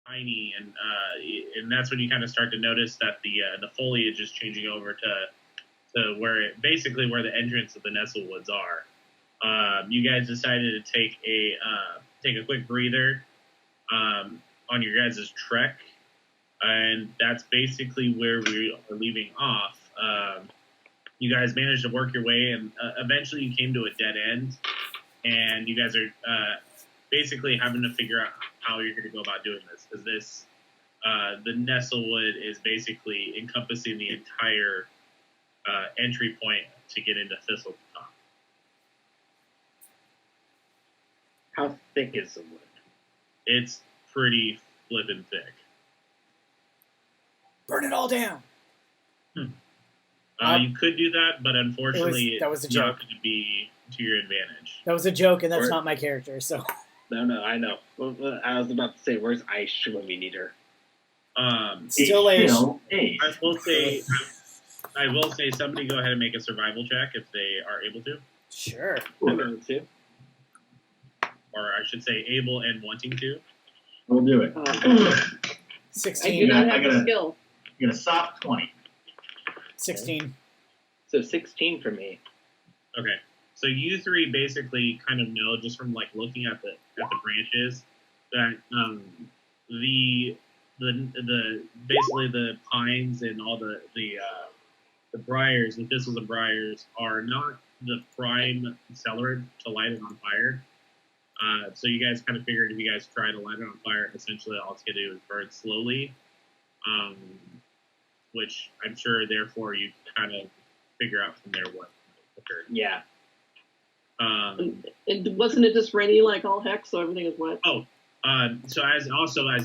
tiny, and that's when you kind of start to notice that the foliage is changing over to where the entrance of the Nestlewoods are. You guys decided to take a quick breather on your guys' trek, and that's basically where we are leaving off. You guys managed to work your way, and eventually you came to a dead end, and you guys are basically having to figure out how you're going to go about doing this, because the Nestlewood is basically encompassing the entire entry point to get into Thistletop. How thick is the wood? It's pretty flippin' thick. Burn it all down. You could do that, but unfortunately, that was a it's joke. not going to be to your advantage. That was a joke, and that's not my character. So No, I know. Well, I was about to say, where's Ice when we need her? Still a. I will say, somebody go ahead and make a survival check if they are able to. Sure. I'm going to. Or I should say, able and wanting to. We'll do it. 16. I do not have the skill. You get a soft 20. 16. So 16 for me. Okay, so you three basically kind of know just from like looking at the branches that the basically the pines and all the briars, the thistles and briars are not the prime accelerant to light it on fire. So you guys kind of figured if you guys try to light it on fire, essentially all it's going to do is burn slowly, which I'm sure therefore you kind of figure out from there what occurred. Yeah. And wasn't it just rainy like all heck, so everything is wet? So as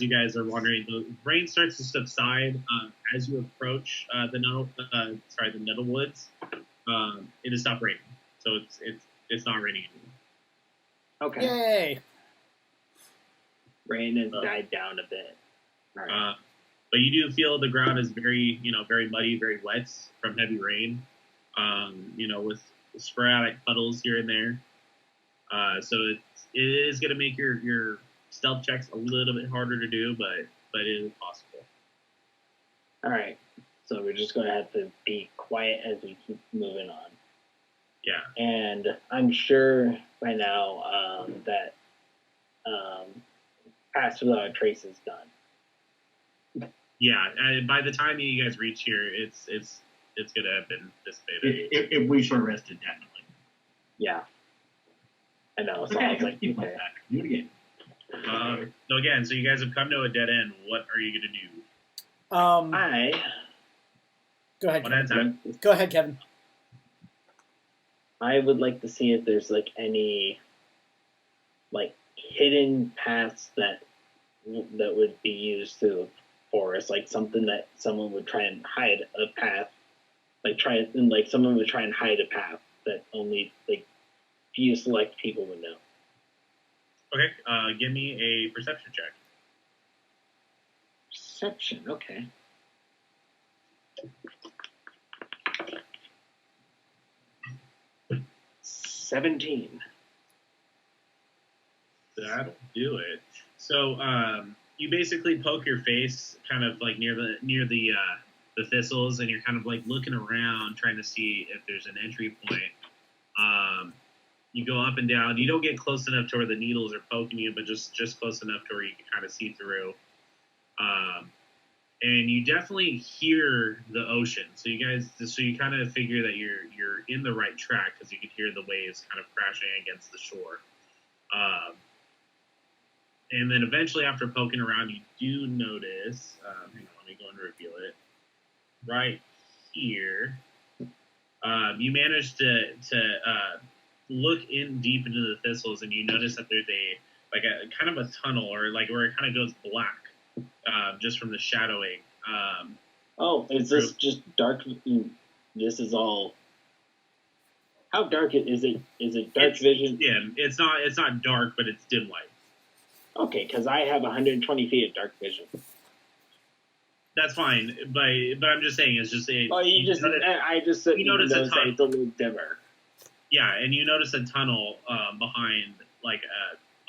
you guys are wandering, the rain starts to subside as you approach the Nettlewoods. It has stopped raining, so it's not raining anymore. Okay. Yay! Rain has died down a bit. All right. But you do feel the ground is very muddy, very wet from heavy rain. With sporadic puddles here and there. So it is going to make your stealth checks a little bit harder to do, but it is possible. All right. So we're just going to have to be quiet as we keep moving on. Yeah. And I'm sure by now that Pass Without a Trace is done. Yeah, and by the time you guys reach here, it's going to have been dissipated. If we short rested, definitely. Yeah. I know. So Okay, I was like, keep my okay. back. Do it again. So again, so you guys have come to a dead end. What are you going to do? Go ahead. One at a time. Go ahead, Kevin. I would like to see if there's like any like hidden paths that would be used through the forest, like something that someone would try and hide a path, someone would try and hide a path that only like few select people would know. Okay, give me a perception check. Perception, okay. $17. That'll do it. So you basically poke your face kind of like near the thistles, and you're kind of like looking around trying to see if there's an entry point. You go up and down. You don't get close enough to where the needles are poking you, but just close enough to where you can kind of see through. And you definitely hear the ocean. So you kind of figure that you're in the right track because you can hear the waves kind of crashing against the shore. And then eventually, after poking around, you do notice. Hang on, let me go and reveal it. Right here, you managed to look in deep into the thistles, and you notice that there's a kind of a tunnel, or like where it kind of goes black, just from the shadowing. Is this just dark? This is all. How dark is it? Is it dark vision? Yeah, it's not dark, but it's dim light. Okay, because I have 120 feet of dark vision. That's fine, but I'm just saying it's just a. Oh, you notice a tunnel. It's a little dimmer. Yeah, and you notice a tunnel behind like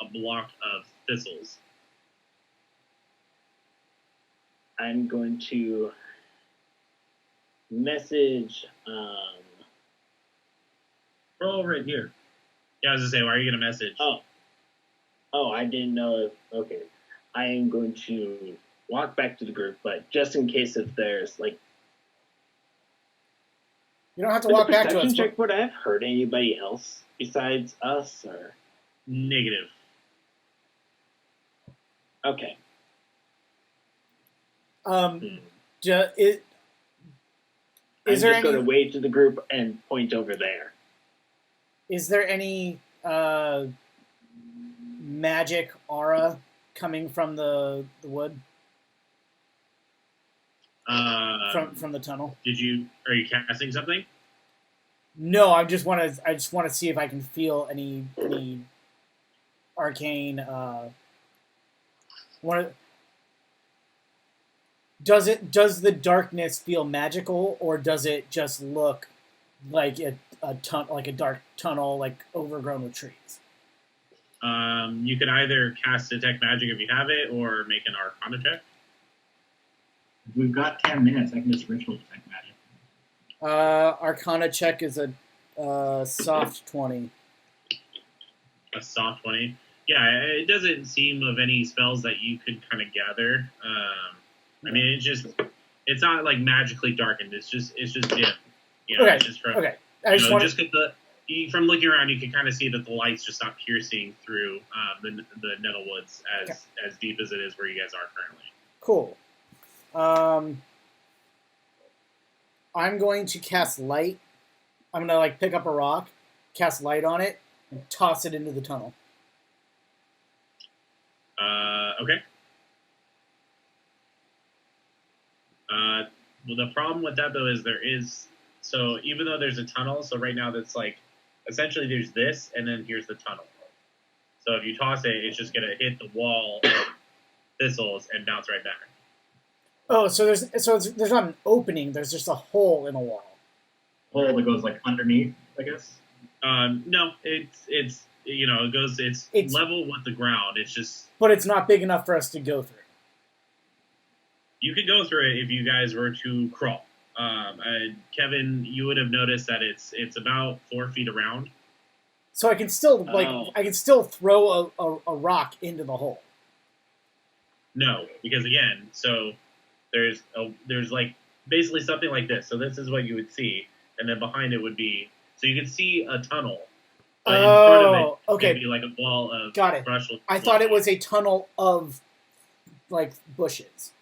a block of thistles. I'm going to message. Roll right here. Yeah, I was gonna say, why are you gonna message? Oh, I didn't know. Okay, I am going to walk back to the group, but just in case if there's like. You don't have to With walk the back to perception us. check, would I have hurt anybody else besides us, or Negative. okay? Is I'm there just going to any? wave to the group and point over there. Is there any magic aura coming from the wood from the tunnel? Are you casting something? No, I just want to see if I can feel any arcane. Does the darkness feel magical, or does it just look like a dark tunnel, like overgrown with trees? You could either cast Detect Magic if you have it, or make an Arcana check. We've got 10 minutes. I can just ritual detect magic. Arcana check is a soft 20. A soft 20. Yeah, it doesn't seem of any spells that you could kind of gather. I mean, it's not like magically darkened. It's just dim. You know, Okay. It's just from, Okay. I just want just from looking around, you can kind of see that the light's just not piercing through the nettle woods as deep as it is where you guys are currently. Cool. I'm going to cast light. I'm gonna pick up a rock, cast light on it, and toss it into the tunnel. Okay. Well, the problem with that though is so even though there's a tunnel, so right now that's essentially there's this and then here's the tunnel. So if you toss it, it's just gonna hit the wall of thistles and bounce right back. Oh, so there's not an opening. There's just a hole in a wall. Hole that goes underneath, I guess. No, it's level with the ground. It's just. But it's not big enough for us to go through. You could go through it if you guys were to crawl. Kevin, you would have noticed that it's about 4 feet around. So I can still throw a rock into the hole. No, because again, so there's basically something like this. So this is what you would see, and then behind it would be so you could see a tunnel. But in front of it, okay. It'd be like a wall of brush. I thought it was a tunnel of bushes.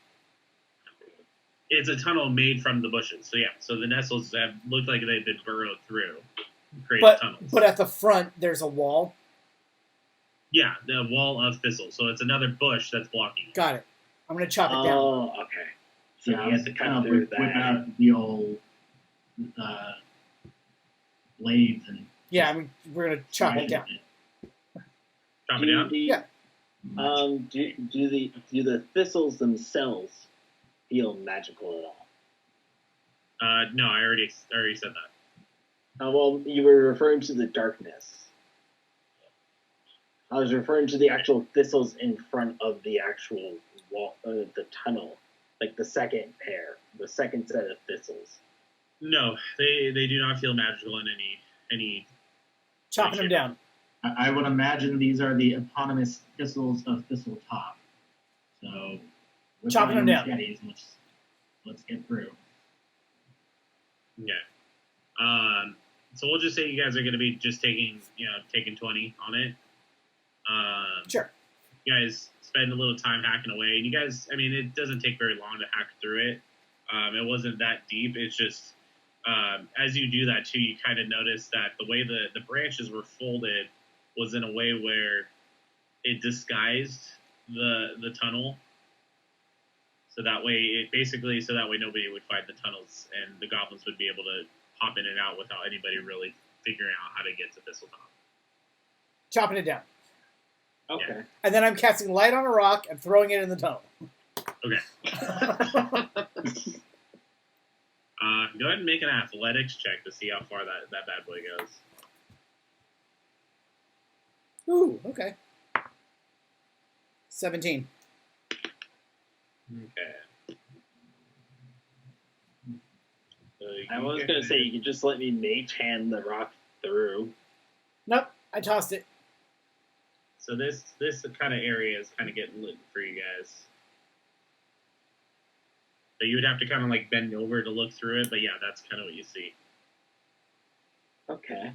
It's a tunnel made from the bushes. So yeah, so the nettles have looked like they've been burrowed through, tunnels. But at the front, there's a wall. Yeah, the wall of thistle. So it's another bush that's blocking. Got it. I'm gonna chop it down. Oh, okay. So Yeah, you have to cut through whip out the old blades and. Yeah, we're gonna chop it down. Chop it down. Yeah. Do the thistles themselves feel magical at all? No, I already said that. Well, you were referring to the darkness. I was referring to the actual thistles in front of the actual wall, the tunnel, like the second set of thistles. No, they do not feel magical in any. Chopping them down. I would imagine these are the eponymous thistles of Thistletop. So, chopping them down. Machetes, let's get through. Okay. So we'll just say you guys are going to be just taking 20 on it. Sure. You guys spend a little time hacking away, and you guys, I mean, it doesn't take very long to hack through it. It wasn't that deep. It's just as you do that too, you kind of notice that the way the branches were folded was in a way where it disguised the tunnel. So that way nobody would find the tunnels, and the goblins would be able to hop in and out without anybody really figuring out how to get to Thistletop. Chopping it down. Okay. Yeah. And then I'm casting light on a rock and throwing it in the tunnel. Okay. Go ahead and make an athletics check to see how far that bad boy goes. Ooh, okay. 17. Okay. So I you was gonna guys- say you could just let me mage hand the rock through. Nope, I tossed it. So this kind of area is kind of getting lit for you guys. So you would have to kind of like bend over to look through it, but yeah, that's kind of what you see. Okay.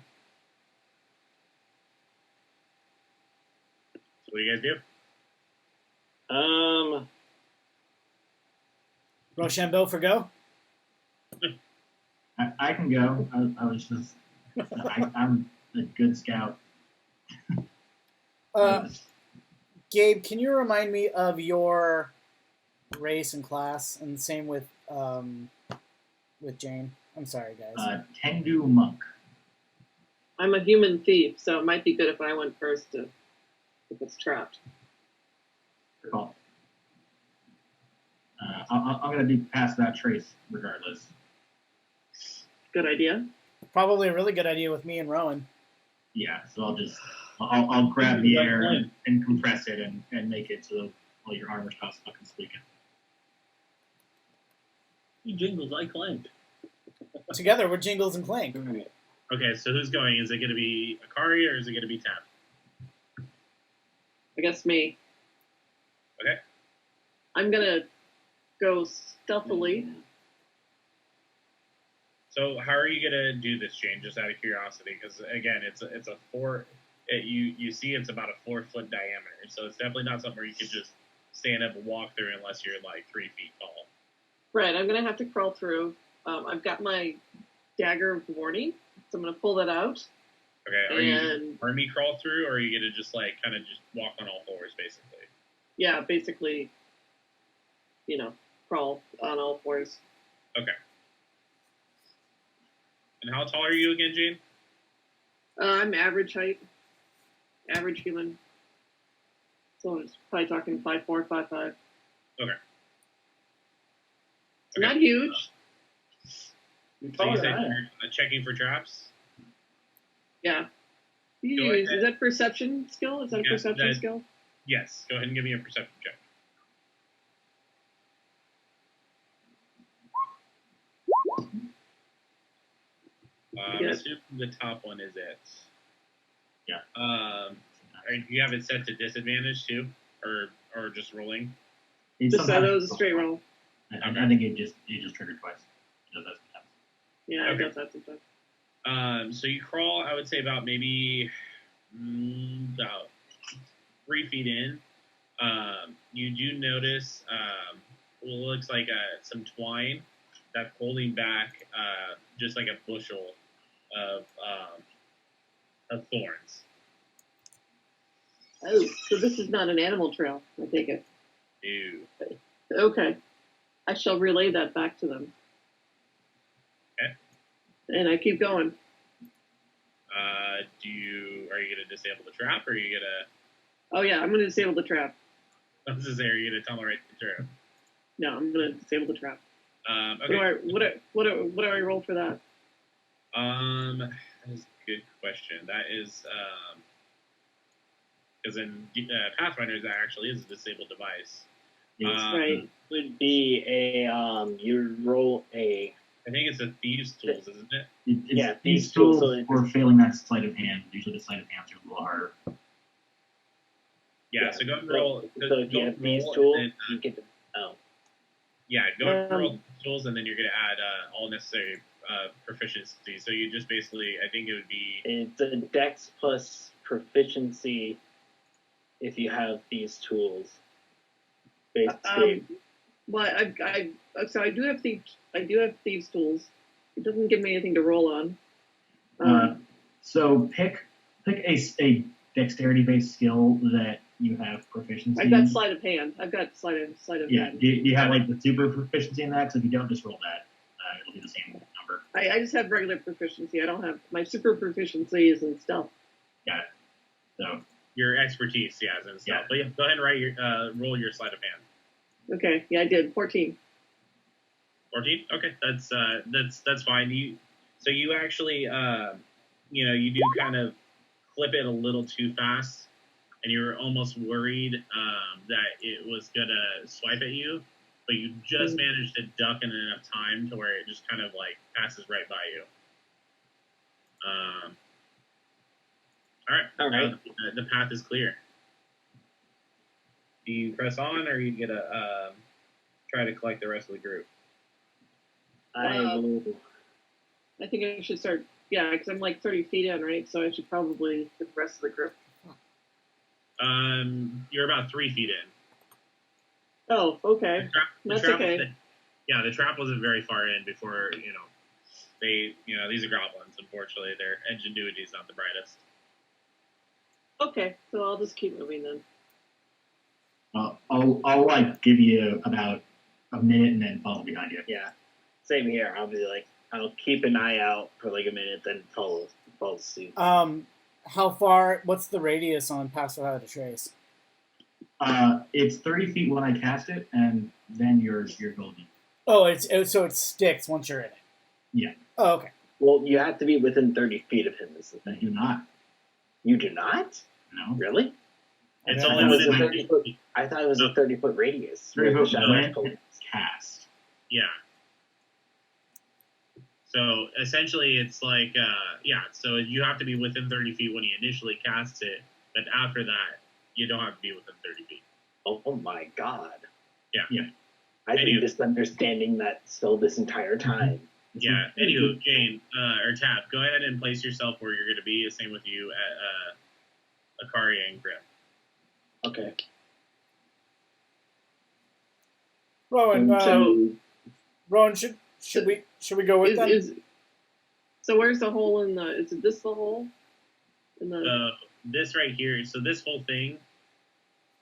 So what do you guys do? Rochambeau for go. I can go. I was just. I'm a good scout. Gabe, can you remind me of your race and class, and same with Jane? I'm sorry, guys. Tengu monk. I'm a human thief, so it might be good if I went first if it's trapped. Good call. I'm going to be past that trace regardless. Good idea. Probably a really good idea with me and Rowan. Yeah, so I'll grab the air and compress it and make it so all your armor stops fucking squeaking. You jingles, I clanked. Together, we're Jingles and Clank. Alright. Okay, so who's going? Is it going to be Akari or is it going to be Tap? I guess me. Okay. I'm gonna go stealthily. So how are you gonna do this, Jane? Just out of curiosity, because again, it's a four. You see, it's about a 4 foot diameter, so it's definitely not something where you could just stand up and walk through unless you're like 3 feet tall. Right, I'm gonna have to crawl through. I've got my dagger of warning, so I'm gonna pull that out. Okay, are you And army crawl through, or are you gonna just like kind of just walk on all fours, basically? yeah, basically, crawl on all fours. Okay. And how tall are you again, Jane? I'm average height, average human. So it's probably talking 5'4", 5'5". Okay. Not huge. So you said you're checking for traps? Yeah. Go ahead. Is that perception skill? Is that a Yeah, perception that- skill? Yes. Go ahead and give me a perception check. I'm Yes. assuming the top one is it. Yeah. Do you have it set to disadvantage too, or just rolling? Just that was a straight roll. I think it just triggered twice. It does that sometimes. Yeah, Okay. I guess that's sometimes. So you crawl, I would say about maybe about 3 feet in. You do notice what looks like some twine that's holding back just like a bushel of thorns. Oh, so this is not an animal trail, I take it. Ew. Okay. I shall relay that back to them. Okay. And I keep going. Are you gonna disable the trap, or are you gonna? Oh yeah, I'm gonna disable the trap. This is there. Are you gonna tolerate the trap? No, I'm gonna disable the trap. Okay. What do I roll for that? That is a good question. That is because in Pathfinder that actually is a disabled device. Right. Would be a you roll a I think it's a thieves' tools, isn't it? It's these these tools tools, so or failing that sleight of hand. Usually the sleight of hands are a little harder. Yeah. So go and roll. So if you go have and these roll, tools, and then, you get the yeah, go and roll tools, and then you're gonna add all necessary proficiency. So you just basically, I think it would be. It's a dex plus proficiency if you have these tools. Basically, Well, I do have thieves tools. It doesn't give me anything to roll on. So pick a dexterity based skill that you have proficiency. I've got sleight of hand. Yeah. hand. Do you have like the super proficiency in that? So if you don't, just roll that. It'll be the same number. I just have regular proficiency. I don't have my super proficiency is in stealth. Got it. So Your expertise, yeah, and stuff. Yeah. But yeah, go ahead and write your roll your sleight of hand. Okay, yeah, I did 14. 14. Okay, that's fine. You actually you do kind of clip it a little too fast, and you were almost worried that it was gonna swipe at you. but you just managed to duck in enough time to where it just kind of like passes right by you. All right. The path is clear. Do you press on, or you get a try to collect the rest of the group? I think I should start. Yeah, because I'm like 30 feet in, right? So I should probably get the rest of the group. You're about 3 feet in. Oh, okay. That's okay. The trap wasn't very far in before, these are goblins, unfortunately. Their ingenuity is not the brightest. Okay, so I'll just keep moving then. I'll like give you about a minute and then follow behind you. Yeah. Same here. I'll be like, I'll keep an eye out for like a minute, then follow suit. How far? What's the radius on Pass Without a Trace? It's 30 feet when I cast it, and then you're golden. Oh, so it sticks once you're in it. Yeah. Oh, okay. Well, you have to be within 30 feet of him. Is the I thing. do not. You do not? No. Really? It's Okay. only within 30 foot. feet. I thought it was a 30-foot radius. 30 foot when pull. it's cast. Yeah. So essentially, it's like, so you have to be within 30 feet when he initially casts it, but after that, you don't have to be within 30 feet. Oh my god. Yeah. I've been misunderstanding that still this entire time. Yeah. Anywho, Jane, or Tab, go ahead and place yourself where you're going to be. Same with you at Akari and Grim. Okay. Rowan, Rowan, should we go with them? So where's the hole in the? Is this the hole? In the this right here. So this whole thing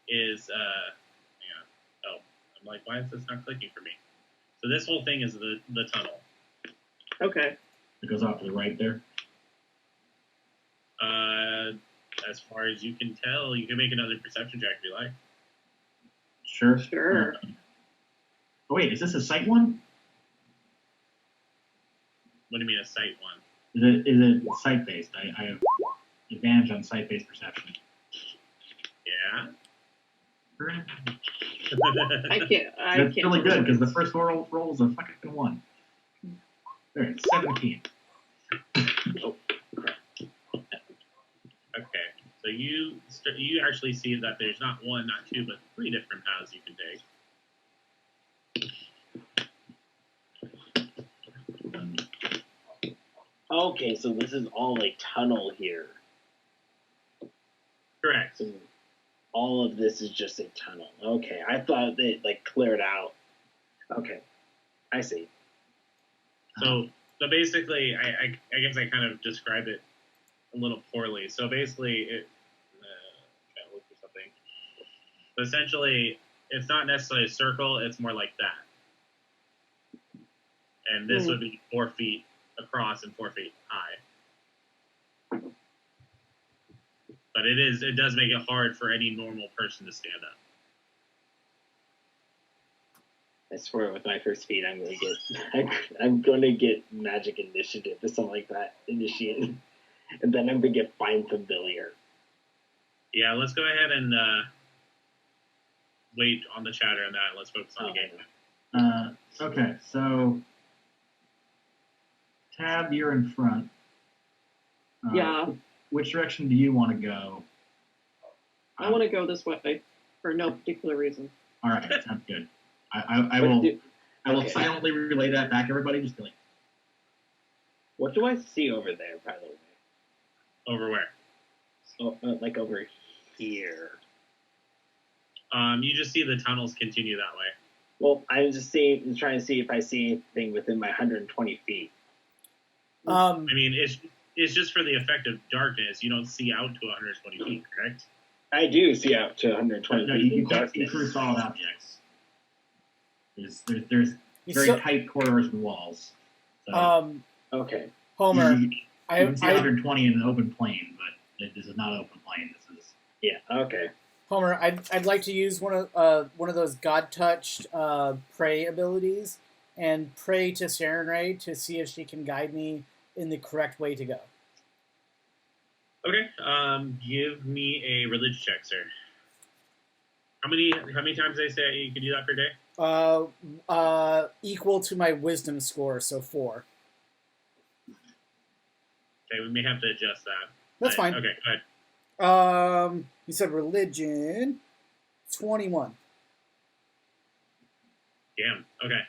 is hang on. Oh, I'm like, why is this not clicking for me? So this whole thing is the tunnel. Okay. It goes off to the right there. As far as you can tell, you can make another perception check if you like. Sure. Oh wait, is this a sight one? What do you mean a sight one? Is it sight based? I have advantage on sight based perception. Yeah. I can't. That's really good because the first roll is a fucking 1. All right, 17. Okay, so you actually see that there's not 1, not 2, but 3 different paths you can take. Okay, so this is all a tunnel here. Correct. So all of this is just a tunnel. Okay, I thought they like cleared out. Okay, I see. So basically, I guess I kind of described it a little poorly. So basically, trying to look for something. So essentially, it's not necessarily a circle; it's more like that. And this would be 4 feet across and 4 feet high. But it does make it hard for any normal person to stand up. I swear, with my first feat, I'm gonna get magic initiative or something like that. Initiate, and then I'm gonna get find familiar. Yeah, let's go ahead and wait on the chatter on that. And let's focus on the game. Okay, so Tab, you're in front. Yeah. Which direction do you want to go? I want to go this way for no particular reason. All right, sounds good. I will silently relay that back, everybody. Just be like, what do I see over there, by the way? Over where? So, like over here. You just see the tunnels continue that way. Well, I'm trying to see if I see anything within my 120 feet. I mean, it's just for the effect of darkness. You don't see out to 120 feet, correct? I do see out to 120 no, feet. you can't see through solid objects. There's very tight corridors and walls. So, okay. Homer, you can see 120 in an open plane, but this is not an open plane. This is okay. Homer, I'd like to use one of those God touched pray abilities and pray to Sarenrae to see if she can guide me in the correct way to go. Okay. Give me a religion check, sir. How many times did I say you can do that per day? Equal to my wisdom score, so 4. Okay, we may have to adjust that. That's fine. Okay, go ahead. You said religion, 21. Damn. Okay.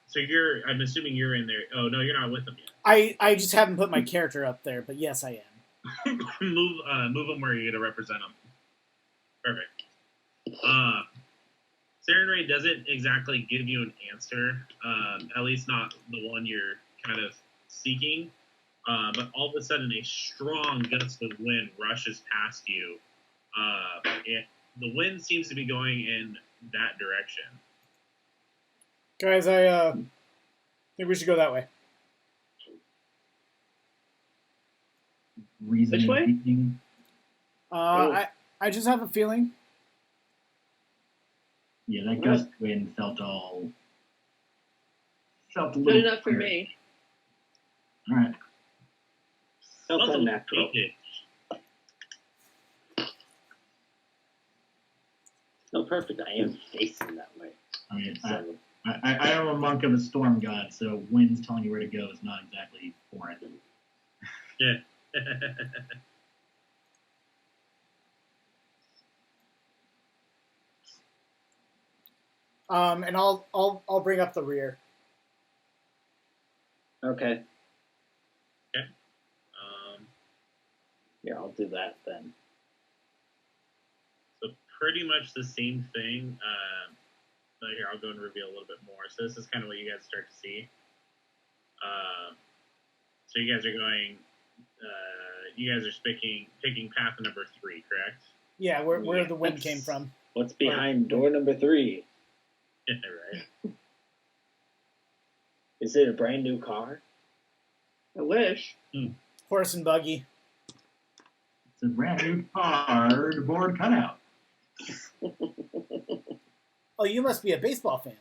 So I'm assuming you're in there. Oh no, you're not with them yet. I just haven't put my character up there, but yes, I am. Move them where you're gonna represent them. Perfect. Saren Ray doesn't exactly give you an answer, at least not the one you're kind of seeking. But all of a sudden, a strong gust of wind rushes past you. The wind seems to be going in that direction. Guys, I think we should go that way. Reason Which way? thinking. I just have a feeling. Yeah, that gust of wind felt a little Good enough for weird. me. All right. Felt Also, unnatural. No, perfect. I am facing that way. I mean, So, I am a monk of a storm god, so winds telling you where to go is not exactly foreign. Yeah. And I'll bring up the rear. okay. Um, Yeah, I'll do that then. so pretty much the same thing. Here, I'll go and reveal a little bit more. So this is kind of what you guys start to see. So you guys are going. You guys are picking path number 3, correct? Yeah, where Yeah, the wind that's- came from. What's behind door number 3? Yeah, right. Is it a brand new car? I wish. Horse and buggy. It's a brand new cardboard cutout. Oh, you must be a baseball fan.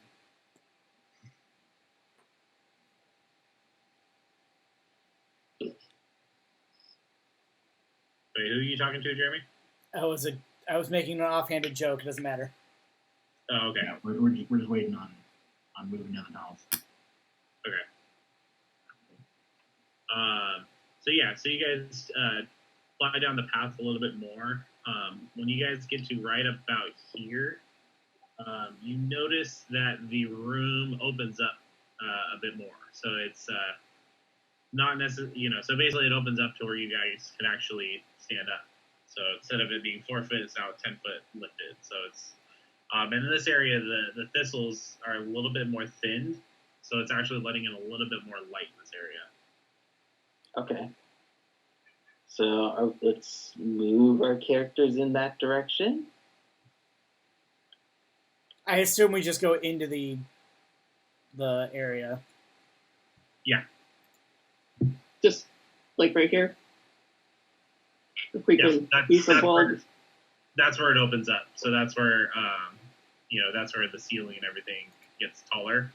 Wait, who are you talking to, Jeremy? I was making an offhanded joke. It doesn't matter. Oh, okay. Yeah, we're just waiting on moving down the tunnels. So you guys fly down the path a little bit more. When you guys get to right about here, you notice that the room opens up a bit more. So it's not necessarily, so basically it opens up to where you guys can actually stand up. So instead of it being 4 foot, it's now 10 foot lifted. So it's, and in this area, the thistles are a little bit more thinned. So it's actually letting in a little bit more light in this area. Okay. So let's move our characters in that direction. I assume we just go into the area. Just like right here. If we can be so bold. That's where it opens up. So that's where, that's where the ceiling and everything gets taller.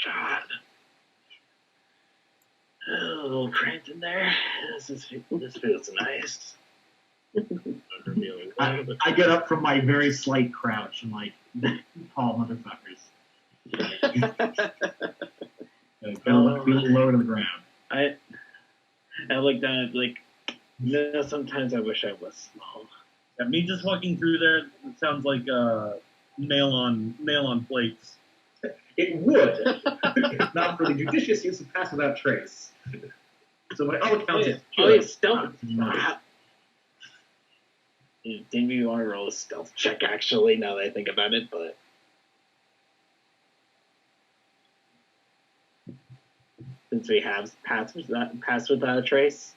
God. A little cramped in there. This feels nice. I get up from my very slight crouch and like, tall motherfuckers. Go lower to the ground. I look down and like, sometimes I wish I was small. Yeah, me just walking through there, it sounds like nail on plates. It would, if not for the judicious use of pass without trace. So by all accounts, it's wait, stealth. Didn't we want to roll a stealth check, actually, now that I think about it, but... Since we have pass without a trace?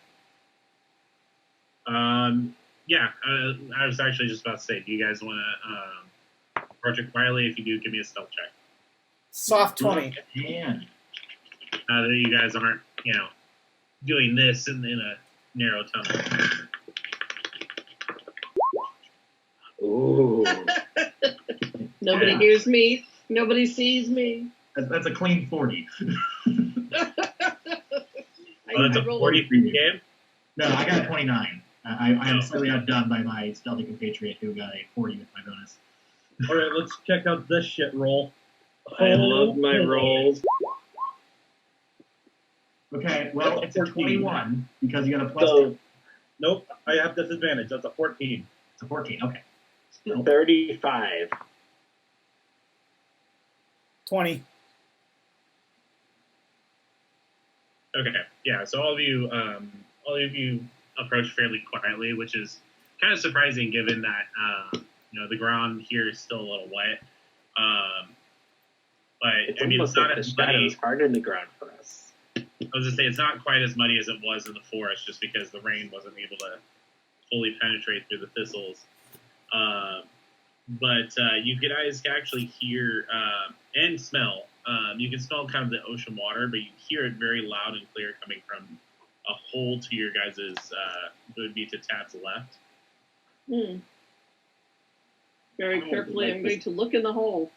Yeah, I was actually just about to say, do you guys want to approach it quietly? If you do, give me a stealth check. Soft 20. Man. That you guys aren't, doing this in a narrow tunnel. Ooh. Nobody hears me. Nobody sees me. That's a clean 40. That's a 40 for your game? No, I got a 29. I am slightly outdone by my stealthy compatriot who got a 40 with my bonus. All right, let's check out this shit roll. I love my Oh, rolls. Okay, well, That's it's a 14. 21 because you got a plus So 2. Nope, I have disadvantage. That's a 14. It's a 14. Okay. Still. 35. 20. Okay, yeah. So all of you approach fairly quietly, which is kind of surprising given that the ground here is still a little wet. But It's I mean, it's almost not like the as muddy. shadows harden the ground for us. I was gonna say it's not quite as muddy as it was in the forest, just because the rain wasn't able to fully penetrate through the thistles. But you guys can actually hear and smell. You can smell kind of the ocean water, but you hear it very loud and clear coming from a hole to your guys' would be to Tad's left. Very Oh, carefully, like I'm this- going to look in the hole.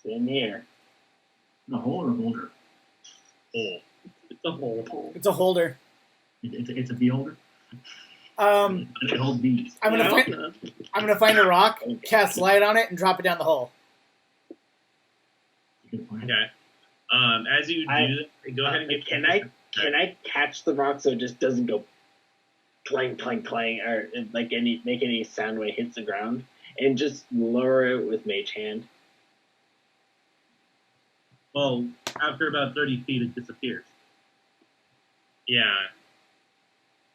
Same here. The hole or holder? Hole. It's a hole. It's a holder. It's a beholder. It holds bees. I'm gonna Yeah. find. I'm gonna find a rock, cast light on it, and drop it down the hole. Good plan. Okay. As you do that, go ahead and get. Can I catch the rock so it just doesn't go clang clang clang or like make any sound when it hits the ground, and just lower it with mage hand? Well, after about 30 feet, it disappears. Yeah.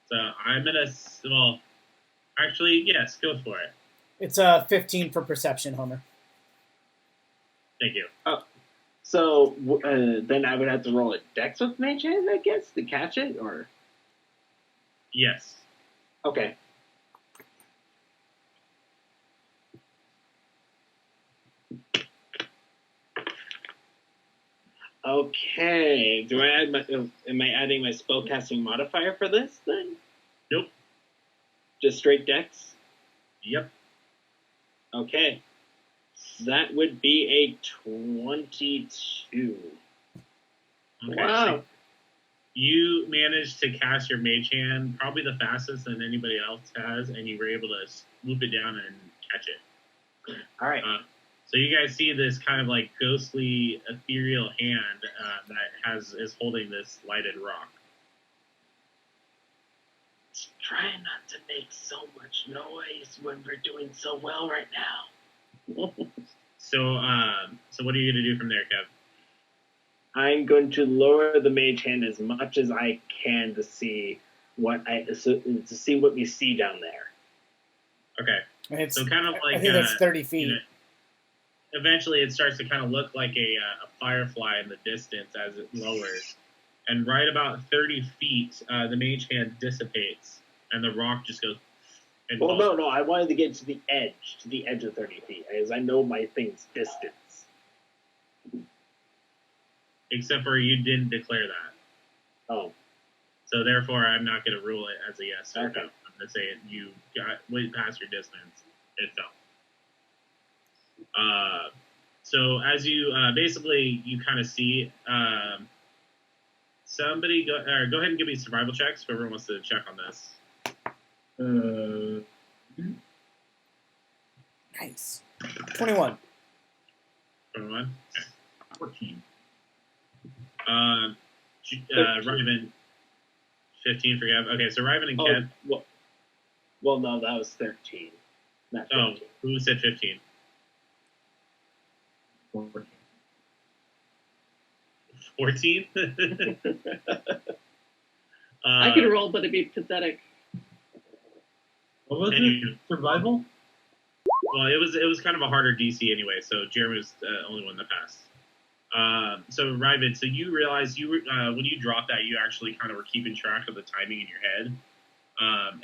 So I'm gonna. Well, actually, yes. Go for it. It's a 15 for perception, Homer. Thank you. So then I would have to roll a dex with mage hand, I guess, to catch it, or Yes. okay. Okay. Do I add am I adding my spellcasting modifier for this then? Nope. Just straight dex? Yep. Okay. That would be a 22. Okay. Wow. So you managed to cast your mage hand probably the fastest than anybody else has, and you were able to swoop it down and catch it. All right. So you guys see this kind of like ghostly, ethereal hand that is holding this lighted rock. Try not to make so much noise when we're doing so well right now. So, so what are you gonna do from there, Kev? I'm going to lower the mage hand as much as I can to see what we see down there. Okay. And it's, So kind of like I think that's 30 feet. you know, eventually, it starts to kind of look like a firefly in the distance as it lowers, and right about 30 feet, the mage hand dissipates, and the rock just goes. And Well, falls. no, I wanted to get to the edge of 30 feet, as I know my thing's distance. Except for you didn't declare that. Oh, So therefore, I'm not going to rule it as a yes or Okay. no. I'm going to say you got way past your distance. It fell. So as you basically you kind of see somebody go ahead and give me survival checks. Whoever wants to check on this. Nice. 21. 21. 14. Ryven. 15 for Kev. Okay, so Ryven and Kev. well, no, that was 13. Not 15. Oh, who said 15? 14. 14? I could roll, but it'd be pathetic. What was And it? you- Survival? Well, it was kind of a harder DC anyway, so Jeremy was the only one that passed. So Ryven, so you realize when you dropped that, you actually kind of were keeping track of the timing in your head,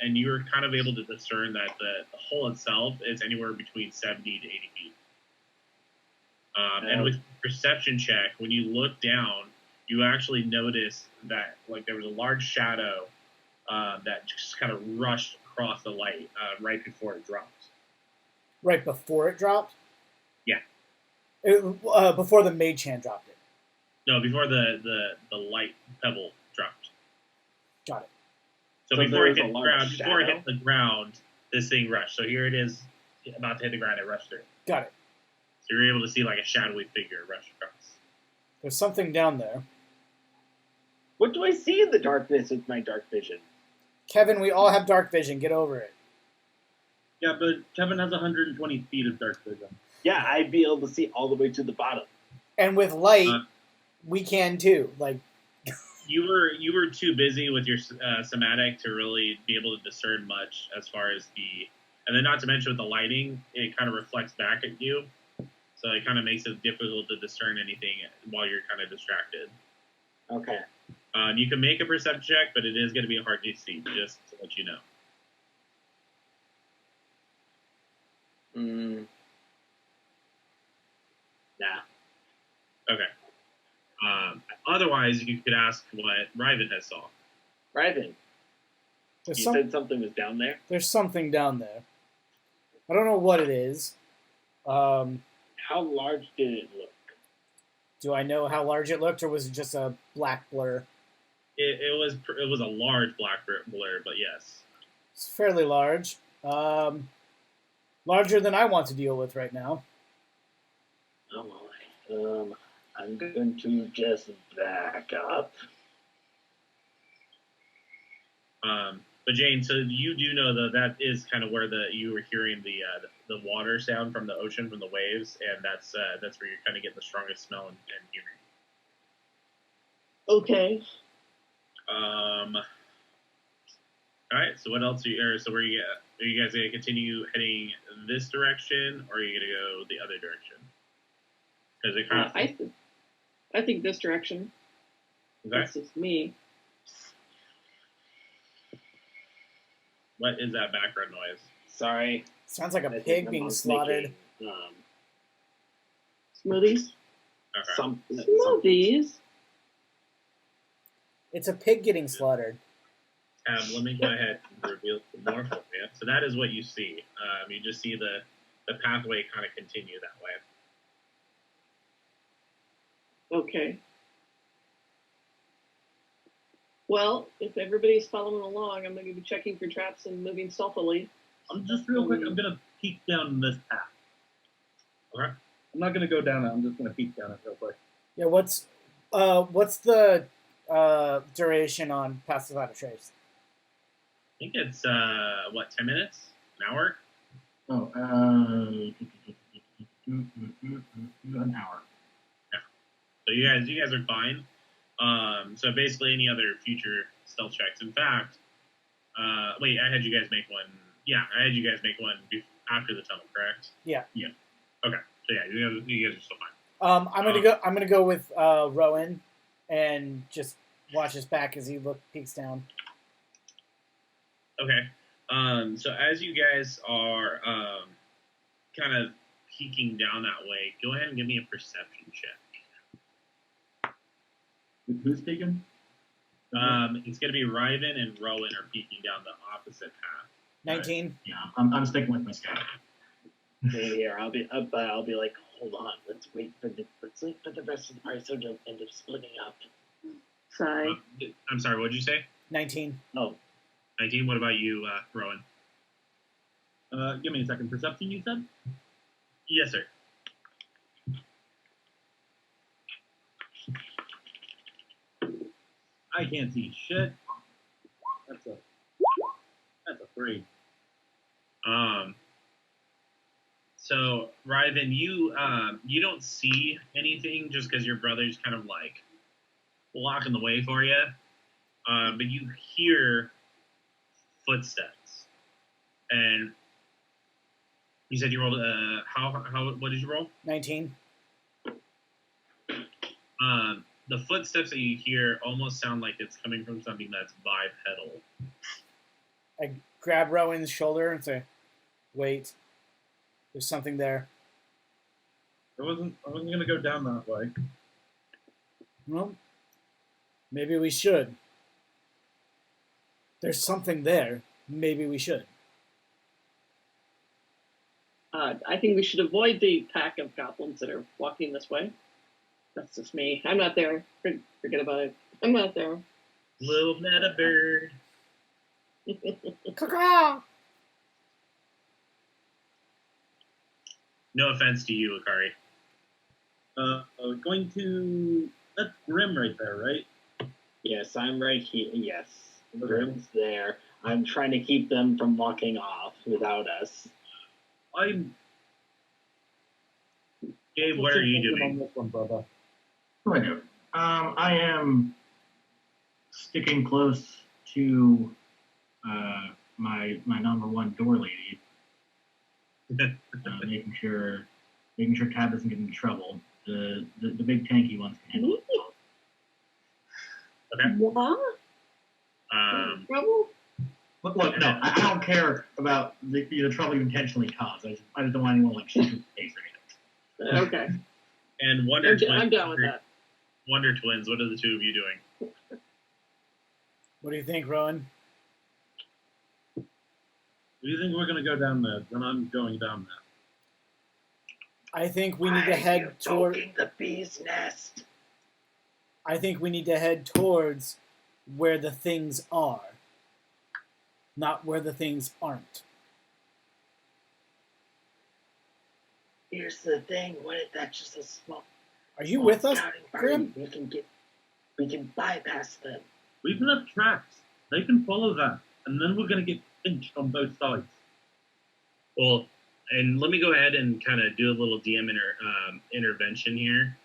and you were kind of able to discern that the hole itself is anywhere between 70 to 80 feet. And with perception check, when you look down, you actually notice that like there was a large shadow that just kind of rushed across the light right before it dropped. Right before it dropped? Yeah. Before the mage hand dropped it. No, before the light pebble dropped. Got it. So, So before it there hit was the a large ground, before it shadow? hit the ground, this thing rushed. So here it is, about to hit the ground. It rushed through. Got it. So you're able to see like a shadowy figure rush across. There's something down there. What do I see in the darkness with my dark vision? Kevin, we all have dark vision. Get over it. Yeah, but Kevin has 120 feet of dark vision. Yeah, I'd be able to see all the way to the bottom. And with light, we can too. Like, you were too busy with your somatic to really be able to discern much as far as and then not to mention with the lighting, it kind of reflects back at you, so it kind of makes it difficult to discern anything while you're kind of distracted. Okay. You can make a perception check, but it is going to be hard to see, just to let you know. Nah. Okay. Otherwise, you could ask what Riven has saw. Riven, you there's said something was down there? there's something down there. I don't know what it is. How large did it look? Do I know how large it looked, or was it just a black blur? It was a large black blur, but yes. It's fairly large. Larger than I want to deal with right now. Oh boy. I'm going to just back up. But Jane, so you do know that is kind of where you were hearing the water sound from the ocean, from the waves, and that's where you're kind of getting the strongest smell and hearing. Okay. All right. So what else? So where you at? Are you guys gonna continue heading this direction, or are you gonna go the other direction? Because it kind of. I think this direction. Okay. That's just me. What is that background noise? Sorry. Sounds like a I think pig my being mom's slaughtered. making, Smoothies. Okay. Smoothies. It's a pig getting slaughtered. Let me go ahead and reveal some more for you. So that is what you see. You just see the pathway kind of continue that way. Okay. Well, if everybody's following along, I'm going to be checking for traps and moving stealthily. Just real quick, I'm gonna peek down this path. Okay. I'm not gonna go down it. I'm just gonna peek down it real quick. Yeah. What's the duration on Pass Without a Trace? I think it's 10 minutes, an hour. Oh, an hour. So you guys are fine. So basically, any other future stealth checks. In fact, wait, I had you guys make one. Yeah, I had you guys make one after the tunnel, correct? Yeah. Yeah. Okay. So yeah, you guys are still fine. I'm gonna go with Rowan, and just watch his back as he peeks down. Okay. So as you guys are kind of peeking down that way, go ahead and give me a perception check. Who's speaking? It's going to be Riven and Rowan are peeking down the opposite path. 19. Yeah, I'm sticking with my scout. Here, I'll be like, hold on, let's wait for the rest of the party so don't end up splitting up. Sigh. I'm sorry, what did you say? 19. Oh, 19. What about you, Rowan? Give me a second. Perception, you said? Yes, sir. I can't see shit. That's a 3. So Riven, you don't see anything just because your brother's kind of like blocking the way for you. But you hear footsteps, and you said you rolled. What did you roll? 19. The footsteps that you hear almost sound like it's coming from something that's bipedal. I grab Rowan's shoulder and say, "Wait, there's something there." I wasn't gonna go down that way. Well, maybe we should. There's something there. Maybe we should. I think we should avoid the pack of goblins that are walking this way. That's just me. I'm not there. Forget about it. I'm not there. Little meta bird. Caw-caw! No offense to you, Akari. Going to... That's Grim right there, right? Yes, I'm right here. Yes, Grim's there. I'm trying to keep them from walking off without us. I'm... Gabe, what are you doing? On this one, brother. What do I do? I am sticking close to my number one door lady, making sure Tab doesn't get into trouble. The big tanky ones can handle it. Okay. What? Trouble? Look, no, I don't care about the trouble you intentionally cause. I just don't want anyone like shoot you in the face or anything. Okay. And Wonder Twins. I'm down with that. Wonder Twins, what are the two of you doing? What do you think, Rowan? Do you think we're going to go down there? Then I'm going down there. I think we need to head toward the bee's nest. I think we need to head towards where the things are, not where the things aren't. Here's the thing. What if that's just a small? Are you with us, scouting Grim? party? We can bypass them. We can have tracks. They can follow that. And then we're going to get pinched on both sides. Well, and let me go ahead and kind of do a little DM intervention here.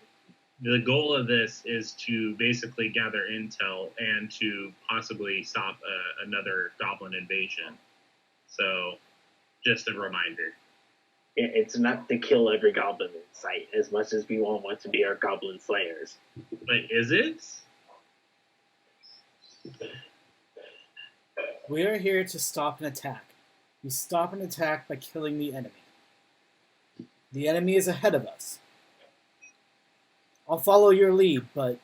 The goal of this is to basically gather intel and to possibly stop another goblin invasion. So, just a reminder. It's not to kill every goblin in sight, as much as we all want to be our goblin slayers. But is it? We are here to stop an attack. We stop an attack by killing the enemy. The enemy is ahead of us. I'll follow your lead, but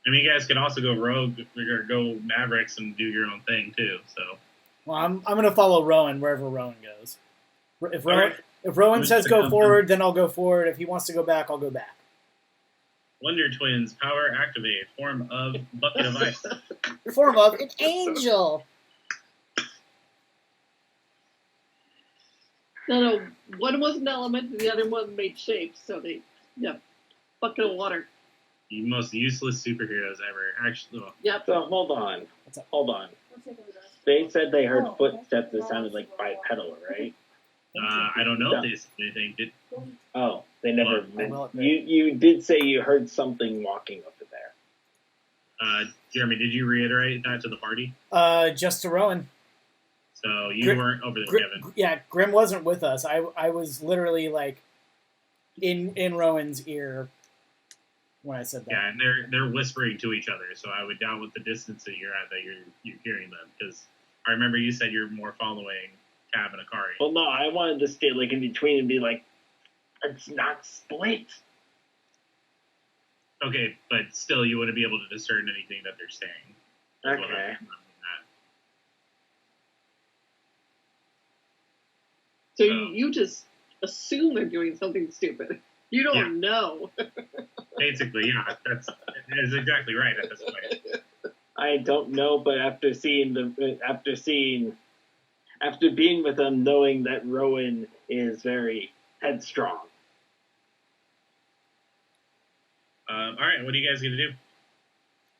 I mean, you guys could also go rogue or go Mavericks and do your own thing too. So, well, I'm going to follow Rowan wherever Rowan goes. If Rowan, Alright. if Rowan says go forward, then I'll go forward. If he wants to go back, I'll go back. Wonder Twins, power activate, form of bucket of ice. Form of an angel. No, one was an element and the other one made shapes, so bucket of water. The most useless superheroes ever. Actually, well, Yep. So hold on. What's up? Hold on. They said they heard footsteps that sounded like bipedal, right? I don't know if they said anything. Oh, they never. Well, You did say you heard something walking over there. Jeremy, did you reiterate that to the party? Just to Rowan. So you weren't over there, Kevin. Yeah, Grim wasn't with us. I was literally like in Rowan's ear when I said that. Yeah, and they're whispering to each other. So I would doubt with the distance that you're at that you're hearing them, because I remember you said you're more following Tab and Akari. Well, no, I wanted to stay like in between and be like, it's not split. Okay, but still, you wouldn't be able to discern anything that they're saying. That's what Okay. I'm- So you just assume they're doing something stupid. You don't Yeah. know. Basically, yeah, that is exactly right at this point. I don't know, but after being with them, knowing that Rowan is very headstrong. All right, what are you guys gonna do?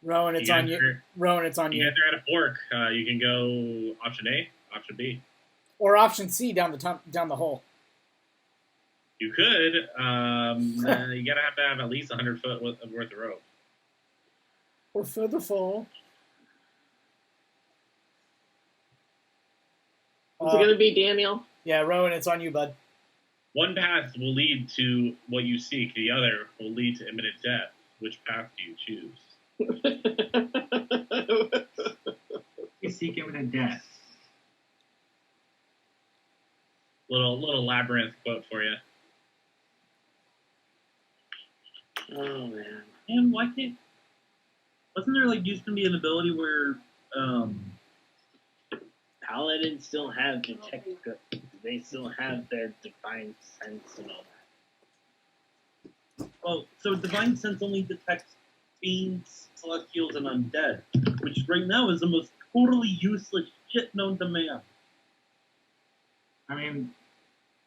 Rowan, it's on you. Rowan, it's on You you. guys are at a fork. You can go option A, option B. Or option C down the hole. You could. You gotta have to have at least 100 foot worth of rope. Or further fall. Is it going to be Daniel? Yeah, Rowan, it's on you, bud. One path will lead to what you seek. The other will lead to imminent death. Which path do you choose? You seek imminent death. Little labyrinth quote for you. Oh man. And why can't... Wasn't there, used to be an ability where, Paladins still have detect. They still have their divine sense and all that. well, so Divine Sense only detects fiends, celestials, and undead, which right now is the most totally useless shit known to man. I mean,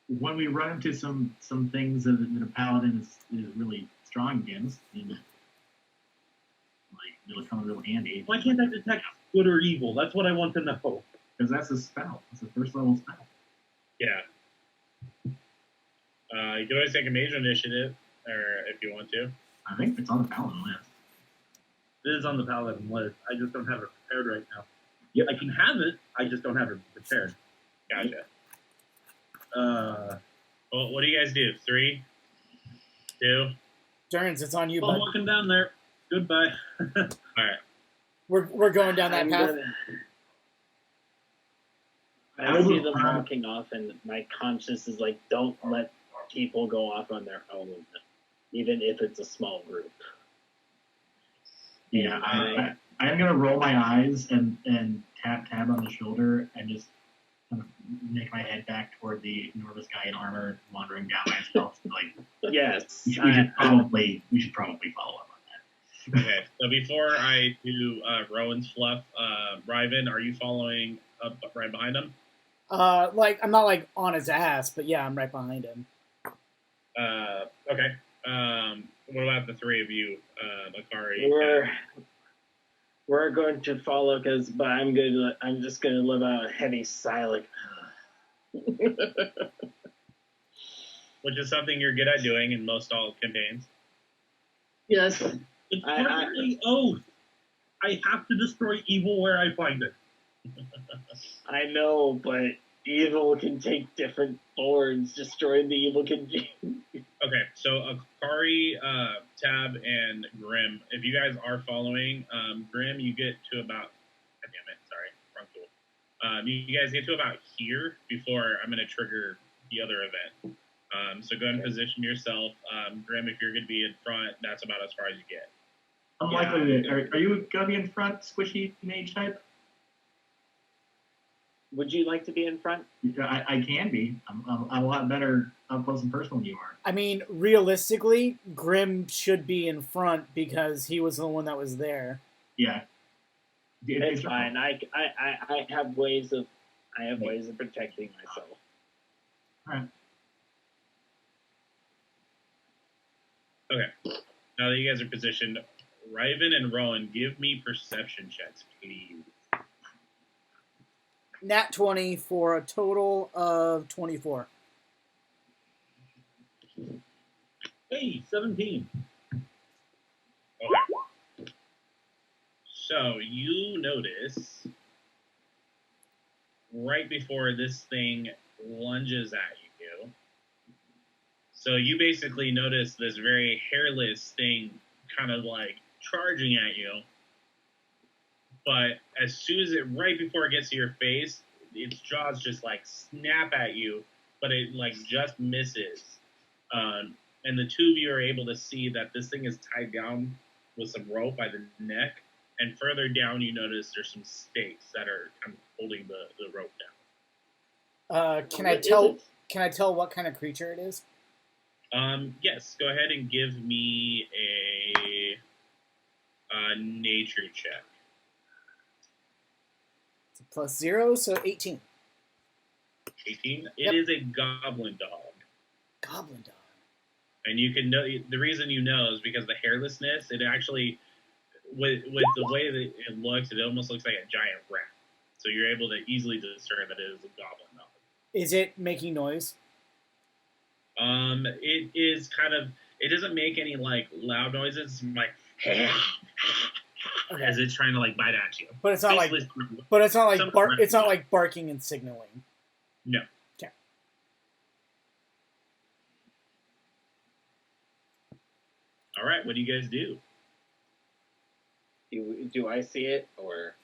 when we run into some things that a paladin is really strong against, then like it'll come in real handy. Why can't I detect good or evil? That's what I want to know. Because that's a spell. It's a first level spell. Yeah. You can always take a major initiative, or if you want to. I think it's on the paladin list. It is on the paladin list. I just don't have it prepared right now. Yep. I can have it. I just don't have it prepared. Gotcha. Well, what do you guys do? 3, 2. Durns, it's on you, I'm bud. walking down there. Goodbye. All right. We're going down that path. I see them walking off, and my conscience is like, don't let people go off on their own, even if it's a small group. Yeah, I'm gonna roll my eyes and tap Tab on the shoulder and just kind of make my head back toward the enormous guy in armor wandering down my stealth. Like, yes, we should probably follow up on that. Okay. So before I do Rowan's fluff, Ryven, are you following up right behind him? Like I'm not like on his ass, but yeah, I'm right behind him. Okay. What about the 3 of you, Akari? We're going to follow, but I'm just gonna live out a heavy sigh, like. Which is something you're good at doing in most all campaigns. Yes. It's perfectly oath. I have to destroy evil where I find it. I know, but evil can take different forms. Destroying the evil can. Okay, so Akari, Tab, and Grim, if you guys are following, Grim, you get to about. God damn it, sorry, wrong tool. You guys get to about here before I'm going to trigger the other event. So go ahead and position yourself. Grim, if you're going to be in front, that's about as far as you get. Unlikely. Are you gonna be in front, squishy mage type? Would you like to be in front? I can be. I'm a lot better up close and personal than you are. I mean, realistically, Grim should be in front because he was the one that was there. Yeah. It's fine. I have ways of protecting myself. All right. Okay. Now that you guys are positioned, Ryven and Rowan, give me perception checks, please. Nat 20 for a total of 24. Hey, 17. Okay. So you notice right before this thing lunges at you. So you basically notice this very hairless thing kind of like charging at you. But as soon as right before it gets to your face, its jaws just like snap at you, but it like just misses. And the 2 of you are able to see that this thing is tied down with some rope by the neck. And further down, you notice there's some stakes that are kind of holding the rope down. Can I tell what kind of creature it is? Yes, go ahead and give me a nature check. Plus 0, so 18. 18? Yep. It is a goblin dog. Goblin dog. And you can know, the reason you know is because the hairlessness, it actually, with the way that it looks, it almost looks like a giant rat. So you're able to easily discern that it is a goblin dog. Is it making noise? It is kind of, it doesn't make any like loud noises. It's like, as it's trying to like bite at you. But it's not it's not like barking and signaling. No. Okay. All right, what do you guys do? Do I see it or?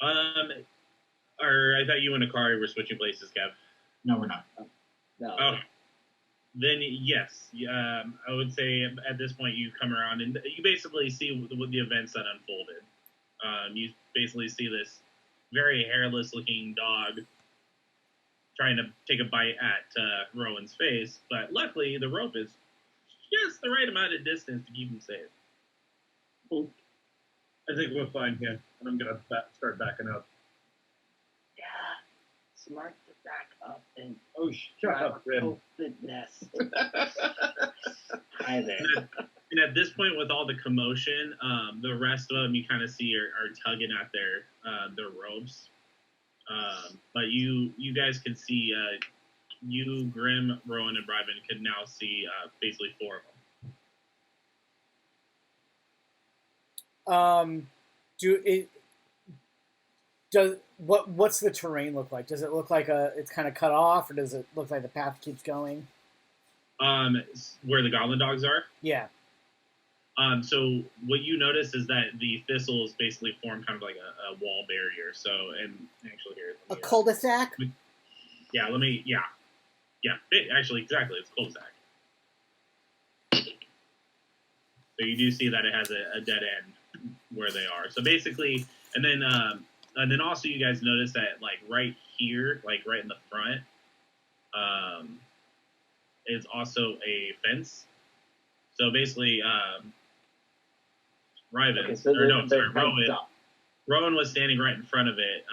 Or I thought you and Akari were switching places, Kev. No, we're not. No. Oh. Then yes, I would say at this point you come around and you basically see the events that unfolded. You basically see this very hairless-looking dog trying to take a bite at Rowan's face, but luckily the rope is just the right amount of distance to keep him safe. I think we're fine here, and I'm gonna start backing up. Yeah, smart to back up and Oh, shut up, Grim. hope the nest. Hi there. And at this point, with all the commotion, the rest of them you kind of see are tugging at their ropes. But you guys can see, you, Grim, Rowan, and Brybin could now see basically 4 of them. What's the terrain look like? Does it look like it's kind of cut off, or does it look like the path keeps going? Where the goblin dogs are. Yeah. So what you notice is that the thistles basically form kind of like a wall barrier. So, and actually here, A cul-de-sac. Yeah. Actually, exactly, it's cul-de-sac. So you do see that it has a dead end where they are. So basically, and then also you guys notice that like right here, like right in the front, is also a fence. So basically, Rowan was standing right in front of it,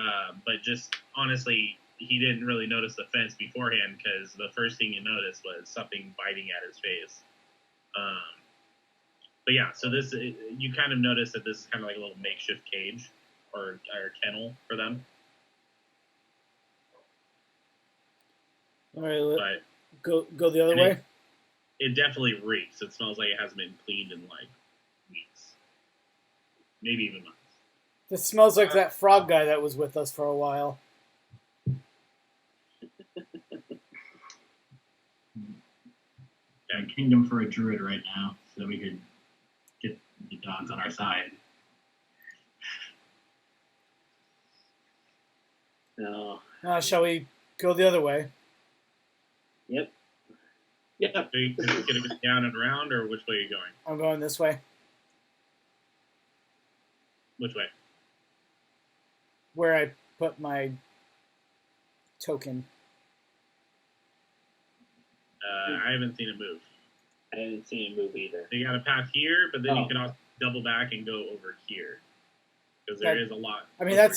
but just honestly, he didn't really notice the fence beforehand because the first thing you noticed was something biting at his face. But yeah, so you kind of notice that this is kind of like a little makeshift cage or kennel for them. All right, but go the other way. It definitely reeks. It smells like it hasn't been cleaned in like weeks, maybe even months. This smells like that frog guy that was with us for a while. Yeah, kingdom for a druid right now, so we could get the dogs on our side. No. Shall we go the other way? Yep. Yeah. So you gonna go down and around, or which way are you going? I'm going this way. Which way? Where I put my token. I haven't seen it move. I haven't seen it move either. So you got a path here, but then you can also double back and go over here because there is a lot. I mean, here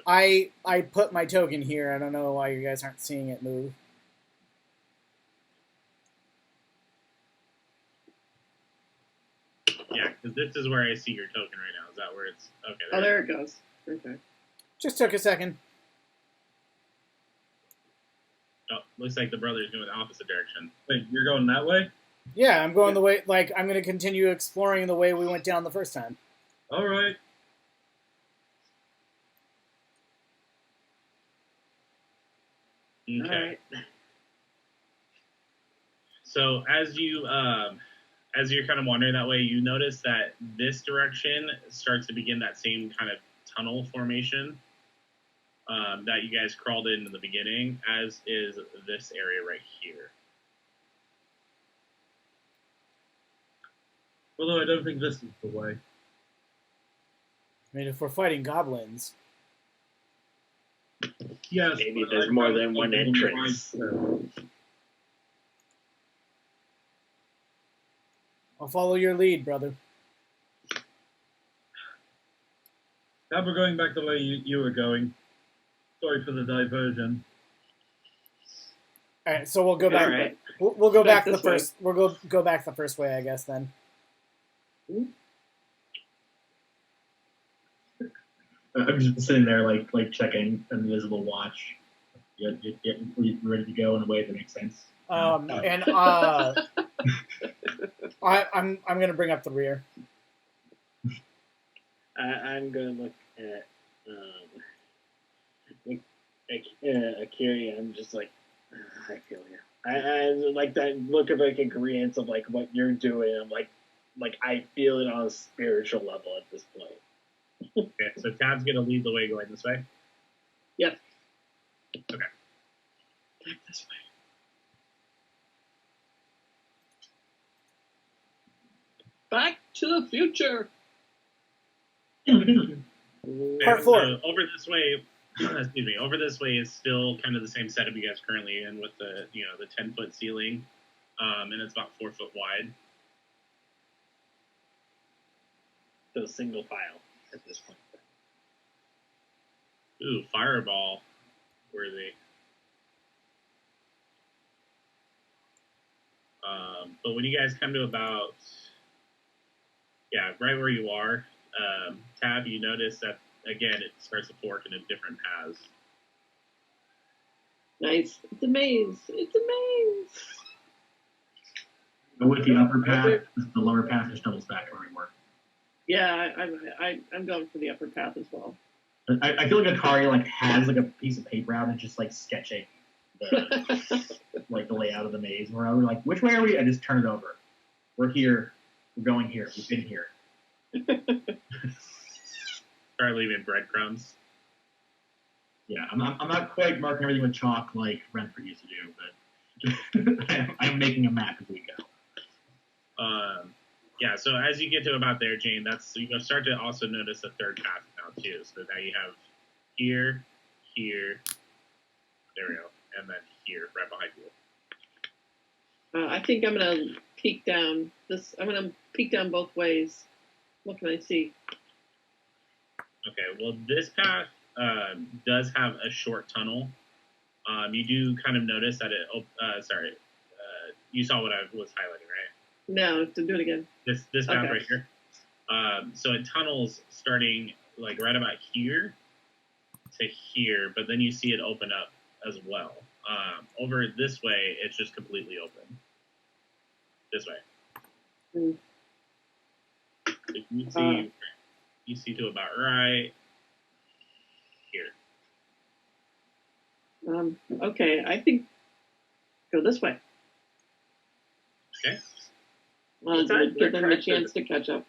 I put my token here. I don't know why you guys aren't seeing it move. Yeah, because this is where I see your token right now. Is that where it's okay? There it goes. Okay. Just took a second. Oh, looks like the brother's going the opposite direction. Wait, you're going that way? Yeah, I'm going the way. Like I'm going to continue exploring the way we went down the first time. All right. Okay. All right. So as you're kind of wandering that way, you notice that this direction starts to begin that same kind of tunnel formation that you guys crawled in the beginning, as is this area right here. Although I don't think this is the way. I mean, if we're fighting goblins, Yes, Maybe there's more than one entrance. I'll follow your lead, brother. Now we're going back the way you were going. Sorry for the diversion. All right, so we'll go back. All right. We'll go back the this way. first. We'll go back the first way, I guess. Then. I'm just sitting there, like checking an invisible watch. Get ready to go in a way that makes sense. And I'm gonna bring up the rear. I'm gonna look at Akiri. I'm just like, I feel you. I like that look of like agreeance of like what you're doing. I'm like I feel it on a spiritual level at this point. Okay, so Tab's gonna lead the way going this way. Yep. Okay. Back this way. Back to the future. Part 4. So over this way, excuse me. Over this way is still kind of the same setup you guys currently in, with the the 10-foot ceiling, and it's about 4 foot wide. So single file at this point. Ooh, fireball worthy. But when you guys come to about, right where you are, Tab, you notice that, again, it starts to fork into different paths. Nice. It's a maze. It's a maze. Go with the upper path. The lower path just doubles back to where we were. Yeah, I'm going for the upper path as well. I feel like Akari like has like a piece of paper out and just like sketching the like the layout of the maze. Where we're like, which way are we? I just turn it over. We're here. We're going here. We've been here. Start leaving breadcrumbs. Yeah, I'm not quite marking everything with chalk like Renford used to do, but I'm making a map as we go. So as you get to about there, Jane, you'll start to also notice a third path now too. So now you have here, there we go, and then here, right behind you. I think I'm gonna peek down this. I'm gonna peek down both ways. What can I see? Okay, well, this path does have a short tunnel. You do kind of notice that you saw what I was highlighting, right? No, to do it again. This path Okay. right here. So it tunnels starting like right about here to here, but then you see it open up as well. Over this way, it's just completely open. This way. Mm. You see to about right here. Okay, I think go this way. Okay. Give them a chance to catch up.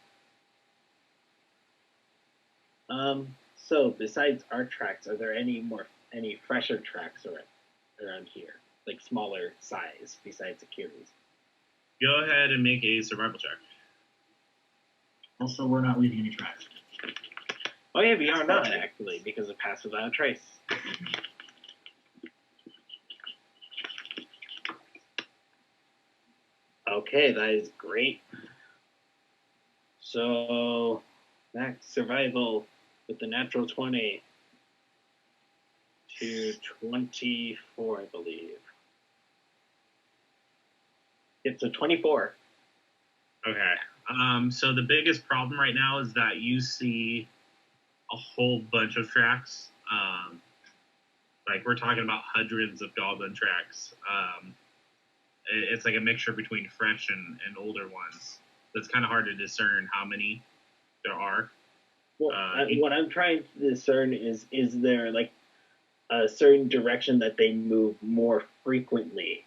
So besides our tracks, are there any fresher tracks around here, like smaller size besides Akiri's? Go ahead and make a survival check. Also, we're not leaving any tracks. Oh yeah, we are not actually because of Pass Without a Trace. Okay, that is great. So, max survival with the natural 20 to 24, I believe. It's a 24. Okay. So the biggest problem right now is that you see a whole bunch of tracks. Like we're talking about hundreds of goblin tracks. It's like a mixture between fresh and older ones. So it's kind of hard to discern how many there are. Well, what I'm trying to discern is there like a certain direction that they move more frequently?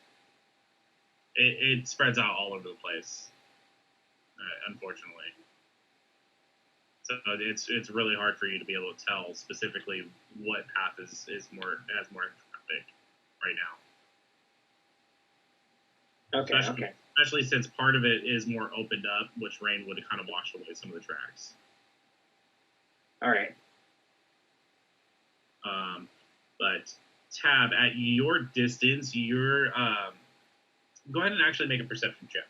It spreads out all over the place, unfortunately. So it's really hard for you to be able to tell specifically what path has more traffic right now. Okay, Especially since part of it is more opened up, which rain would have kind of washed away some of the tracks. All right. But Tab, at your distance, you're go ahead and actually make a perception check.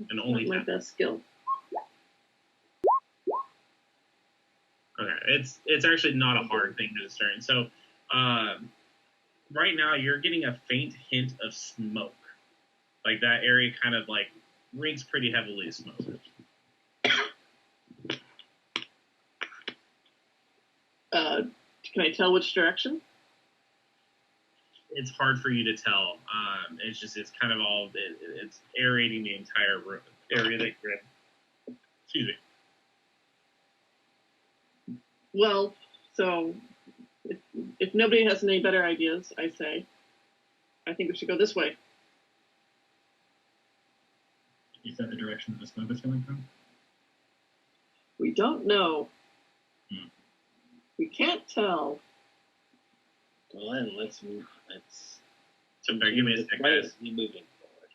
And only Not my 10. best skill. Okay, it's actually not a hard thing to discern. So, right now you're getting a faint hint of smoke. Like that area kind of like reeks pretty heavily of smoke. Can I tell which direction? It's hard for you to tell. It's kind of all it's aerating the entire area that you're in. Excuse me. Well, so if nobody has any better ideas, I say I think we should go this way. Is that the direction that the smoke is coming from? We don't know. Hmm. We can't tell. Well, then let's move. So give me a second, guys. Moving forward.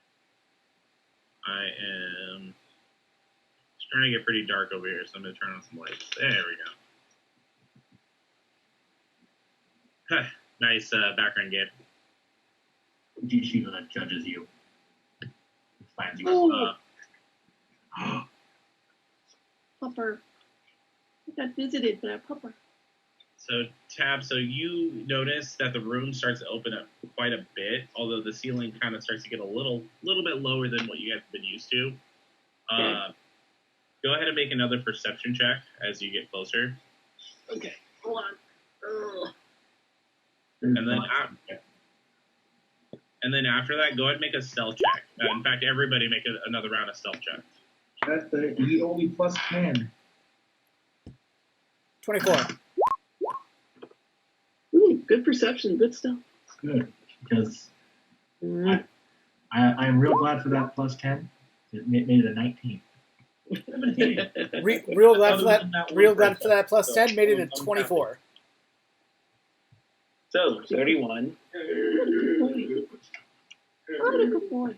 I am starting to get pretty dark over here, so I'm going to turn on some lights. There we go. Nice background, Gabe. GG that judges you. Finds you. Pupper. I got visited by a pupper. So, Tab, so you notice that the room starts to open up quite a bit, although the ceiling kind of starts to get a little bit lower than what you guys have been used to. Go ahead and make another perception check as you get closer. Okay, hold on. Ugh. And then after that, go ahead and make a stealth check. In fact, everybody make another round of stealth check. That's the only plus 10. 24. Ooh, good perception, good stuff. Good, because Mm. I'm real glad for that plus 10. It made it a 19. 17. Real glad for Other than that. that Real one glad for that plus so 10. Made it a I'm 24. So 31. Oh, good boy.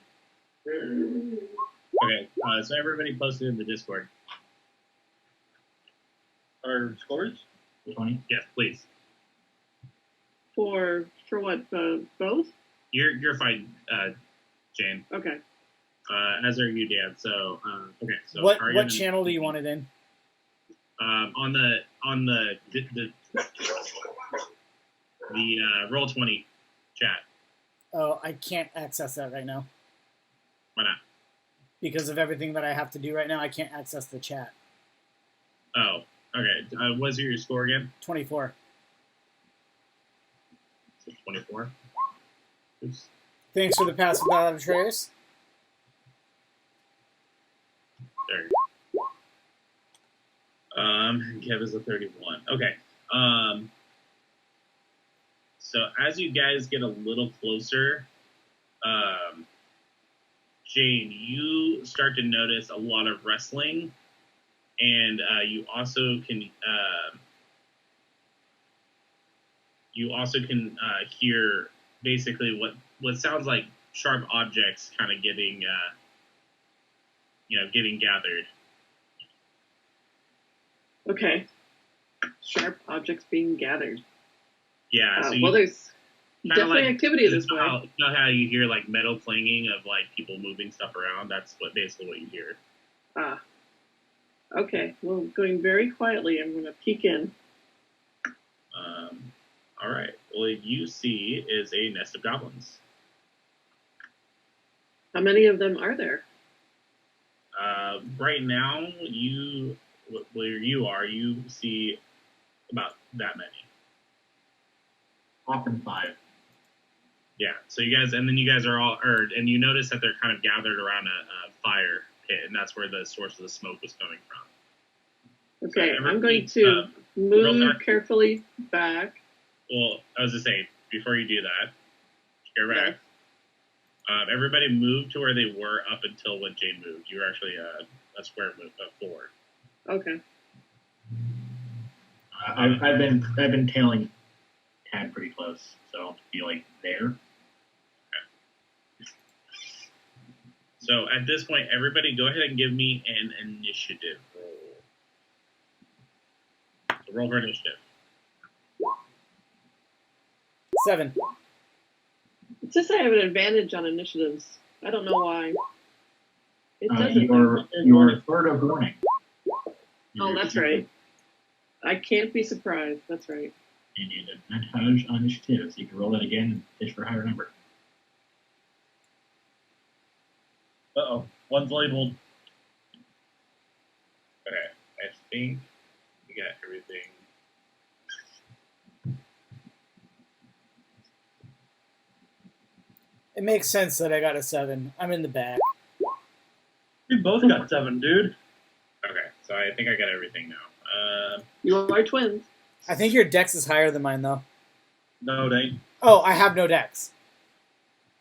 Okay, so everybody posted in the Discord. Our scores? 20. Yes, please. For what? Both? You're fine, Jane. Okay. As are you, Dan. So okay. So What Aryan and- channel do you want it in? on the Roll20 chat. Oh, I can't access that right now. Why not? Because of everything that I have to do right now, I can't access the chat. Oh, okay. What's your score again? 24. 24. Oops. Thanks for the passive knowledge, Trace. There. Kev is a 31. Okay. So as you guys get a little closer, Jane, you start to notice a lot of wrestling, and you also can hear basically what sounds like sharp objects kind of getting gathered. Okay. Sharp objects being gathered. Yeah. So Well, there's kinda definitely like- activity this way. You know how you hear like metal clanging of like people moving stuff around? That's basically what you hear. Ah. Okay. Well, going very quietly, I'm going to peek in. All right. Well, you see is a nest of goblins. How many of them are there? Right now, where you are, you see about that many. Often 5. Yeah. So you guys and you notice that they're kind of gathered around a fire pit, and that's where the source of the smoke was coming from. Okay, So I'm going everybody, to move roll back. carefully back. Well, I was just saying, before you do that, you're right. Everybody moved to where they were up until when Jane moved. You were actually a square move forward. Okay. I've been tailing Tad pretty close, so I'll be like there. So at this point, everybody go ahead and give me an initiative roll. So roll for initiative. 7. It says I have an advantage on initiatives. I don't know why. It doesn't. Your third of warning. Oh, that's right. I can't be surprised. That's right. And you have advantage on initiative, so you can roll it again and fish for a higher number. Uh-oh. One's labeled. Okay, I think we got everything. It makes sense that I got a 7. I'm in the back. We both got 7, dude. Okay, so I think I got everything now. You are twins. I think your dex is higher than mine, though. No, it ain't. Oh, I have no dex.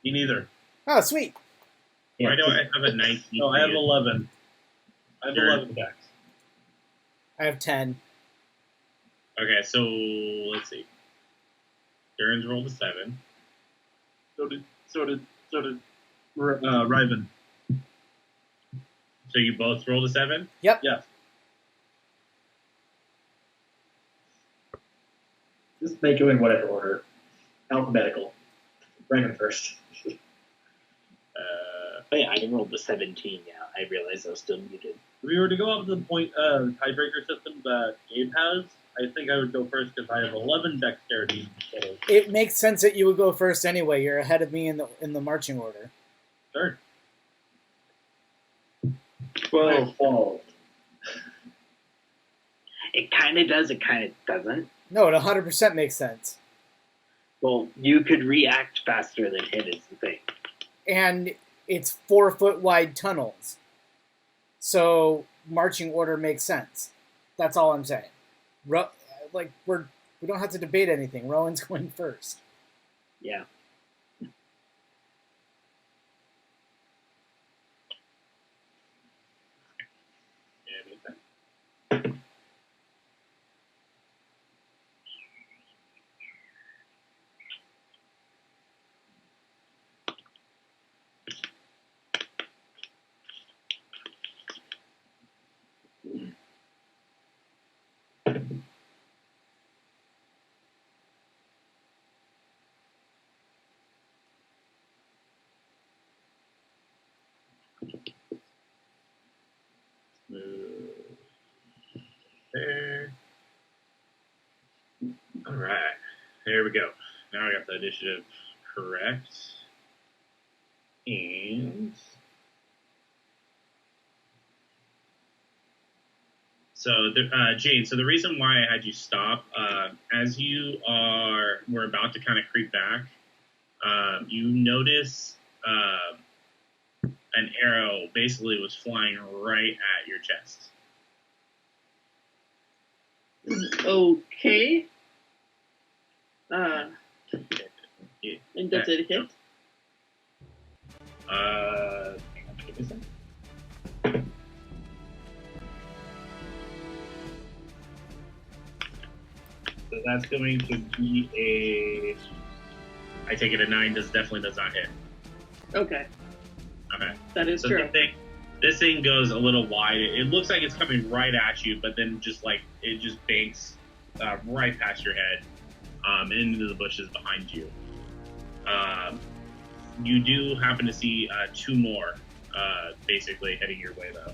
Me neither. Oh, sweet. Why do I have a 19? No, I have 11. I have Sure. 11 decks. I have 10. Okay, so let's see. Darren's rolled a 7. So did Riven. So you both rolled a 7? Yep. Yes. Just make it in whatever order. Alphabetical. Random first. Oh yeah, I rolled the 17 now. I realized I was still muted. If we were to go up to the point tiebreaker system that Gabe has, I think I would go first because I have 11 dexterity. So, It makes sense that you would go first anyway. You're ahead of me in the marching order. sure. 12. It kind of does, it kind of doesn't. No, it 100% makes sense. Well, you could react faster than hit is the thing. And it's 4-foot wide tunnels. So marching order makes sense. That's all I'm saying. We don't have to debate anything. Rowan's going first. Yeah. There. All right. There we go. Now I got the initiative correct. And so, Jane, so the reason why I had you stop, as we're about to kind of creep back, you notice an arrow basically was flying right at your chest. Okay. And does it hit? Hang on, give me a second. So that's going to be I take it a 9. Definitely does not hit. Okay. Okay. That is So true. this thing goes a little wide. It looks like it's coming right at you, but then it just banks right past your head into the bushes behind you. You do happen to see 2 more basically heading your way, though.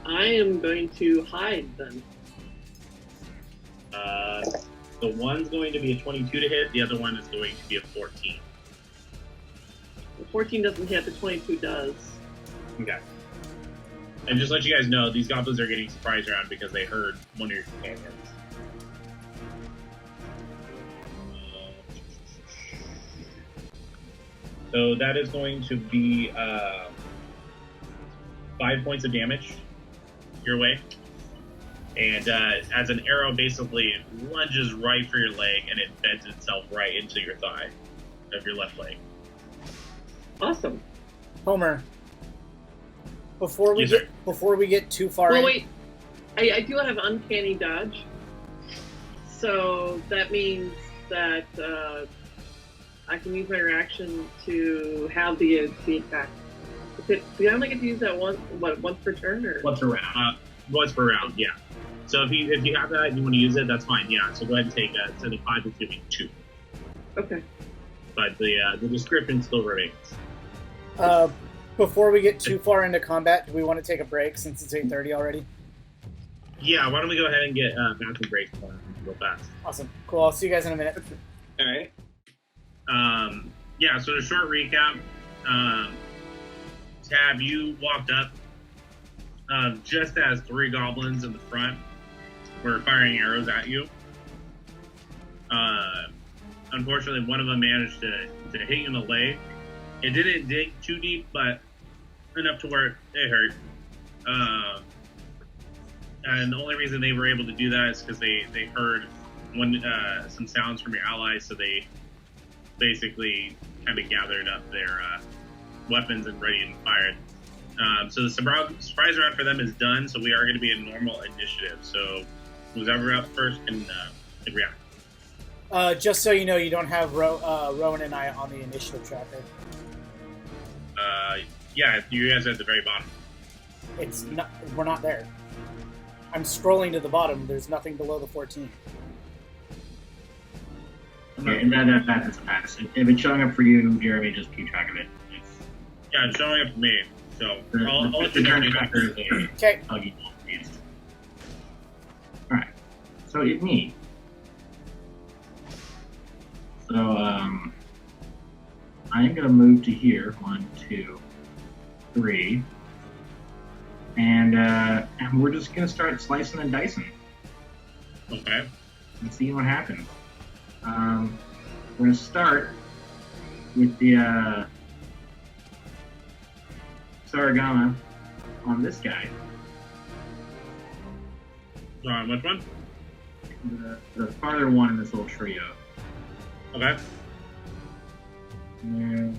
I am going to hide then. The one's going to be a 22 to hit. The other one is going to be a 14. The 14 doesn't hit, the 22 does. Okay. And just let you guys know, these goblins are getting surprised around because they heard one of your companions. So that is going to be 5 points of damage your way. And as an arrow basically lunges right for your leg, and it bends itself right into your thigh of your left leg. Awesome. Homer, before we Yes, get too far Well, in, wait. I do have uncanny dodge. So that means that I can use my reaction to have the attack. Do I only get to use that once per turn? Or? Once around. Once per round, yeah. So if you have that and you want to use it, that's fine, yeah. So go ahead and take instead of 5, it's going to be 2. Okay. But the description still remains. before we get too far into combat, do we want to take a break since it's 8:30 already? Yeah, why don't we go ahead and get bathroom breaks real fast. Awesome. Cool. I'll see you guys in a minute. All right. Yeah, so the short recap. Tab, you walked up just as 3 goblins in the front were firing arrows at you. Unfortunately, one of them managed to hit you in the leg. It didn't dig too deep, but enough to where it hurt. And the only reason they were able to do that is because they heard some sounds from your allies, so they basically kind of gathered up their weapons and ready and fired. So the surprise round for them is done, so we are going to be in normal initiative. So who's ever up first can react. Just so you know, you don't have Rowan and I on the initiative tracker. Yeah, you guys are at the very bottom. It's not. We're not there. I'm scrolling to the bottom. There's nothing below the 14. Okay, and that's a pass. If it's showing up for you, Jeremy, just keep track of it. Yeah, it's showing up for me. So I'll let the you turn know. tracker is Okay. a huggy. So it's me. So I am gonna move to here. 1, 2, 3, and we're just gonna start slicing and dicing Okay. and see what happens. We're gonna start with the Saragama on this guy. Which one? The farther one in this little trio. Okay. And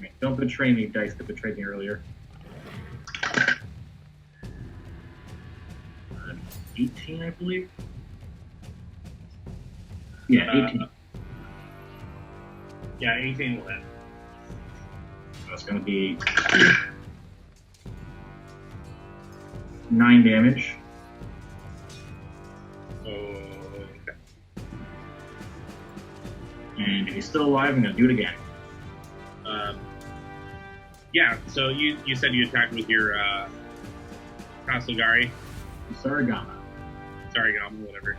wait, don't betray me, dice that betrayed me earlier. 18, I believe. Yeah, 18. Yeah, 18 will hit. That's going to be 9 damage. Okay. And if he's still alive, I'm going to do it again. Yeah, so you said you attacked with your Kasugari. Saragama. Sorry, Gom, whatever.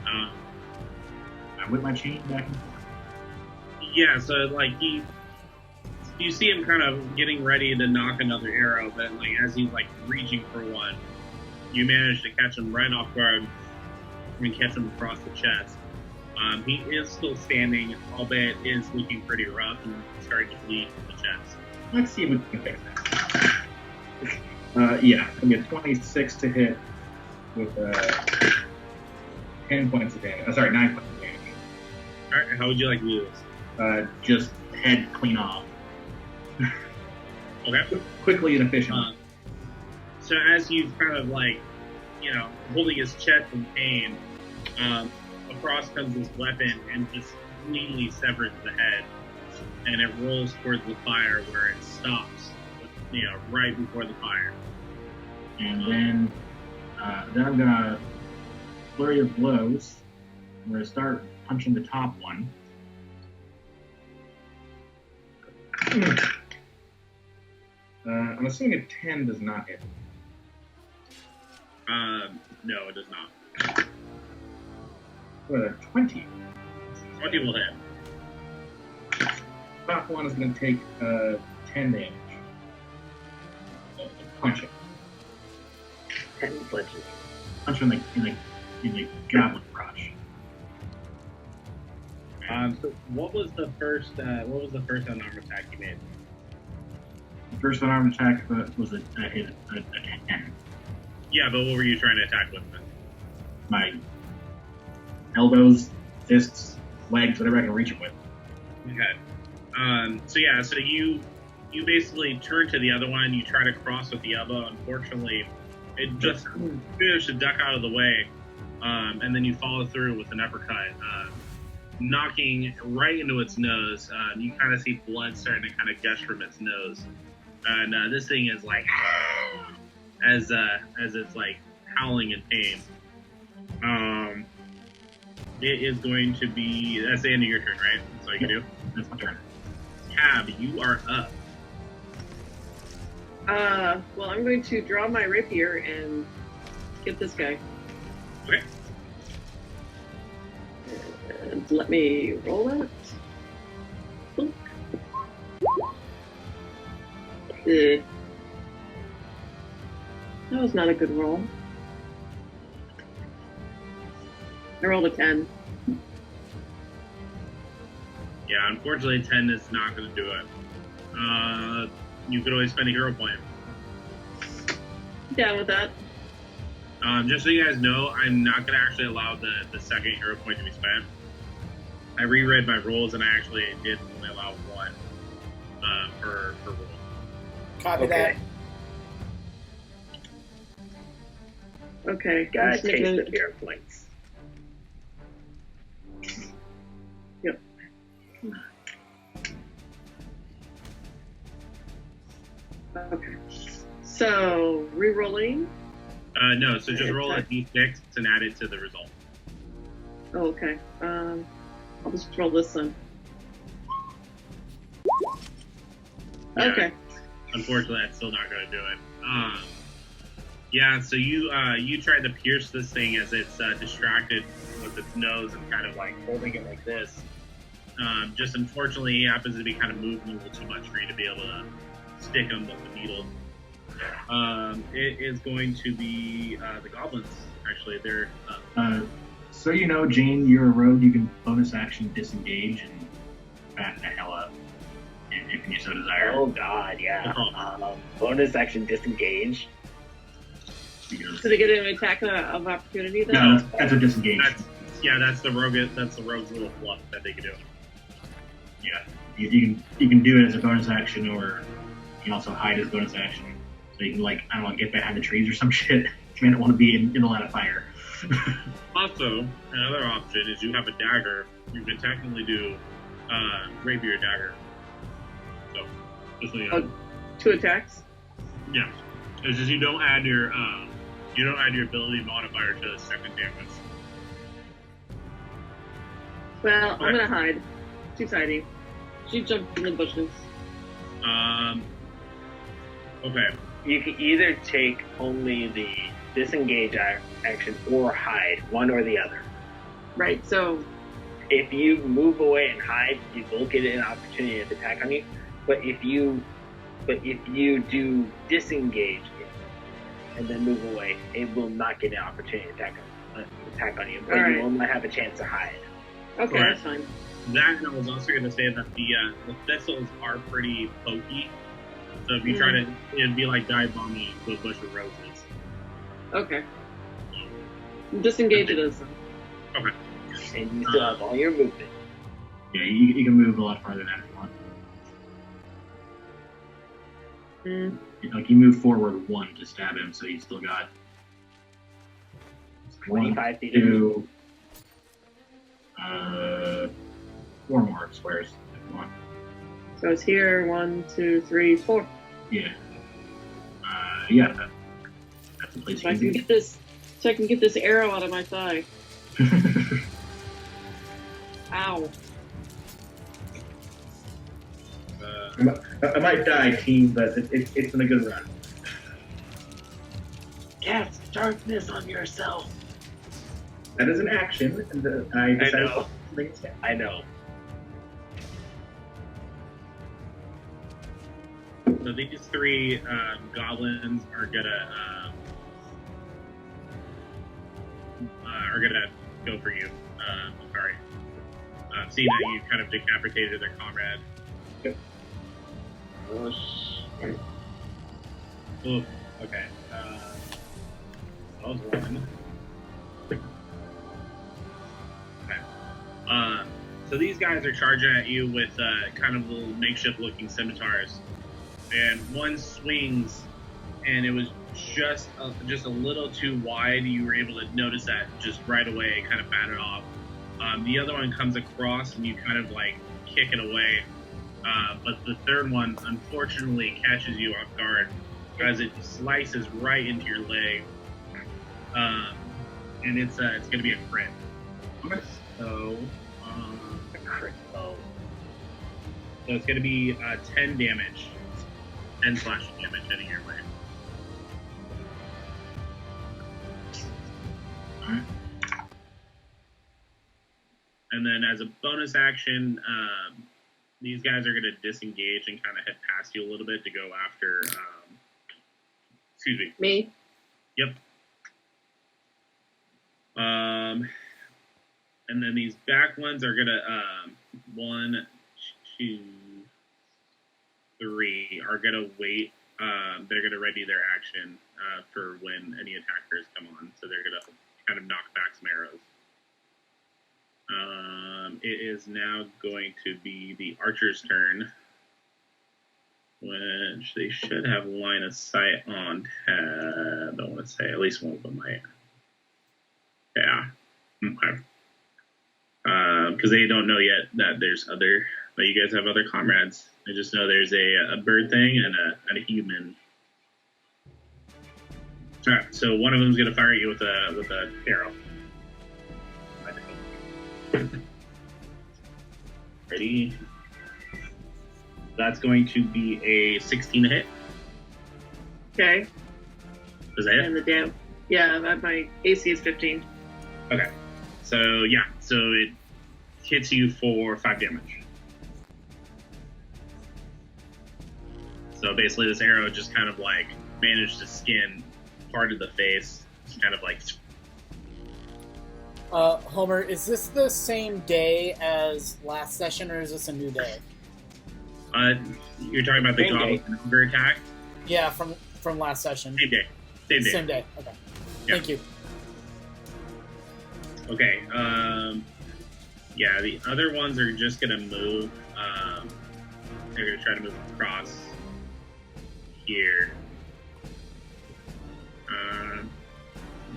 I whip my chain back and forth. Yeah, so like you see him kind of getting ready to knock another arrow, but like as he's like reaching for one, you manage to catch him right off guard and catch him across the chest. He is still standing, albeit is looking pretty rough and starting to bleed from the chest. Let's see if we can fix that. Yeah, I get 26 to hit with 10 points of damage. Sorry, 9 points of damage. Alright, how would you like to do this? Just head clean off. Okay. Quickly and efficiently. So as you kind of like, holding his chest in pain, across comes this weapon and just cleanly severs the head, and it rolls towards the fire where it stops, right before the fire. And then I'm gonna flurry of blows. I'm gonna start punching the top one. I'm assuming a 10 does not hit. No, it does not. What, a 20? 20 will hit. Top one is going to take 10 damage. Punch it. 10 punches. Punch him in the goblin crotch. So what was the first unarmed attack you made? The first unarmed attack was a 10. Yeah, but what were you trying to attack with then? My elbows, fists, legs, whatever I can reach it with. Okay. So you basically turn to the other one. You try to cross with the elbow. Unfortunately, it just managed to duck out of the way, and then you follow through with an uppercut, knocking right into its nose. You kind of see blood starting to kind of gush from its nose, and this thing is like as it's like howling in pain. It is going to be, that's the end of your turn, right? That's all you can do? That's my turn. Tab, you are up. Well, I'm going to draw my rapier and get this guy. Okay. And let me roll that. Boop. That was not a good roll. I rolled a 10. Yeah, unfortunately 10 is not going to do it. You could always spend a hero point. Down with that. Just so you guys know, I'm not going to actually allow the second hero point to be spent. I reread my rules, and I actually did only allow one per rule. Copy Okay. Okay. Got a I'm just taste making- of hero points. Yep. Okay. So, re-rolling. No, so just roll a d6 and add it to the result. Oh, okay. I'll just roll this one. Yeah. Okay. Unfortunately, that's still not going to do it. Yeah, so you try to pierce this thing as it's distracted with its nose and kind of like holding it like this. Just unfortunately, he happens to be kind of moving a little too much for you to be able to stick him with the needle. It is going to be the goblins. Actually, they're So you know, Jane, you're a rogue. You can bonus action disengage and back the hell up if you so desire. Oh God, yeah. Bonus action disengage. Because- So they get an attack of opportunity then? No, that's a disengage. that's the rogue. That's the rogue's little fluff that they can do. Yeah, you can do it as a bonus action, or you can also hide as a bonus action. So you can, like, I don't know, get behind the trees or some shit. You may not want to be in a line of fire. Also, another option is you have a dagger. You can technically do rapier dagger. So, just so you know. 2 attacks? Yeah. It's just you don't add your ability modifier to the second damage. Well, I'm gonna hide. Too tidy. She jumped in the bushes. Okay. You can either take only the disengage action or hide, one or the other. Right, so If you move away and hide, you will get an opportunity to attack on you. But if you do disengage and then move away, it will not get an opportunity to attack on you. But Alright. you will not have a chance to hide. okay, Right. that's fine. That, and I was also going to say that the thistles are pretty pokey. So if you try to, it'd be like dive bombing into a bush of roses. Okay. Disengage it is. Okay. And you still have all your movement. Yeah, you can move a lot farther than that if you want. Like, you move forward 1 to stab him, so you still got 25 feet. 2, 4 more squares if you want. So it's here, 1, 2, 3, 4. Yeah. Yeah, that's the place So I you can can get this. So I can get this arrow out of my thigh. do. Ow. I might die, team, but it's been a good run. Cast darkness on yourself. That is an action, and I decided know. to bring it down. I know. So these 3 goblins are gonna go for you. Sorry. Seeing that you kind of decapitated their comrade. Oh, shit. Oh, okay. That was 1. Okay. So these guys are charging at you with kind of little makeshift-looking scimitars, and one swings, and it was just a little too wide. You were able to notice that just right away, kind of bat it off. The other one comes across, and you kind of like kick it away. But the third one, unfortunately, catches you off guard as it slices right into your leg, and it's going to be a crit. Okay. So, A crit. Oh. so it's going to be 10 damage, 10 slashing damage heading your way. Alright. And then as a bonus action, these guys are going to disengage and kind of head past you a little bit to go after. Excuse me. Me? Yep. And then these back ones are going to 1, 2, 3 are going to wait. They're going to ready their action for when any attackers come on. So they're going to kind of knock back some arrows. It is now going to be the archer's turn, which they should have line of sight on. I don't want to say, at least one of them might. Yeah. Okay. Because they don't know yet that that you guys have other comrades. They just know there's a bird thing and a human. All right. So one of them's going to fire at you with a arrow. Ready? That's going to be a 16 to hit. Okay. Is that it? And the damn. Yeah, my AC is 15. Okay. So it hits you for 5 damage. So basically, this arrow just kind of like managed to skin part of the face, just kind of like. Homer, is this the same day as last session, or is this a new day? You're talking about the Same day. goblin ogre attack? Yeah, from last session. Same day. Same day. Okay. Yeah. Thank you. Okay. Yeah, the other ones are just gonna move. They're gonna try to move across here.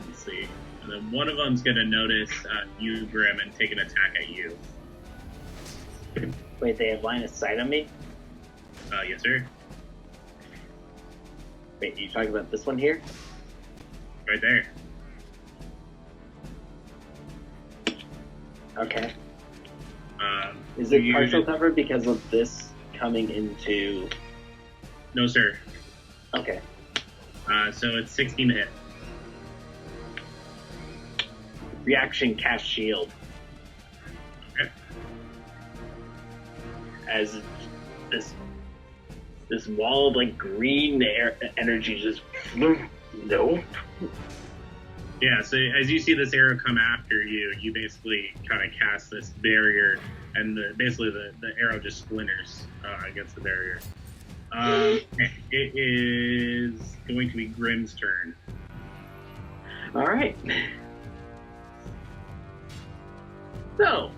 Let's see. And then one of them's gonna notice you, Grim, and take an attack at you. Wait, they have line of sight on me? Yes, sir. Wait, are you talking about this one here? Right there. Okay. Is so it you- partial cover because of this coming into... No, sir. Okay. So it's 16 to hit. Reaction cast shield. Okay. As this wall of like green energy just... No. Yeah, so as you see this arrow come after you, you basically kind of cast this barrier, and basically the arrow just splinters against the barrier. It is going to be Grim's turn. All right. So,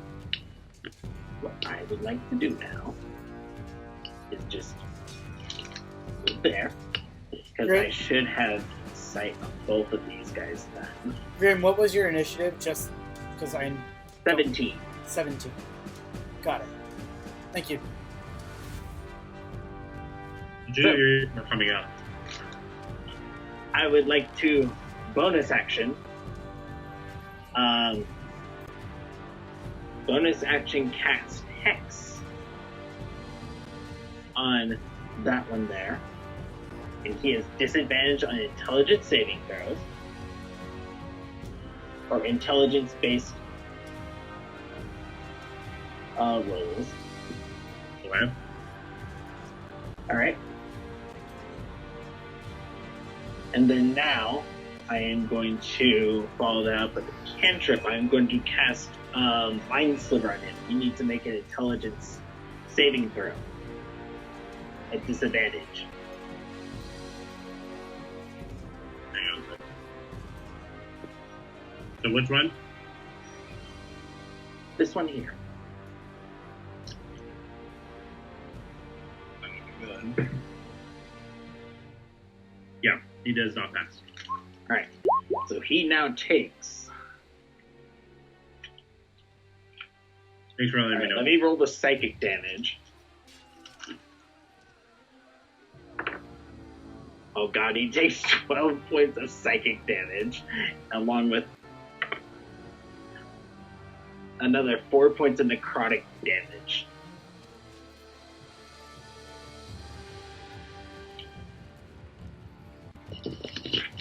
what I would like to do now is just move there, because I Great. should have sight on both of these guys then. Grim, what was your initiative? Just because I'm 17. 17. Got it. Thank you. You're coming up. I would like to bonus action. Bonus action cast Hex on that one there. And he has disadvantage on intelligence saving throws. Or intelligence based rolls. Okay. Alright. And then now, I am going to follow that up with a cantrip. I'm going to cast Mind Sliver on him. He needs to make an intelligence saving throw at disadvantage. Hang on a second. So which one? This one here. Yeah, he does not pass. Alright. So he now takes... Thanks for letting me Alright, know. let me roll the psychic damage. Oh god, he takes 12 points of psychic damage, along with another 4 points of necrotic damage.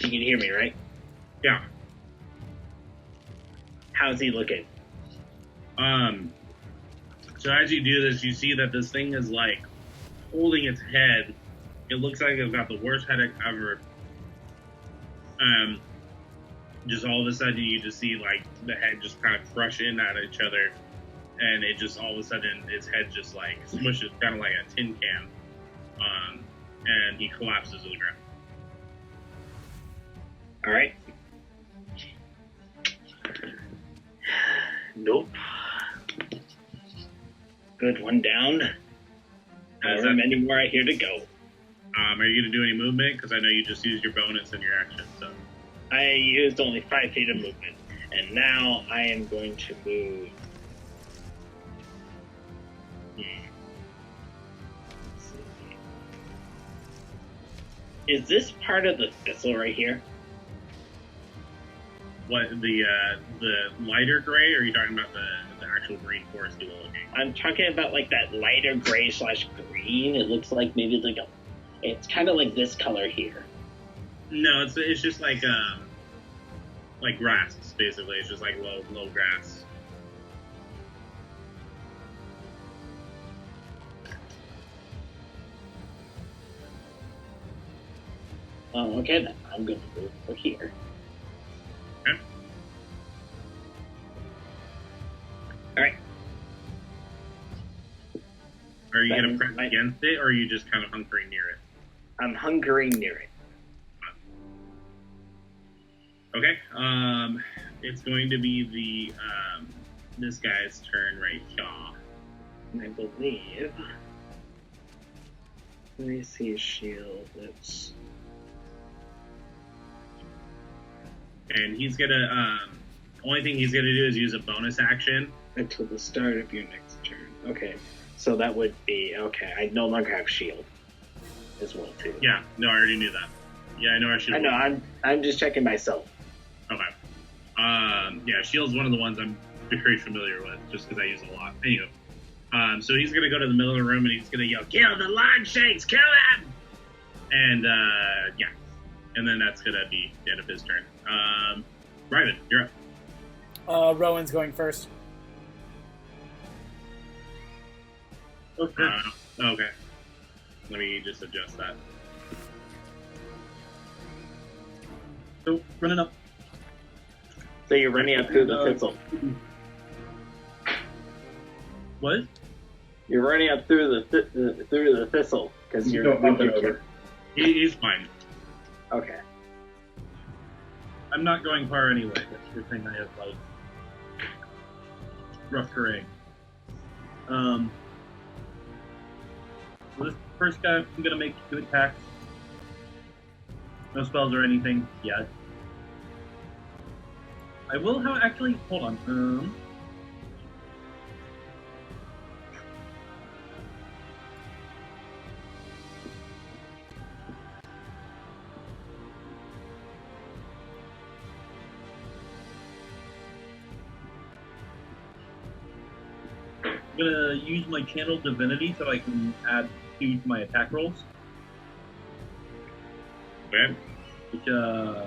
You can hear me, right? Yeah. How's he looking? So as you do this, you see that this thing is like holding its head. It looks like it's got the worst headache ever. Just all of a sudden, you just see like the head just kind of crush in at each other, and it just all of a sudden its head just like smushes, kind of like a tin can, and he collapses to the ground. Alright. Nope. Good, one down. However many more I hear to go. Are you going to do any movement? Because I know you just used your bonus and your action. So I used only 5 feet of movement, and now I am going to move. Let's see. Is this part of the thistle right here? what the lighter gray, or are you talking about the actual green forest you were looking? I'm talking about like that lighter gray / green. It looks like maybe it's like it's kind of like this color here. No, it's just like grass basically. It's just like low grass. Oh, okay then. I'm going to move over here. Okay. All right. Are you gonna Then press against it, or are you just kind of hunkering near it? I'm hunkering near it. Okay. It's going to be the this guy's turn right here. And I believe. Let me see his shield. It's And he's gonna only thing he's gonna do is use a bonus action. until the start of your next turn. Okay. So that would be okay. I no longer have shield as well too. Yeah, no, I already knew that. Yeah, I know I should. I know. I'm just checking myself. Okay. Yeah, shield's one of the ones I'm very familiar with, just because I use it a lot. Anywho, so he's gonna go to the middle of the room and he's gonna yell, "Kill the lawn shakes! Kill him!" And yeah, and then that's gonna be the end of his turn. Ryman, you're up. Rowan's going first. Okay. Okay. Let me just adjust that. So, running up. So you're running up through the thistle. What? You're running up through the thistle because You you're don't bump it over. He's fine. Okay. I'm not going far anyway. That's the thing. I have like rough terrain. So this first guy, I'm gonna make 2 attacks. No spells or anything yet. I will have actually. Hold on. I'm gonna use my channel divinity so I can add 2 to my attack rolls. Okay. Which a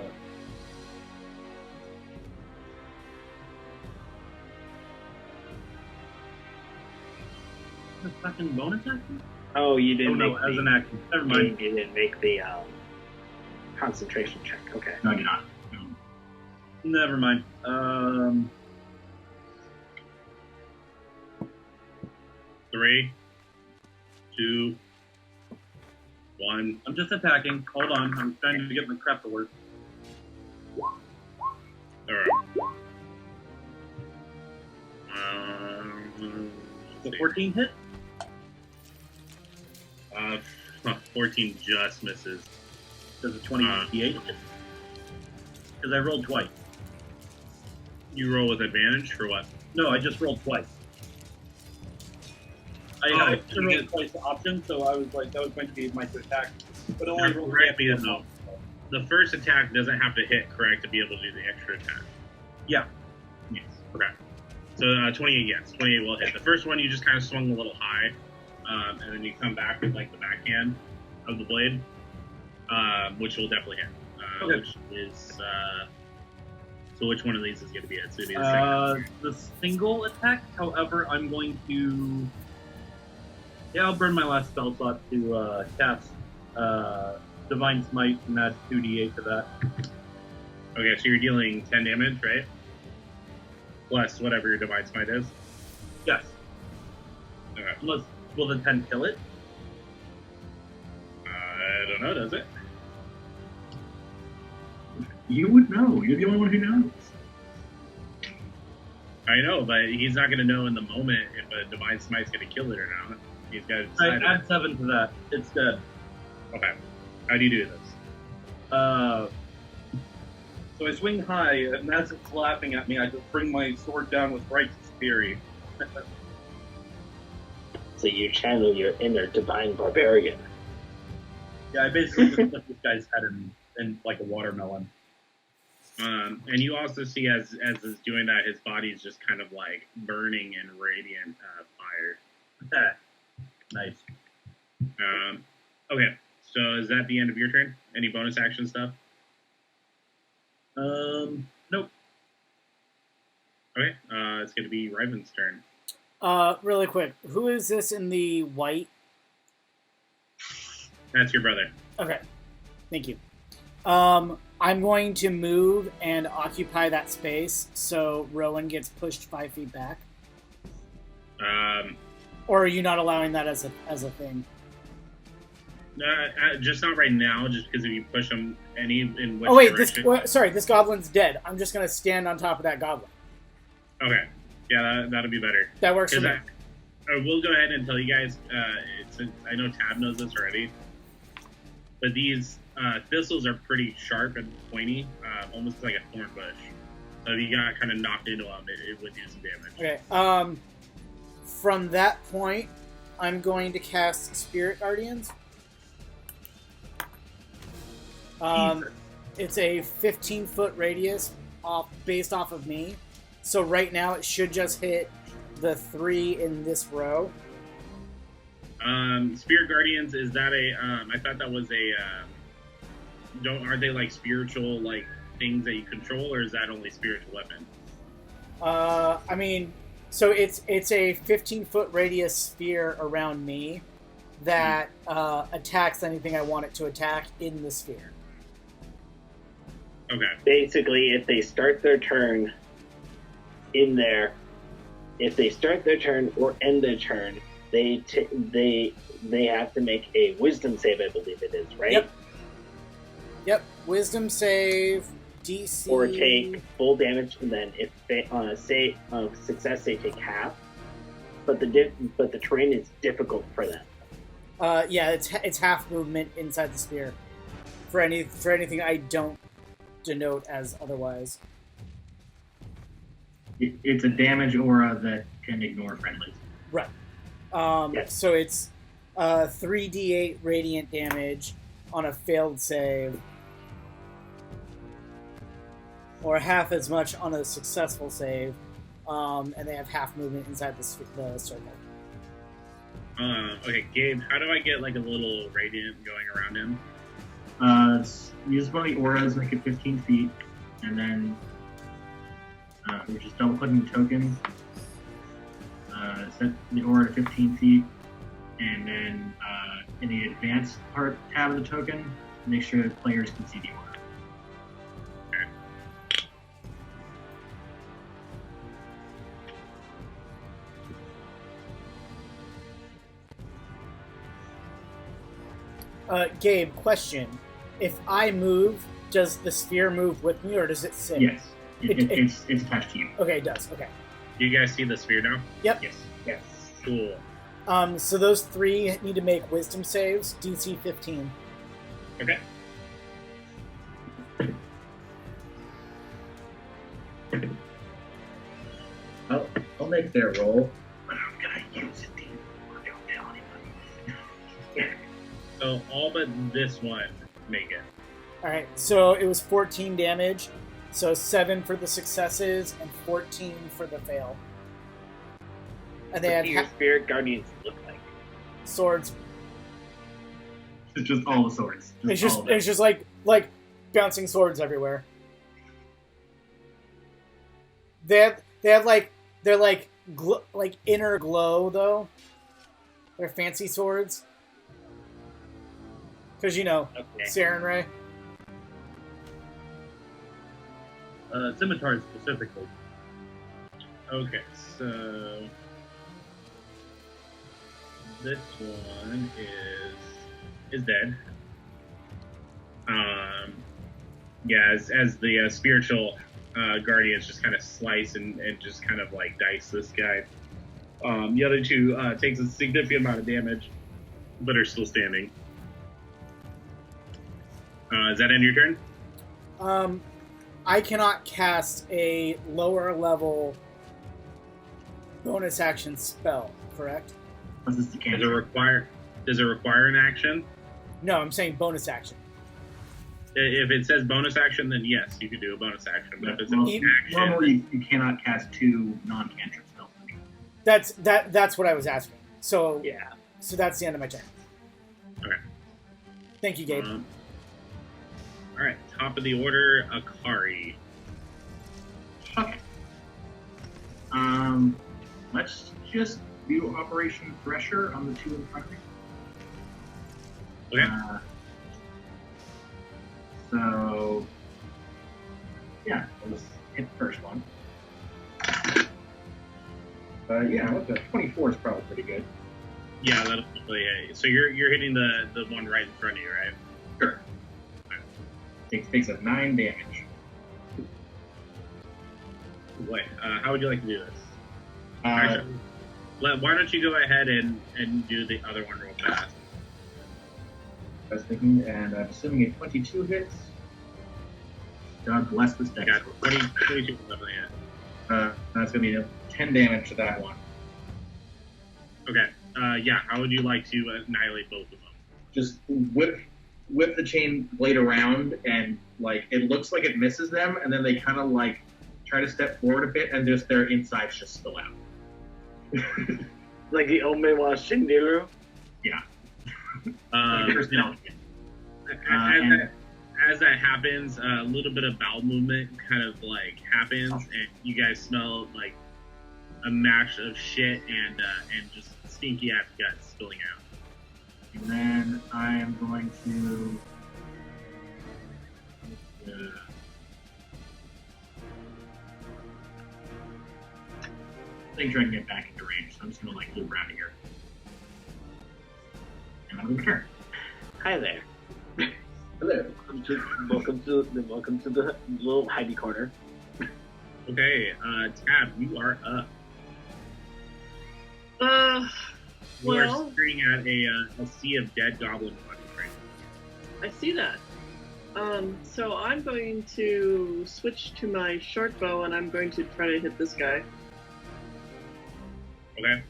fucking bonus action? Oh, you Oh didn't no, make as an action. Never you mind. didn't make the concentration check. Okay. No, you're not. No. Never mind. 3, 2, 1. I'm just attacking. Hold on. I'm trying to get my crap to work. All right. The 14 hit? 14 just misses. Does a 28 hit? Because I rolled twice. You roll with advantage for what? No, I just rolled twice. I Oh, had to you roll get- twice the option, so I was like, that was going to be my 2 attack. But I only You're rolled correct, twice. because the first attack doesn't have to hit correct to be able to do the extra attack. Yeah. Yes. Okay. So 28, yes, 28 will hit. The first one you just kind of swung a little high, and then you come back with like the backhand of the blade, which will definitely hit. Okay. Which is so which one of these is going to be it? So it'd be the second. The single attack, however, I'm going to... Yeah, I'll burn my last spell slot to cast Divine Smite and add 2d8 to that. Okay, so you're dealing 10 damage, right? Plus whatever your divine smite is. Yes. Okay. Unless, will the 10 kill it? I don't know, does it? You would know. You're the only one who knows. I know, but he's not going to know in the moment if a divine smite's going to kill it or not. He's got to I decide. add 7 to that. It's dead. Okay. How do you do this? So I swing high, and as it's laughing at me, I just bring my sword down with righteous fury. So you channel your inner divine barbarian. Yeah, I basically just put this guy's head in like a watermelon. And you also see as is doing that, his body's just kind of like burning in radiant fire. Nice. Okay, so is that the end of your turn? Any bonus action stuff? Nope. Okay, it's going to be Riven's turn. Really quick, who is this in the white? That's your brother. Okay, thank you. I'm going to move and occupy that space so Rowan gets pushed 5 feet back. Or are you not allowing that as a thing? Just not right now, just because if you push him in which Oh wait, direction. this goblin's dead. I'm just gonna stand on top of that goblin. Okay, yeah, that'll be better. That works for me. We'll go ahead and tell you guys. I know Tab knows this already, but these thistles are pretty sharp and pointy, almost like a thorn bush. So if you got kind of knocked into them, it would do some damage. Okay. From that point, I'm going to cast Spirit Guardians. It's a 15-foot radius based off of me. So right now it should just hit the 3 in this row. Spirit Guardians, is that I thought that was are they like spiritual like things that you control, or is that only spiritual weapon? I mean, so it's a 15-foot radius sphere around me that attacks anything I want it to attack in the sphere. Okay. Basically, if they start their turn in there, if they start their turn or end their turn, they have to make a wisdom save, I believe it is, right? Yep. Wisdom save, DC. Or take full damage, and then if they on a success they take half. But the terrain is difficult for them. Yeah, it's half movement inside the sphere. For anything I don't denote as otherwise. It's a damage aura that can ignore friendlies. Right. Yes. So it's 3d8 radiant damage on a failed save, or half as much on a successful save, and they have half movement inside the circle. Okay, Gabe, how do I get like a little radiant going around him? Use one of the auras, make it 15 feet, and then we're just double clicking the token. Set the aura to 15 feet, and then in the advanced part tab of the token, make sure that players can see the aura. Gabe, question. If I move, does the sphere move with me, or does it sit? Yes, it's attached to you. Okay, it does. Okay. Do you guys see the sphere now? Yep. Yes. Yes. Cool. So those 3 need to make wisdom saves, DC 15. Okay. I'll make their roll, but I'm gonna use it. Don't tell anybody. So all but this one make it. Alright, so it was 14 damage, so 7 for the successes and 14 for the fail. And they What had do your Spirit Guardians look like? swords. It's just all the swords. It's just like bouncing swords everywhere. They're like inner glow though. They're fancy swords. Because Okay. Saren Ray. Scimitars specifically. Okay, so this one is dead. Yeah, as the spiritual guardians just kind of slice and just kind of like dice this guy. The other 2 takes a significant amount of damage, but are still standing. Is that end your turn? I cannot cast a lower level bonus action spell, correct? This is the Does it cantrip. require an action? No, I'm saying bonus action. If it says bonus action, then yes, you could do a bonus action. But if it's an Well, action, normally you cannot cast 2 non-cantrip spells. That's what I was asking. So Yeah. So that's the end of my turn. Okay. Thank you, Gabe. All right, top of the order, Akari. Okay. Let's just do Operation Thresher on the two in front of me. Okay. So, yeah, let's hit the first one. Yeah, look, the 24 is probably pretty good. Yeah, that'll probably hit. So you're hitting the one right in front of you, right? Sure. Takes up 9 damage. Wait, how would you like to do this? Actually, why don't you go ahead and do the other one real fast? I was thinking, and I'm assuming a 22 hits. God bless this deck. Got 22 definitely hit. That's going to be 10 damage to that one. Okay. Yeah, how would you like to annihilate both of them? Just whip the chain blade around, and like it looks like it misses them, and then they kind of like try to step forward a bit, and just their insides just spill out. Like the Omewa Shindiru? Yeah. As that happens, a little bit of bowel movement kind of like happens, and you guys smell like a mash of shit and just stinky ass guts spilling out. And then I am going to. I think trying to get back into range, so I'm just gonna like loop around here. And I'm gonna turn. Hi there. Hello. Welcome to the little hidey corner. Okay, Tab, you are up. You are Well, staring at a sea of dead goblin bodies right now. I see that. So I'm going to switch to my short bow and I'm going to try to hit this guy. Okay.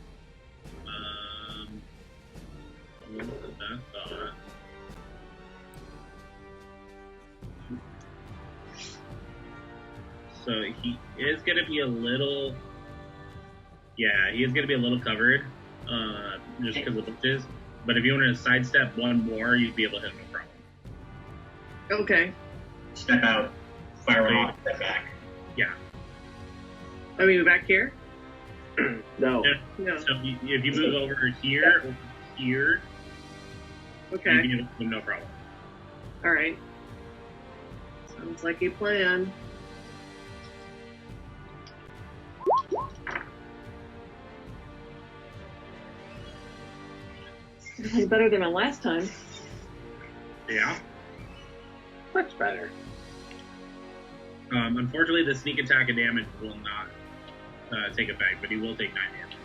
What was that thought? So he is going to be a little... Yeah, he is going to be a little covered, just because of the bushes. But if you want to sidestep one more, you'd be able to hit him no problem. Okay. Step out, fire off, step back. Yeah. I mean, back here? No. No. So if you move over here or here, Okay. you can hit him no problem. All right. Sounds like a plan. Better than my last time. Yeah. Much better. Unfortunately, the sneak attack and damage will not take effect, but he will take 9 damage.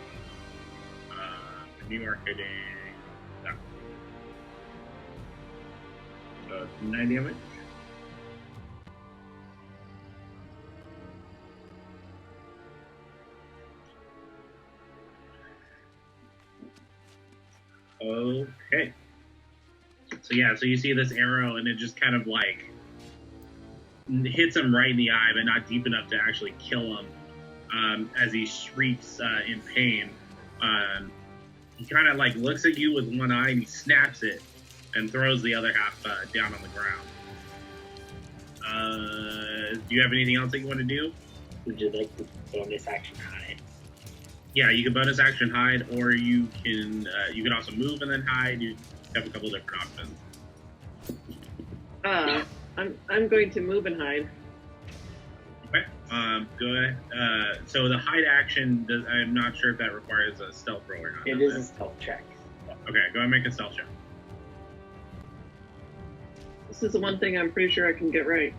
And you are hitting that. So 9 damage. Okay. So yeah, so you see this arrow, and it just kind of like hits him right in the eye, but not deep enough to actually kill him. As he shrieks in pain, he kind of like looks at you with one eye, and he snaps it and throws the other half down on the ground. Do you have anything else that you want to do? Would you like to bonus action hide? Yeah, you can bonus action hide, or you can also move and then hide. You have a couple different options. I'm going to move and hide. Okay. Go ahead. So the hide action, I'm not sure if that requires a stealth roll or not. It is a stealth check. Okay, go ahead and make a stealth check. This is the one thing I'm pretty sure I can get right.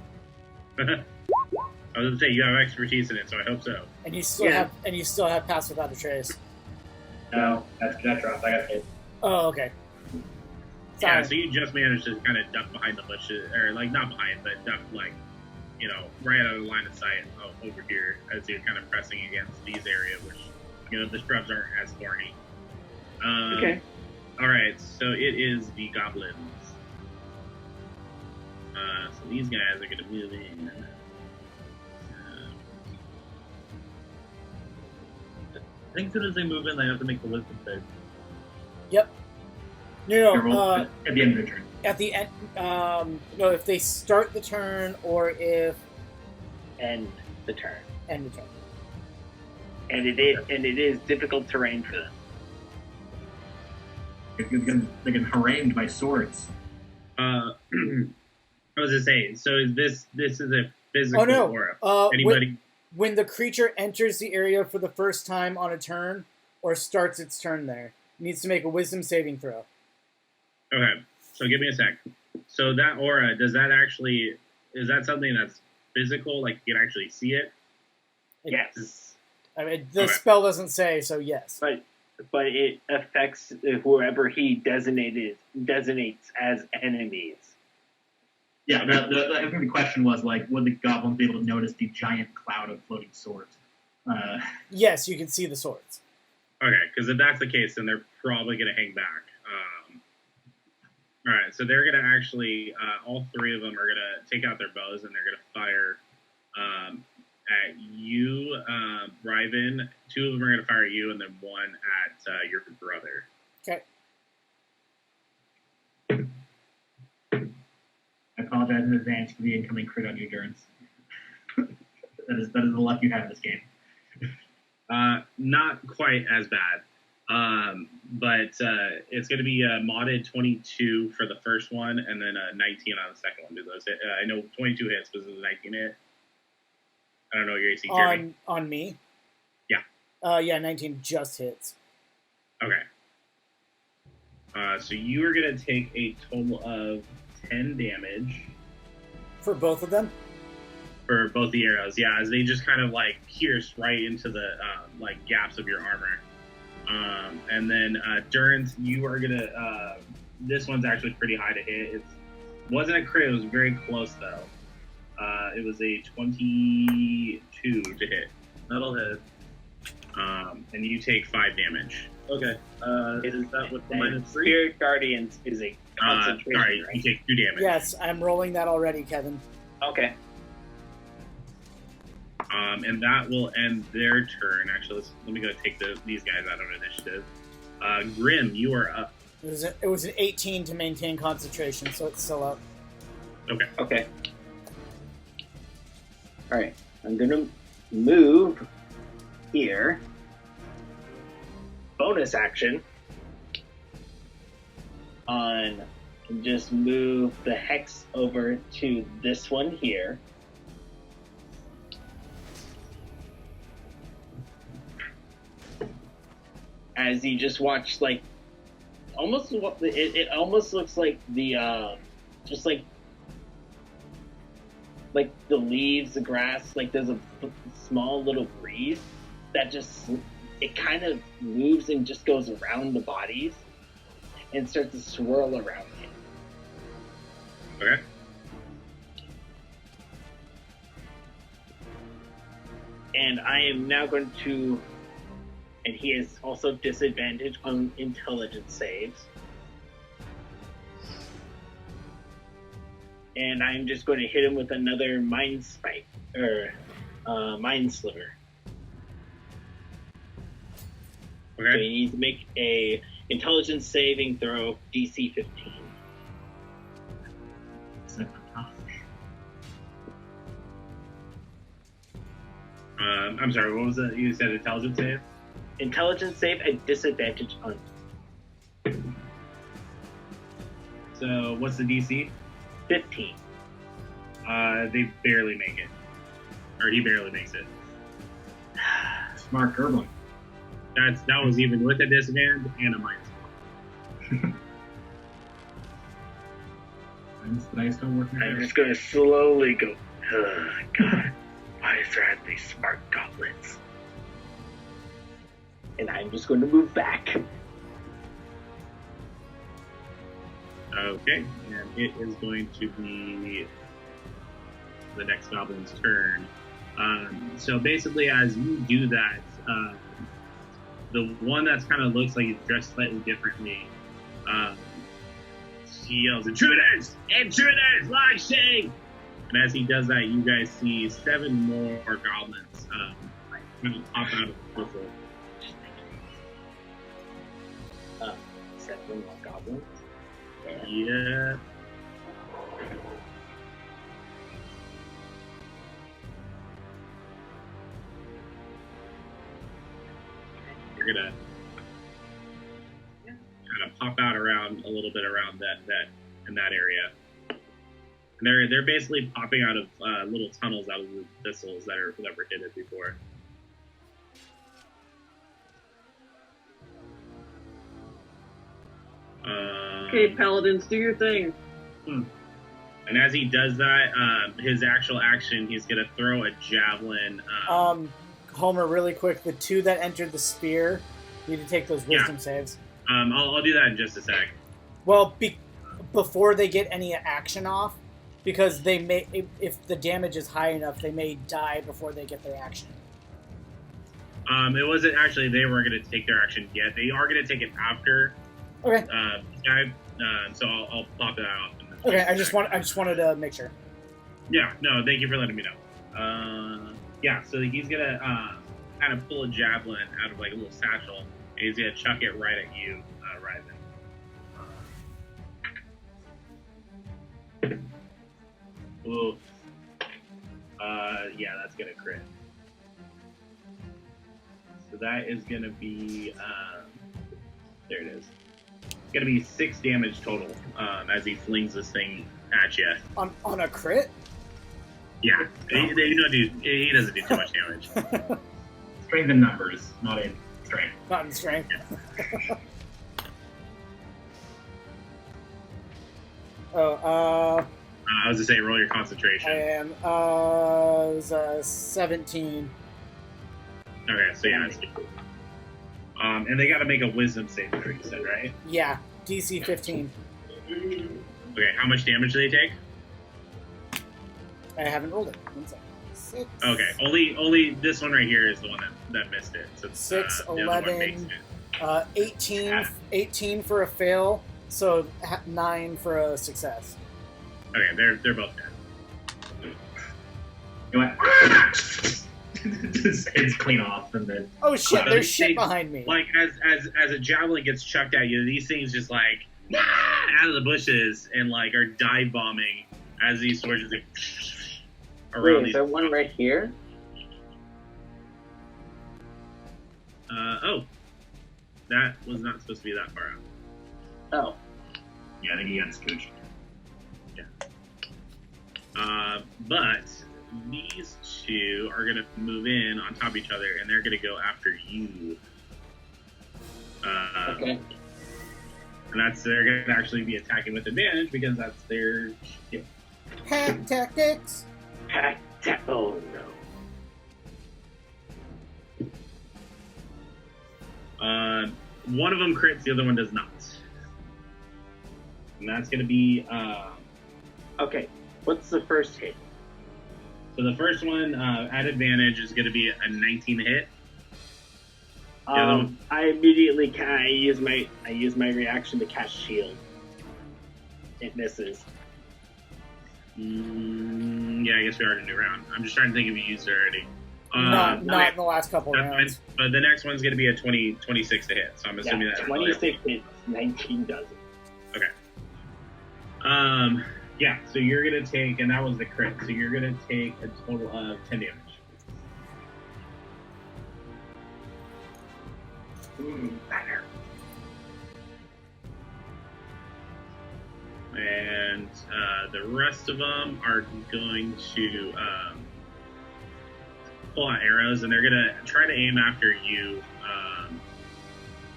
I was gonna say you have expertise in it, so I hope so. And you still have pass without a trace. No, that dropped. I got hit. Oh, okay. Yeah, Sorry. so you just managed to kind of duck behind the bushes, or like not behind, but duck like, right out of the line of sight over here as you're kind of pressing against these areas, which the shrubs aren't as thorny. Okay. All right, so it is the goblins. So these guys are going to move in. I think as soon as they move in, they have to make the wisdom save. Yep. No, Roll at the end of the turn. At the end, no, if they start the turn or if End the turn. end the turn. And it is difficult terrain for them. They get harangued by swords. I was just saying. So this is a physical Oh no! aura. Anybody? When the creature enters the area for the first time on a turn or starts its turn there, it needs to make a Wisdom saving throw. Okay. So give me a sec. So that aura, is that something that's physical? Like you can actually see it? Yes. I mean, the Okay. spell doesn't say, so yes. But it affects whoever he designates as enemies. Yeah, I think the question was, like, would the goblins be able to notice the giant cloud of floating swords? Yes, you can see the swords. Okay, because if that's the case, then they're probably going to hang back. All right, so they're going to actually, all three of them are going to take out their bows and they're going to fire at you, Ryven. Two of them are going to fire at you, and then one at your brother. Okay. I apologize in advance for the incoming crit on you, Durance. that is the luck you have in this game. Not quite as bad. But it's going to be modded 22 for the first one, and then 19 on the second one. Do those hit? I know 22 hits, but this is a 19 hit. I don't know your AC, Jeremy. On me? Yeah. Yeah, 19 just hits. Okay. So you are going to take a total of 10 damage For both of them? for both the arrows. Yeah, as they just kind of like pierce right into the like gaps of your armor. And then Durance, you are gonna. This one's actually pretty high to hit. It wasn't a crit. It was very close though. It was a 22 to hit. That'll hit. And you take 5 damage. Okay. Is that with the And -3? Spirit Guardians is a concentration, Sorry, right? you take 2 damage. Yes, I'm rolling that already, Kevin. Okay. And that will end their turn. Actually, let me go take these guys out of initiative. Grim, you are up. It was an 18 to maintain concentration, so it's still up. Okay. All right. I'm gonna move here. Bonus action on, and just move the hex over to this one here. As you just watch, like, almost what it almost looks like the just like the leaves, the grass, like there's a small little breeze that just, it kind of moves and just goes around the bodies and starts to swirl around him. Okay. And I am now going to, and he is also disadvantaged on intelligence saves. And I'm just going to hit him with another mind spike, or mind sliver. So Okay. you need to make a intelligence saving throw, DC 15. I'm sorry, what was that? You said intelligence save? Intelligence save at disadvantage on. So what's the DC? 15. They barely make it. Or he barely makes it. Smart Gerblin. That was even with a disadvantage and a minus. The dice don't work. I'm just going to slowly go, oh, God, why is there these smart goblins? And I'm just going to move back. Okay, and it is going to be the next goblin's turn. So basically, as you do that, the one that's kind of looks like he's dressed slightly differently, he yells, "Intruders! Intruders! Launching!" And as he does that, you guys see 7 more goblins kind of pop out of the puzzle. 7 more goblins. Yeah. You're gonna kind of pop out around a little bit around that in that area. And they're basically popping out of little tunnels out of the thistles that were hidden before. Okay, paladins, do your thing. And as he does that, his actual action, he's gonna throw a javelin. Homer, really quick, the two that entered the spear need to take those wisdom saves. I'll do that in just a sec. Well, before they get any action off, because they may, if the damage is high enough, they may die before they get their action. It wasn't actually they weren't going to take their action yet. They are going to take it after. Okay. So I'll pop that off. Okay, I just wanted to make sure. Yeah. No, thank you for letting me know. Yeah. So he's gonna kind of pull a javelin out of like a little satchel, and he's gonna chuck it right at you, Ryzen. Ooh. Yeah, that's gonna crit. So that is gonna be there it is. It's gonna be 6 damage total as he flings this thing at you. On a crit? Yeah, he doesn't do too much damage. Strength in numbers, not in strength. Not in strength. I was gonna say roll your concentration. I am. It was 17. Okay, so yeah, that's good. And they got to make a wisdom save, you said, right? Yeah, DC 15. Okay, how much damage do they take? I haven't rolled it. 1 second. 6. Okay, only this one right here is the one that missed it. So 6, the other one 11, makes it. 18 for a fail, so 9 for a success. Okay, they're both dead. You went. His head's clean off, and then Oh shit! There's shit behind me. Like as a javelin gets chucked at you, these things just like out of the bushes and like are dive bombing as these swords just like, around Wait, these. is there one right here? Oh, that was not supposed to be that far out. Oh. yeah, I think he got scooched. But these two are going to move in on top of each other, and they're going to go after you. Okay. And they're going to actually be attacking with advantage because that's their skill. Hack tactics. Oh no. One of them crits, the other one does not. And that's going to be... Okay. What's the first hit? So the first one at advantage is going to be a 19 hit. I immediately use my reaction to cast shield. It misses. Yeah, I guess we are in a new round. I'm just trying to think if you used it already. Not in the last couple that's rounds. fine. But the next one's going to be a 26 to hit. So I'm assuming that 26 hits, 19 doesn't. Okay. Yeah, so you're going to take, and that was the crit, so you're going to take a total of 10 damage. Better. And the rest of them are going to pull out arrows, and they're going to try to aim after you,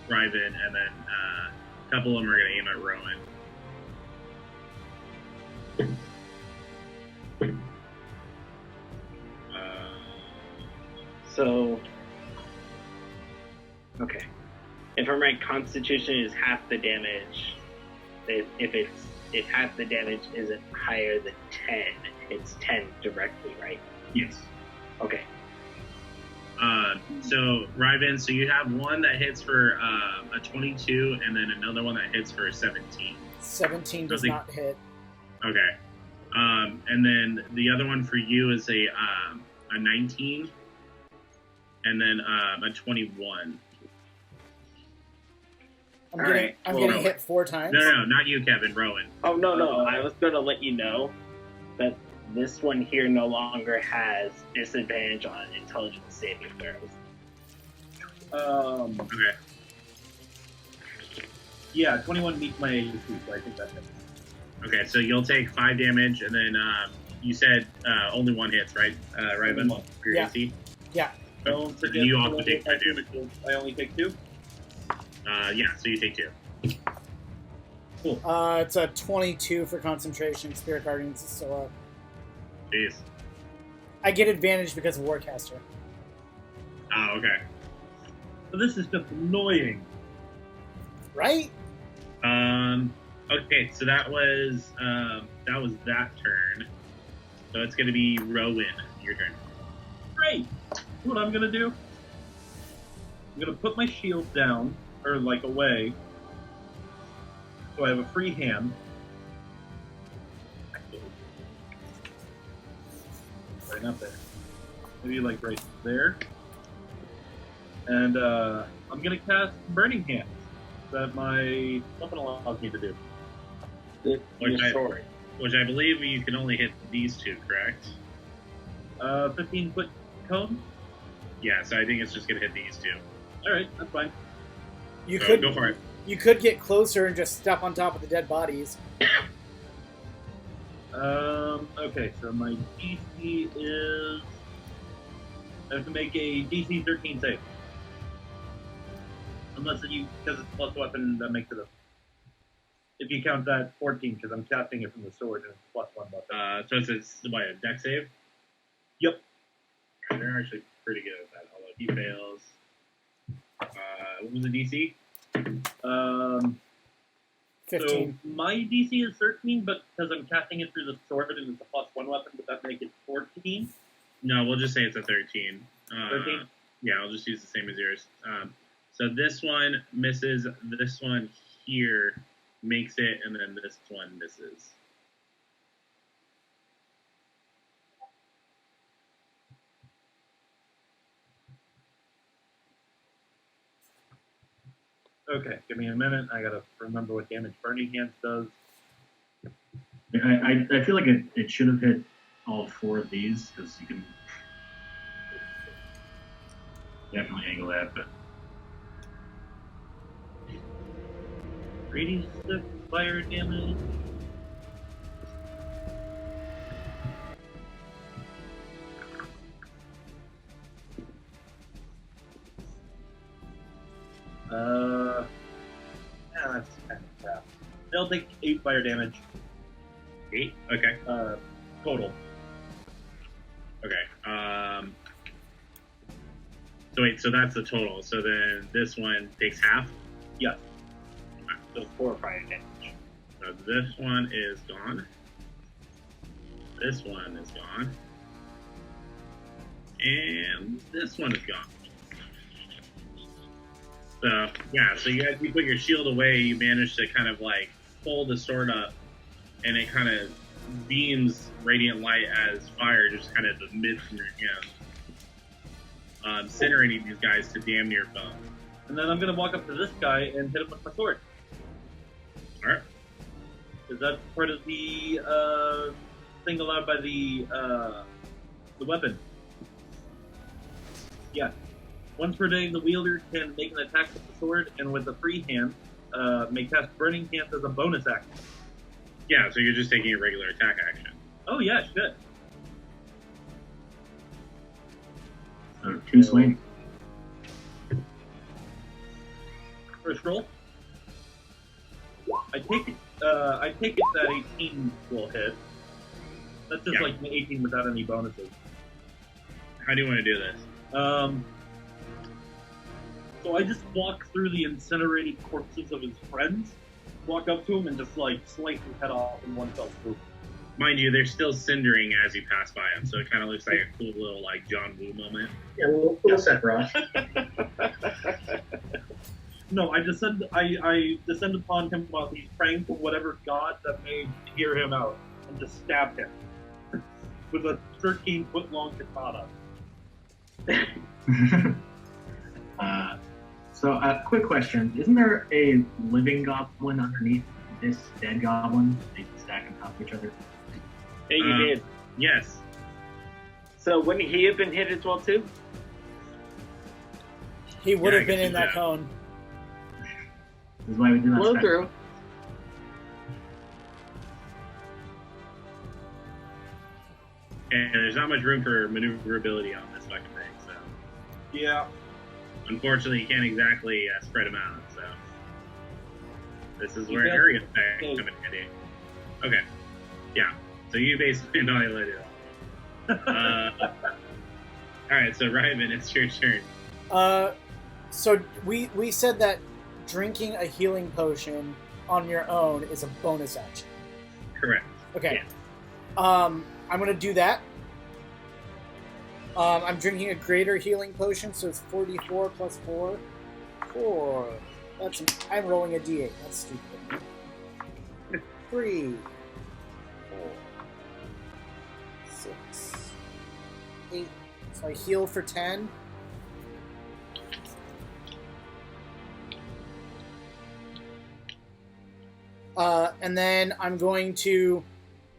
Ryven, and then a couple of them are going to aim at Rowan. So, okay. If I'm right, Constitution is half the damage. If half the damage isn't higher than 10, it's 10 directly, right? Yes. Okay. So Ryven, so you have one that hits for a 22, and then another one that hits for a 17. 17 does not hit. Okay. And then the other one for you is a 19, and then a 21. I'm All getting right, I'm well, getting hit 4 times. No, not you, Kevin. Rowan. Oh no! I was going to let you know that this one here no longer has disadvantage on intelligence saving throws. Okay. Yeah, 21 meets my AC, so I think that's it. Okay, so you'll take 5 damage, and then you said only 1 hits, right, Ryvan? One. For your Yeah. AC? Yeah. Don't So forget you to also roll take 5 my damage. I only take 2? Yeah, so you take 2. It's a 22 for concentration. Spirit Guardians is still up. Jeez. I get advantage because of Warcaster. Oh, okay. So this is just annoying. Right? Okay, so that was that turn. So it's gonna be Rowan. Your turn. Great! What I'm gonna do? I'm gonna put my shield down, or like away, so I have a free hand. Right up there. Maybe like right there. And I'm gonna cast Burning Hands that my weapon allows me to do. Which I believe you can only hit these 2, correct? 15-foot cone? Yeah, so I think it's just gonna hit these 2. Alright, that's fine. You So could go for it. You could get closer and just step on top of the dead bodies. Okay, so my DC is... I have to make a DC 13 save. Unless because it's plus weapon, that makes it a... If you count that, 14, because I'm casting it from the sword and it's plus 1 weapon. So it's what, a deck save? Yep. They're actually pretty good at that, although he fails. What was the DC? 15. So my DC is 13, but because I'm casting it through the sword and it's a plus 1 weapon, would that make it 14? No, we'll just say it's a 13. 13? Yeah, I'll just use the same as yours. So this one misses, this one here makes it, and then this one misses. Okay, give me a minute. I gotta remember what damage Burning Hands does. I feel like it should have hit all 4 of these, because you can definitely angle that, but 3d6 fire damage. Yeah, that's kind of crap. They'll take 8 fire damage. 8? Okay. Total. Okay. So wait, so that's the total. So then this one takes half? Yes. So 4 fire damage. So this one is gone. This one is gone. And this one is gone. So, yeah, so you put your shield away, you manage to kind of like pull the sword up, and it kind of beams radiant light as fire just kind of emits from your hand, incinerating these guys to damn near bone. And then I'm gonna walk up to this guy and hit him with my sword. Alright. Because that's part of the thing allowed by the weapon. Yeah. Once per day, the wielder can make an attack with the sword, and with a free hand, may cast Burning Hands as a bonus action. Yeah, so you're just taking a regular attack action. Oh yeah, shit. so 2 swing. First roll. I take it that 18 will hit. That's just Yeah. like an 18 without any bonuses. How do you want to do this? So I just walk through the incinerated corpses of his friends, walk up to him and just like slice his head off in one fell swoop. Mind you, they're still cindering as you pass by them, so it kind of looks like a cool little like John Woo moment. Yeah, we'll set Ross. No, I descend upon him while he's praying to whatever god that may hear him out, and just stab him with a 13-foot long katana. So, quick question: isn't there a living goblin underneath this dead goblin? They stack on top of each other. Yeah, you did. Yes. So wouldn't he have been hit as well too? He would Yeah, have I been can in see that that. cone. This is why we do not Blow stack. through. And there's not much room for maneuverability on this fucking thing, so Yeah. unfortunately you can't exactly spread them out. So this is where Yeah. area effects Yeah. come in handy. Okay. Yeah. So you basically annihilated it. All right. So Ryman, it's your turn. So we said that drinking a healing potion on your own is a bonus action. Correct. Okay. I'm gonna do that. I'm drinking a greater healing potion, so it's 44 plus 4. 4. I'm rolling a d8. That's stupid. 3, 4, 6, 8. So I heal for 10. And then I'm going to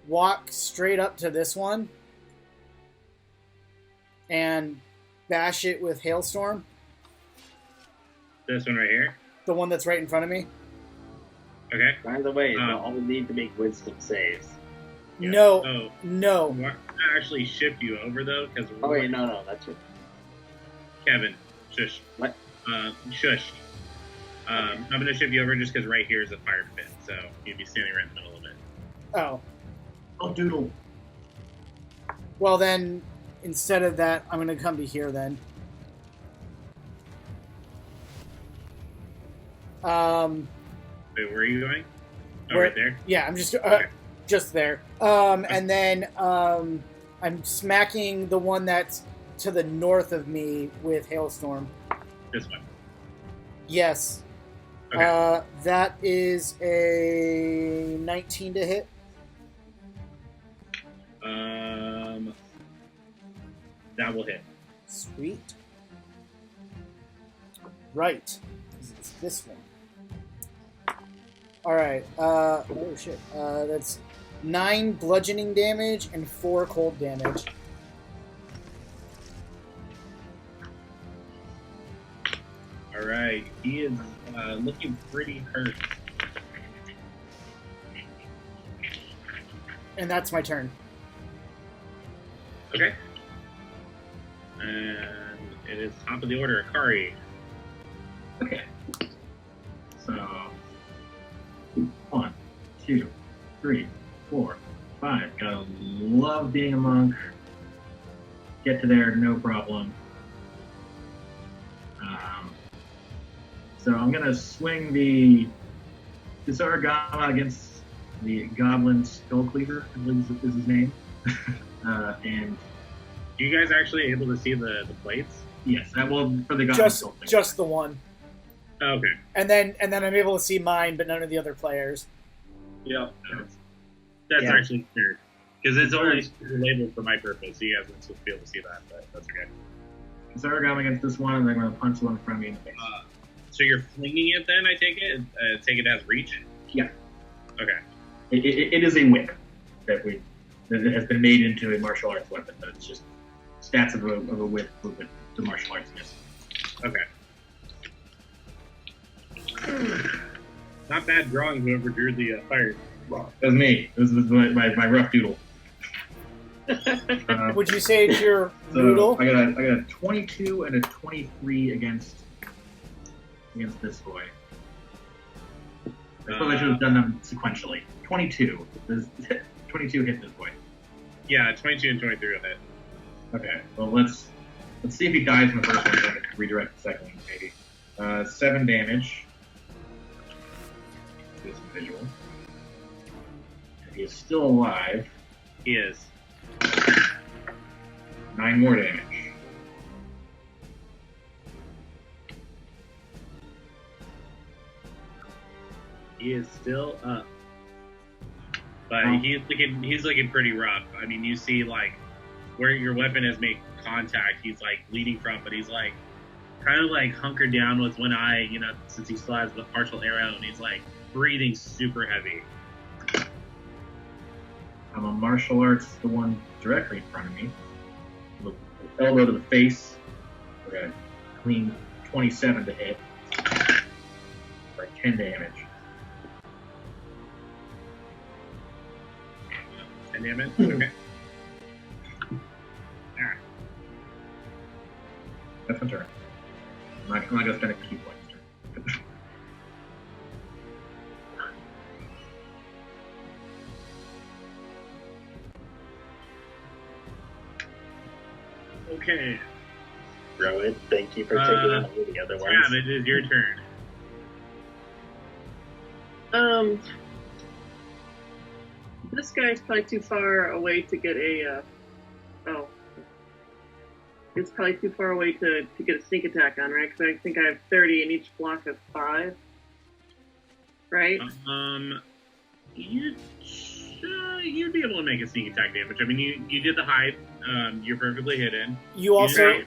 walk straight up to this one and bash it with Hailstorm, This one right here. the one that's right in front of me. Okay. By the way, Um, they'll all need to make wisdom saves. Yeah. No, Oh, no. I'm gonna actually shift you over though, because Oh wait, no, that's it. Kevin, shush. What? Shush. I'm gonna shift you over just because right here is a fire pit, so you'd be standing right in the middle of it. Oh, Oh, doodle. well then, instead of that, I'm gonna come to here then. Wait, where are you going? Oh, Where- right there. Yeah, I'm just Okay. just there. And then I'm smacking the one that's to the north of me with Hailstorm. This one. Yes. Okay. That is a 19 to hit. That will hit. Sweet. Right. It's this one. Alright. Oh shit. That's 9 bludgeoning damage and 4 cold damage. All right. He is looking pretty hurt. And that's my turn. Okay. And it is top of the order, Akari. Okay. So 1, 2, 3, 4, 5. Gotta love being a monk. Get to there, no problem. So I'm gonna swing the Saragama against the Goblin Skull Cleaver, I believe is his name. And You guys actually able to see the plates? yes, that will for the Goblin Just Skull Cleaver. just the one. Okay. And then I'm able to see mine, but none of the other players. Yeah. That's Yeah. actually fair. Because it's only labeled for my purpose, so you guys wouldn't supposed to be able to see that, but that's okay. Saragama against this one, and then I'm gonna punch the one in front of me in the face. So you're flinging it then, I take it? Take it as reach? Yeah. Okay. It is a whip that has been made into a martial arts weapon, but it's just stats of a whip with the martial arts. Yes. Okay. Not bad drawing whoever drew the fire. That was me. This was my rough doodle. Would you say it's your So noodle? I got a 22 and a 23 against this boy. I suppose I should have done them sequentially. 22. 22 hit this boy. Yeah, 22 and 23 will hit. Okay. Well, let's see if he dies in the first one. So I can redirect the second one, maybe. 7 damage. To this individual. And he is still alive. He is. 9 more damage. He is still up. But Oh. he's looking pretty rough. I mean, you see like where your weapon has made contact, he's like bleeding from, but he's like kind of like hunkered down with one eye, since he still has the partial arrow, and he's like breathing super heavy. I'm a martial arts, the one directly in front of me. Look, elbow to the face for a clean 27 to hit. For 10 damage. 10 damage? Okay. Alright. That's my turn. I'm not going to spend a key point this turn. Okay. Rowan, thank you for taking on all the other ones. Yeah, it is your turn. This guy's probably too far away to get a. It's probably too far away to get a sneak attack on, right? Because I think I have 30 and each block has 5. Right? You'd be able to make a sneak attack damage. I mean, you did the hide. You're perfectly hidden. You also,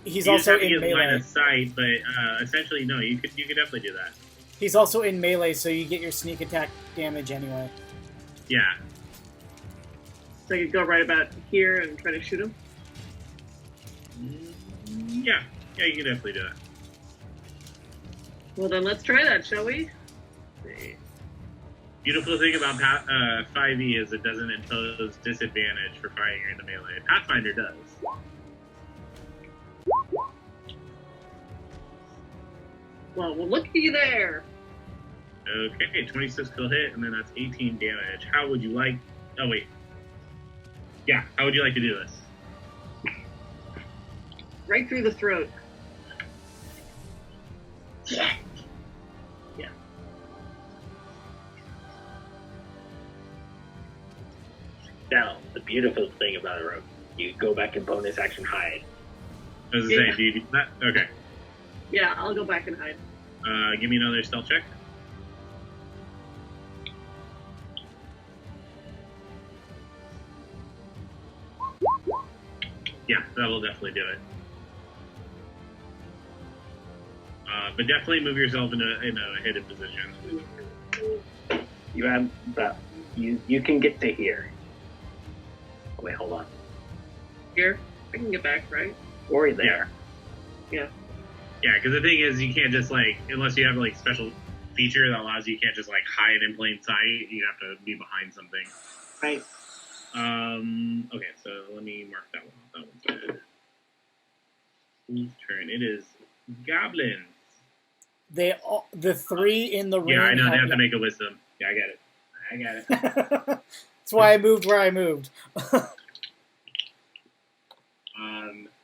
he's also in in line melee. of sight, but essentially, no, you could definitely do that. He's also in melee, so you get your sneak attack damage anyway. Yeah. So I could go right about here and try to shoot him. Yeah, you can definitely do that. Well, then let's try that, shall we? The beautiful thing about 5e is it doesn't impose disadvantage for fighting in the melee. Pathfinder does. Well, looky there. Okay, 26 will hit, and then that's 18 damage. How would you like... Oh, wait. Yeah, how would you like to do this? Right through the throat. Yeah. Now, the beautiful thing about a rope, you go back and bonus action hide. I was going to say, do you do that? Okay. Yeah, I'll go back and hide. Give me another stealth check. Yeah, that will definitely do it. But definitely move yourself in a hidden position. You have about you can get to here. Wait, hold on. Here? I can get back, right? Or there. Yeah. Yeah, because the thing is, you can't just unless you have special feature that allows you can't just hide in plain sight. You have to be behind something. Right. Okay, so let me mark that one off. That one's good. Whose turn? It is goblins. The 3 in the ring. Yeah, I know. They have to make a wisdom. Yeah, I get it. That's why I moved where I moved.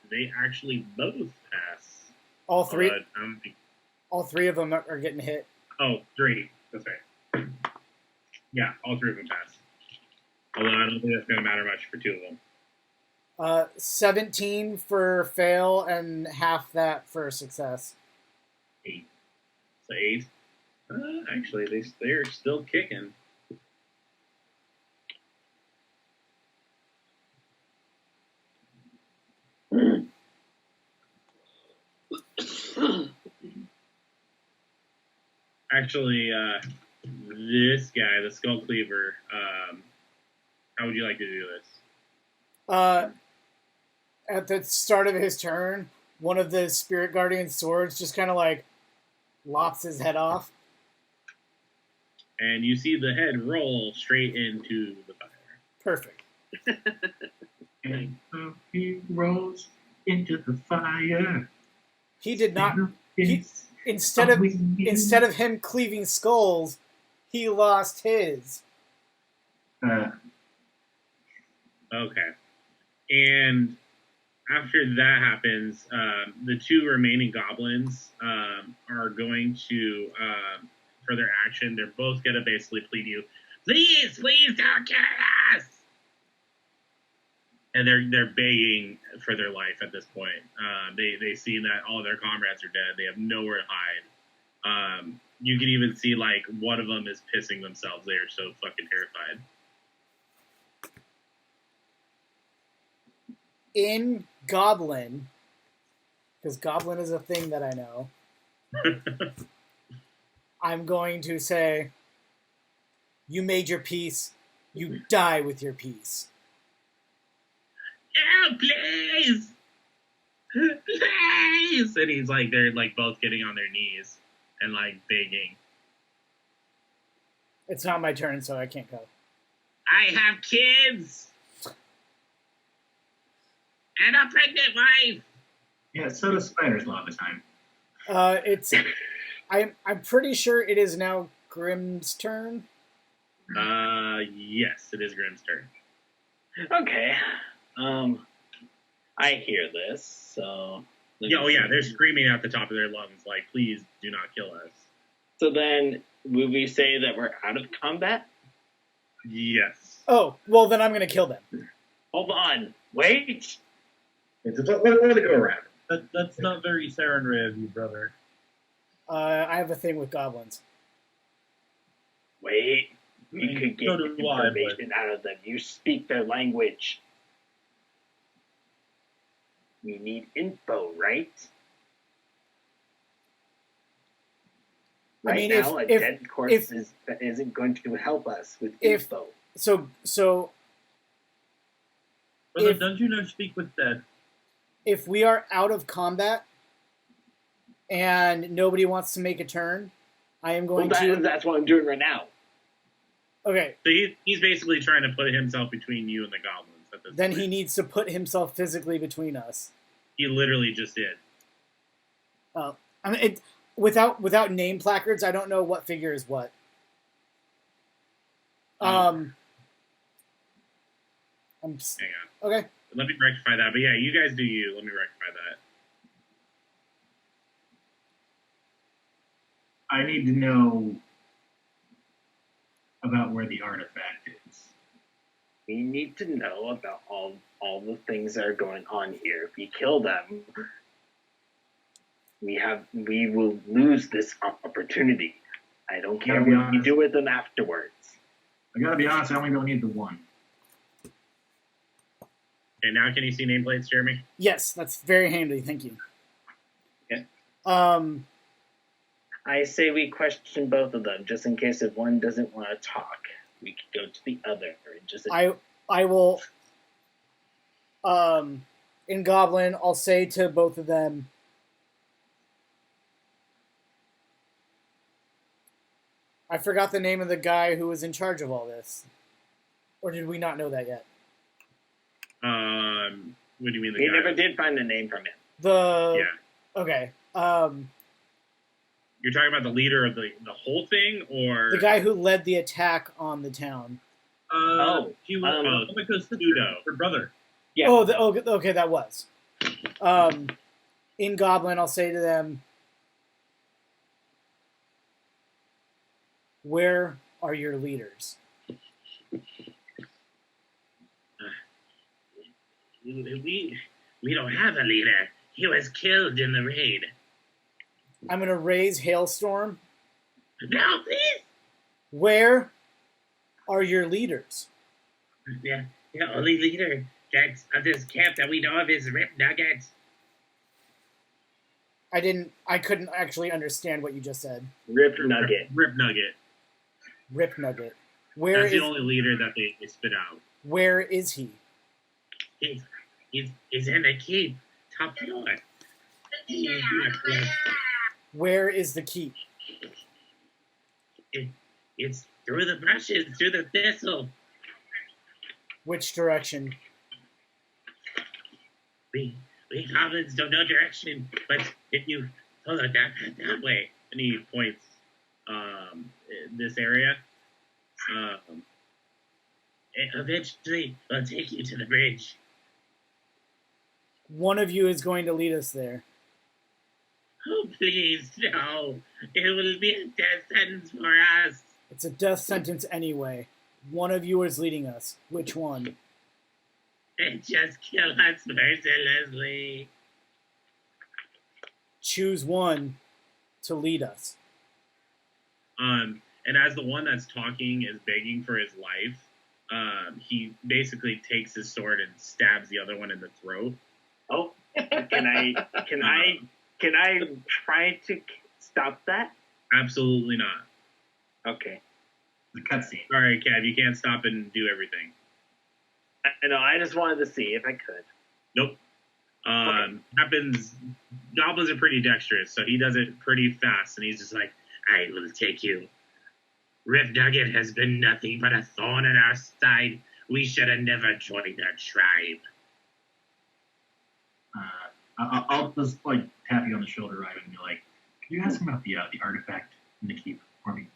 They actually both pass. All 3. All 3 of them are getting hit. Oh, 3. That's right. Yeah, all 3 of them pass. Although I don't think that's going to matter much for 2 of them. 17 for fail and half that for success. 8. So 8. Actually, they're still kicking. Actually, this guy, the Skull Cleaver, how would you like to do this? At the start of his turn, one of the Spirit Guardian swords just kind of lops his head off. And you see the head roll straight into the fire. Perfect. And he rolls into the fire. He did not. Instead of him cleaving skulls, he lost his. Okay. And after that happens, the 2 remaining goblins are going to, for their action, they're both going to basically plead you, please don't kill us! And they're begging for their life at this point. They see that all their comrades are dead. They have nowhere to hide. You can even see one of them is pissing themselves. They are so fucking terrified. In Goblin, because goblin is a thing that I know. I'm going to say, you made your peace. You die with your peace. Yeah, please! Please! And he's like, they're like both getting on their knees and like begging. It's not my turn, so I can't go. I have kids! And a pregnant wife! Yeah, so does spiders a lot of the time. It's. I'm pretty sure it is now Grimm's turn. Yes, it is Grimm's turn. Okay. I hear this, so. Yeah, they're screaming at the top of their lungs, like, please do not kill us. So then, will we say that we're out of combat? Yes. Oh, well, then I'm going to kill them. Hold on. Wait. Let it go around. That's not very Sarenrae of you, brother. I have a thing with goblins. Wait. We could get So do I, information out of them. You speak their language. We need info, right? I mean, now, if- a if- dead corpse isn't going to help us with info. So Brother, If- don't you know speak with dead? if we are out of combat and nobody wants to make a turn, I am going to. That's what I'm doing right now. Okay, So he's basically trying to put himself between you and the goblins at this then point. he needs to put himself physically between us. He literally just did. I mean, without name placards, I don't know what figure is what. I'm Hang on. okay. Let me rectify that. But yeah, you guys do you. Let me rectify that. I need to know about where the artifact is. We need to know about all the things that are going on here. If we kill them, we will lose this opportunity. I don't care Gotta be what you honest. do with them afterwards. I gotta be honest, I only really need the one. Okay, now can you see nameplates, Jeremy? Yes, that's very handy. Thank you. Okay. I I say we question both of them, just in case if one doesn't want to talk. We could go to the other. And just I will. In Goblin, I'll say to both of them. I forgot the name of the guy who was in charge of all this. Or did we not know that yet? What do you mean the we guy? never did find a name from him. The Yeah. okay. You're talking about the leader of the whole thing, or The guy who led the attack on the town. He was Pseudo. her brother. Yeah. Okay, that was. In Goblin, I'll say to them, where are your leaders? We don't have a leader. He was killed in the raid. I'm going to raise Hailstorm. No, please. Where are your leaders? Yeah, the only leader that's of this camp that we know of is Rip Nugget. I couldn't actually understand what you just said. Rip Nugget. Rip Nugget. Rip Nugget. Where That's is the only leader that they spit out. where is he? He's in the keep, top floor. Where is the keep? It's through the brushes, through the thistle. Which direction? We goblins don't know direction, but if you follow that way, and he points this area, eventually will take you to the bridge. One of you is going to lead us there. Oh, please, no. It will be a death sentence for us. It's a death sentence anyway. One of you is leading us. Which one? And just kill us mercilessly. Choose one to lead us. And as the one that's talking is begging for his life, he basically takes his sword and stabs the other one in the throat. Oh, Can I try to stop that? Absolutely not. Okay. The cutscene. Sorry, Cav, you can't stop and do everything. I know. I just wanted to see if I could. Nope. Happens. Goblins are pretty dexterous, so he does it pretty fast, and he's just like, "I will take you. Rift Nugget has been nothing but a thorn in our side. We should have never joined their tribe." I'll just like tap you on the shoulder, right, and be like, "Can you ask him about the artifact in the keep for me?"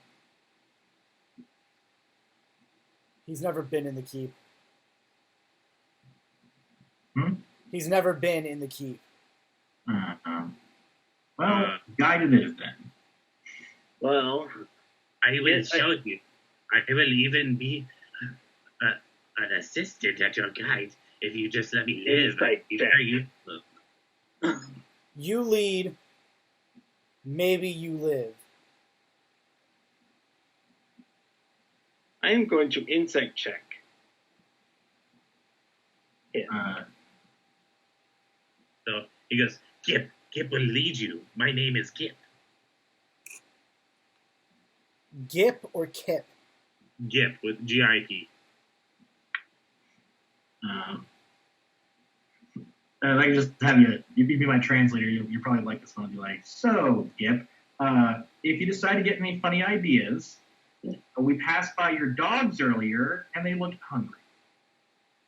He's never been in the keep. He's Hmm? never been in the keep. Guide it is then. Well, I will show you. I will even be an assistant at your guide if you just let me live. Insight check. You lead. Maybe you live. I am going to insight check. So he goes, Gip will lead you. My name is Gip. Gip or Kip? Gip with G-I-P. I can just have you be my translator. You'll probably like this one and be like, "So, Gip, if you decide to get any funny ideas, we passed by your dogs earlier and they looked hungry."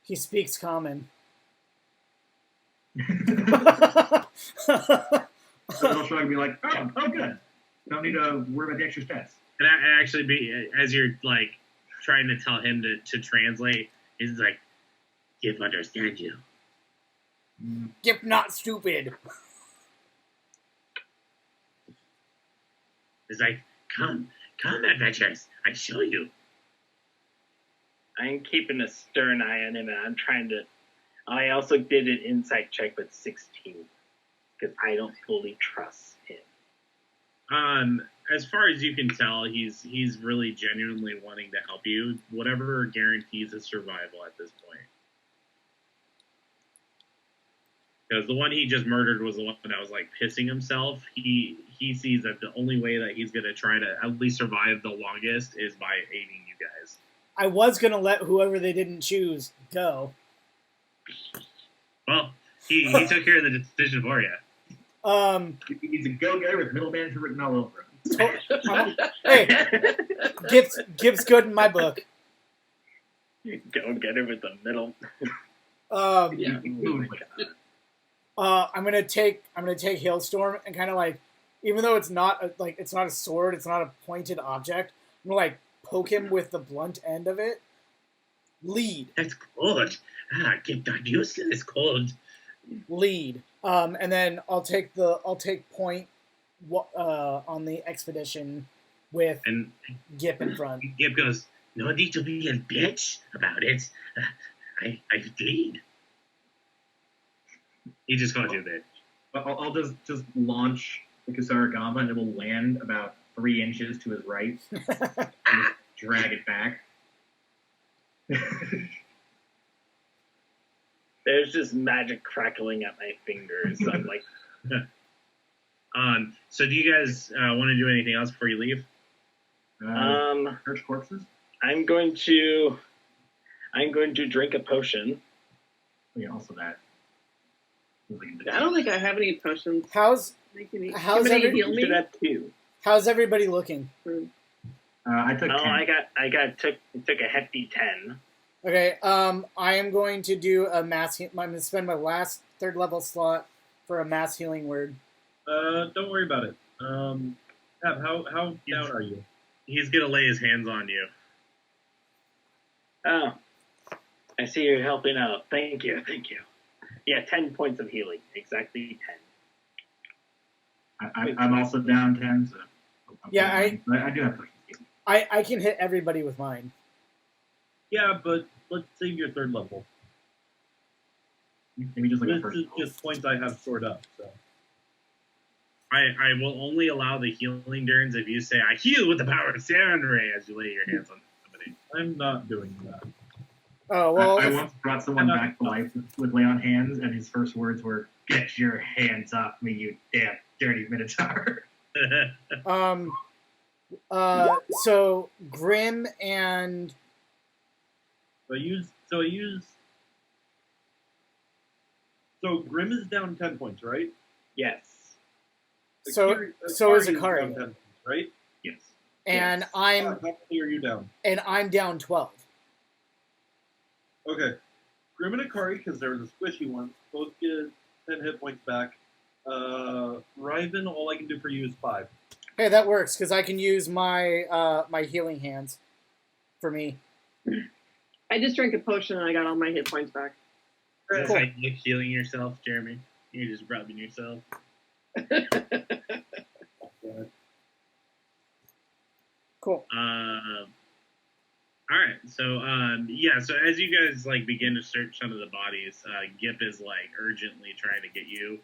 He speaks common. So they'll shrug and be like, oh, good. Don't need to worry about the extra stats. And I actually be as you're like trying to tell him to translate, he's like, Gip understand you. Gip not stupid. He's like, come, adventurers, I show you. I'm keeping a stern eye on him, and I'm trying to. I also did an insight check with 16 because I don't fully trust him. As far as you can tell, he's really genuinely wanting to help you. Whatever guarantees his survival at this point. Because the one he just murdered was the one that was like pissing himself. He sees that the only way that he's gonna try to at least survive the longest is by aiding you guys. I was gonna let whoever they didn't choose go. Well, he took care of the decision for you. He's a go-getter with middle manager written all over him. Hey, Gip's good in my book. Go get her with the middle. Yeah. I'm gonna take Hailstorm and kind of like, even though it's not a sword, it's not a pointed object. I'm gonna like poke him with the blunt end of it. Lead. That's cold. Gip not used to this cold. Lead. And then I'll take point on the expedition with Gip in front. Gip goes, no need to be a bitch about it. I lead. He just called you a bitch. I'll just launch the Kusarigama and it will land about 3 inches to his right and just drag it back. There's just magic crackling at my fingers. So I'm like, so do you guys want to do anything else before you leave? Search corpses. I'm going to drink a potion. Oh, yeah, also that. I don't think I have any potions. How's Can you every- heal me? Should have 2. how's everybody looking? I took 10. took a hefty 10. Okay, I am going to do a mass. I'm going to spend my last 3rd level slot for a mass healing word. Don't worry about it. How down are you? He's gonna lay his hands on you. Oh, I see you're helping out. Thank you. Yeah, 10 points of healing. Exactly 10. I'm also down 10, so Yeah, I do have potions. I can hit everybody with mine. Yeah, but let's save your 3rd level. Maybe just like a This first is level. just points I have stored up, so. I will only allow the healing turns if you say, I heal with the power of Sound Ray as you lay your hands on somebody. I'm not doing that. Oh well. I if- once brought someone back to life with lay on hands, and his first words were, "Get your hands off me, you damn dirty Minotaur." So Grim and So I use. So Grim is down 10 points, right? Yes. so is Akari Akari. down 10 points, right? Yes. and Yes. How many are you down? I'm down 12. Okay. Grim and Akari, because there was a squishy one, both get 10 hit points back. Ryven, all I can do for you is 5. Hey, that works because I can use my my healing hands for me. I just drank a potion and I got all my hit points back. That's Cool. like you healing yourself, Jeremy. You're just rubbing yourself. Cool. All right. So yeah. So as you guys like begin to search some of the bodies, Gip is like urgently trying to get you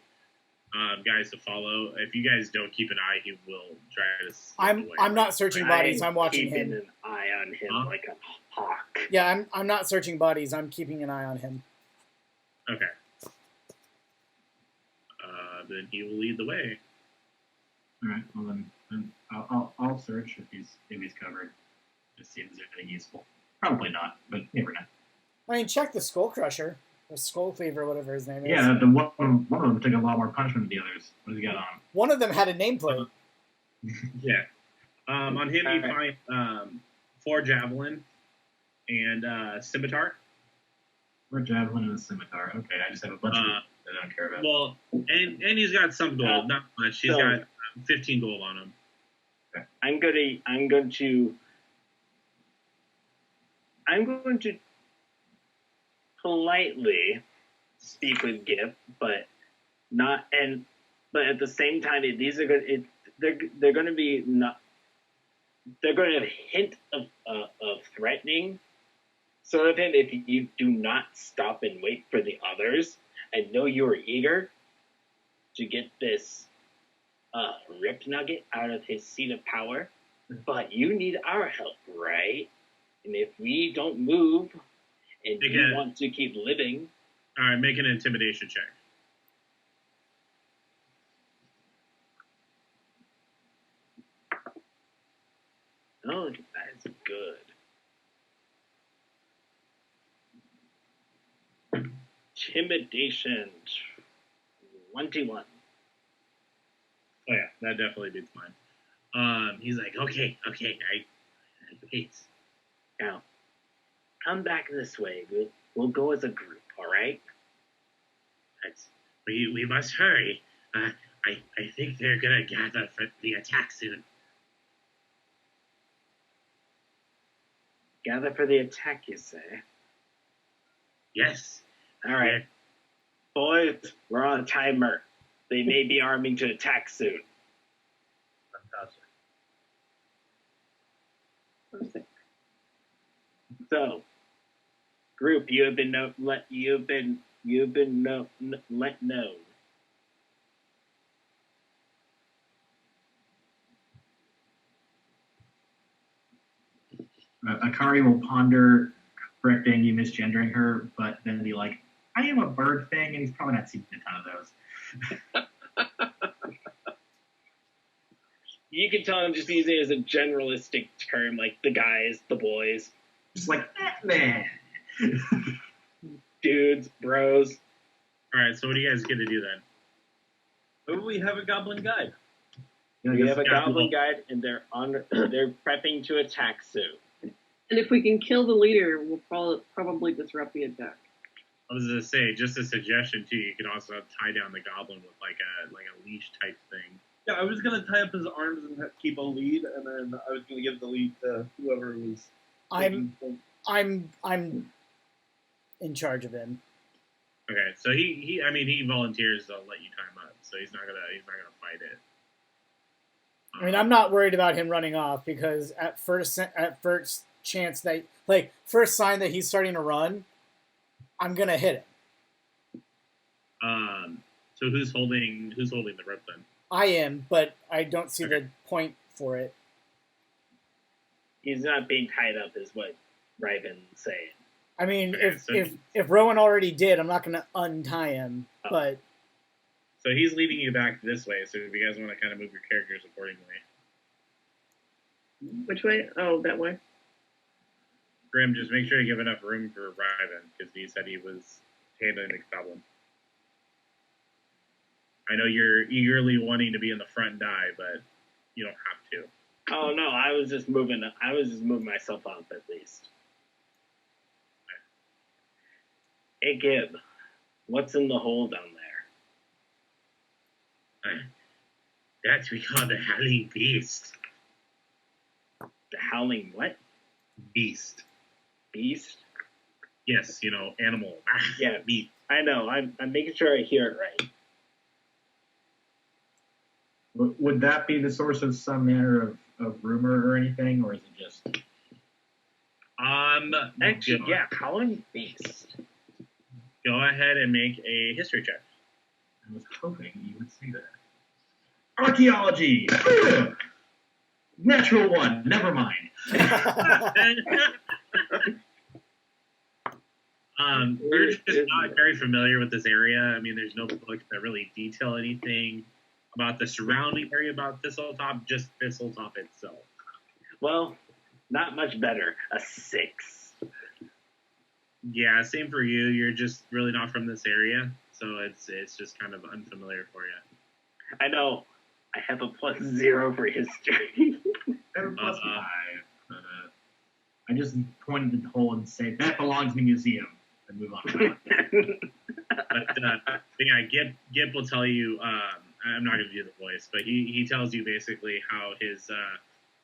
guys to follow. If you guys don't keep an eye, he will try to. slip away. I'm not searching bodies. I'm watching keeping him. an eye on him Huh? like a hawk. Yeah, I'm not searching bodies. I'm keeping an eye on him. Okay. Then he will lead the way. All right. Well then I'll search if he's covered. Just see if there's anything useful. Probably not, but you never know. I mean, check the Skull Crusher or Skull Cleaver, whatever his name is. Yeah, the one of them took a lot more punishment than the others. What does he got on? One of them had a nameplate. Yeah. On him, you Alright. find 4 javelin and scimitar. Or javelin and a scimitar. Okay, I just have a bunch of that I don't care about. Well, and he's got some gold, not much. He's so- got 15 gold on him. I'm going to politely speak with Gip, but at the same time, these are good. They're going to be not. They're going to have a hint of threatening sort of him if you do not stop and wait for the others. I know you are eager to get this Rip Nugget out of his seat of power, but you need our help, right? And if we don't move and you Okay. want to keep living, All right, make an intimidation check. oh, that is good. Intimidation 21. Oh yeah, that definitely beats mine. He's like, okay, I wait. Now, come back this way. We'll go as a group, all right? We must hurry. I think they're gonna gather for the attack soon. Gather for the attack, you say? Yes. All right. Boys, we're on a timer. They may be arming to attack soon. Fantastic. Perfect. So, group, you have been let known. Akari will ponder correcting you misgendering her, but then be like, I am a bird thing, and he's probably not seen a ton of those. You can tell I'm just using it as a generalistic term, like the guys, the boys, Just like, man. dudes, bros. All right. So what are you guys gonna do then? Oh, we have a goblin guide. We have a Yeah. goblin guide, and they're prepping to attack soon. And if we can kill the leader, we'll probably disrupt the attack. I was gonna say, just a suggestion too. You can also tie down the goblin with like a leash type thing. Yeah, I was gonna tie up his arms and keep a lead, and then I was gonna give the lead to whoever was. I'm taking- I'm in charge of him. Okay, so he volunteers to let you tie him up, so he's not gonna fight it. I mean, I'm not worried about him running off because at first chance that first sign that he's starting to run, I'm gonna hit him. So who's holding the rope then? I am, but I don't see Okay. the point for it. He's not being tied up, is what Raven's saying. I mean, Okay, if Rowan already did, I'm not going to untie him. Oh. But So he's leading you back this way. So if you guys want to kind of move your characters accordingly, Which way? Oh, that way. Grim, just make sure you give enough room for Ryven because he said he was handling the goblin. I know you're eagerly wanting to be in the front and die, but you don't have to. Oh no, I was just moving myself up at least. Hey Gib, what's in the hole down there? That's we call the Howling Beast. The howling what? Beast. Beast? Yes, animal. Yeah. Beast. I know. I'm making sure I hear it right. Would that be the source of some manner of rumor or anything, or is it just? Actually, yeah, howling beast. Go ahead and make a history check. I was hoping you would say that. Archaeology. Natural one. Never mind. You're just not very familiar with this area. I mean, there's no books that really detail anything about the surrounding area about Thistletop, just Thistletop itself. Well, not much better. A 6. Yeah, same for you. You're just really not from this area, so it's just kind of unfamiliar for you. I know. I have a +0 for history. I have a +5. I just pointed at the hole and say that belongs in the museum, and move on. But yeah, Gip will tell you. I'm not going to do the voice, but he tells you basically how his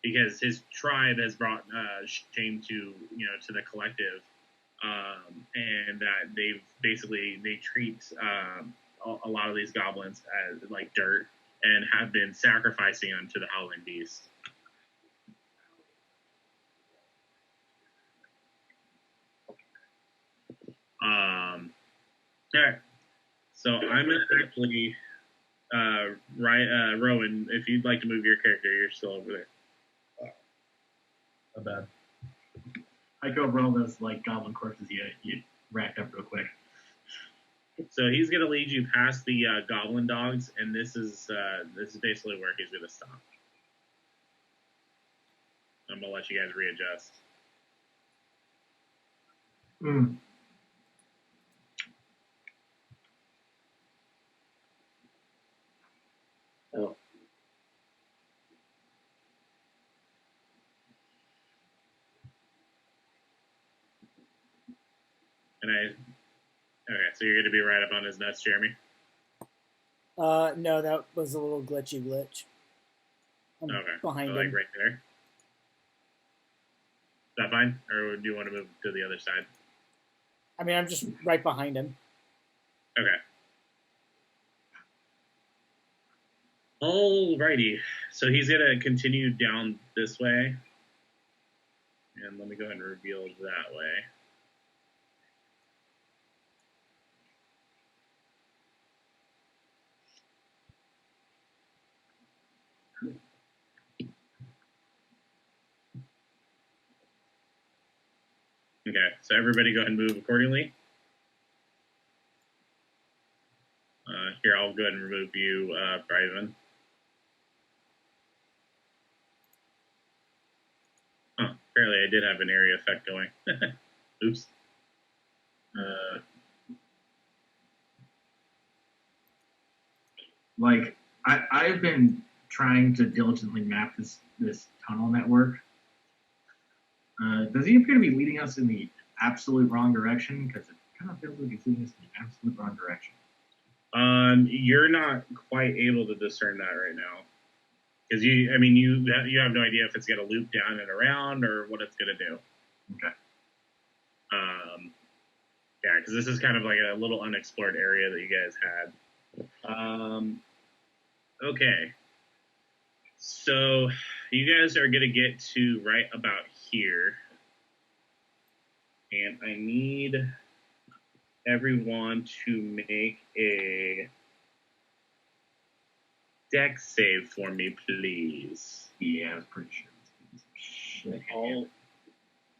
because his tribe has brought shame to the collective, and that they treat a lot of these goblins as like dirt and have been sacrificing them to the Howling Beast. Alright. So I'm gonna actually Rowan, if you'd like to move your character, you're still over there. Not bad. I go roll those like goblin corpses you racked up real quick. So he's gonna lead you past the goblin dogs, and this is basically where he's gonna stop. I'm gonna let you guys readjust. Mm. Oh. Okay, so you're gonna be right up on his nuts, Jeremy. No, that was a little glitch. I'm Okay, behind so like him. right there. Is that fine, or do you want to move to the other side? I mean, I'm just right behind him. Okay. Alrighty, so he's gonna continue down this way, and let me go ahead and reveal that way. Okay, so everybody go ahead and move accordingly. Here, I'll go ahead and remove you, Ryven. Oh, apparently I did have an area effect going. Oops. Like I've been trying to diligently map this tunnel network. Does he appear to be leading us in the absolute wrong direction? Because it kind of feels like he's leading us in the absolute wrong direction. You're not quite able to discern that right now, because you have no idea if it's going to loop down and around or what it's going to do. Okay. Yeah, because this is kind of like a little unexplored area that you guys had. Okay. So you guys are going to get to right about here, and I need everyone to make a dex save for me, please. Yeah, I was pretty sure. Shit. All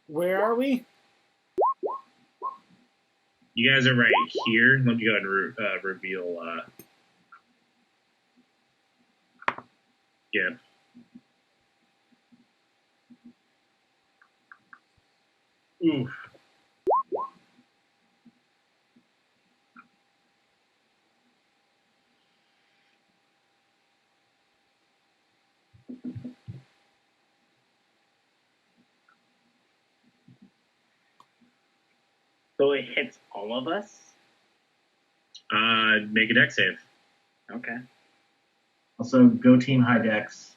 Where are we? You guys are right here. Let me go ahead and reveal. Yeah. Oof. So it hits all of us? Make a deck save. Okay. Also, go team high decks.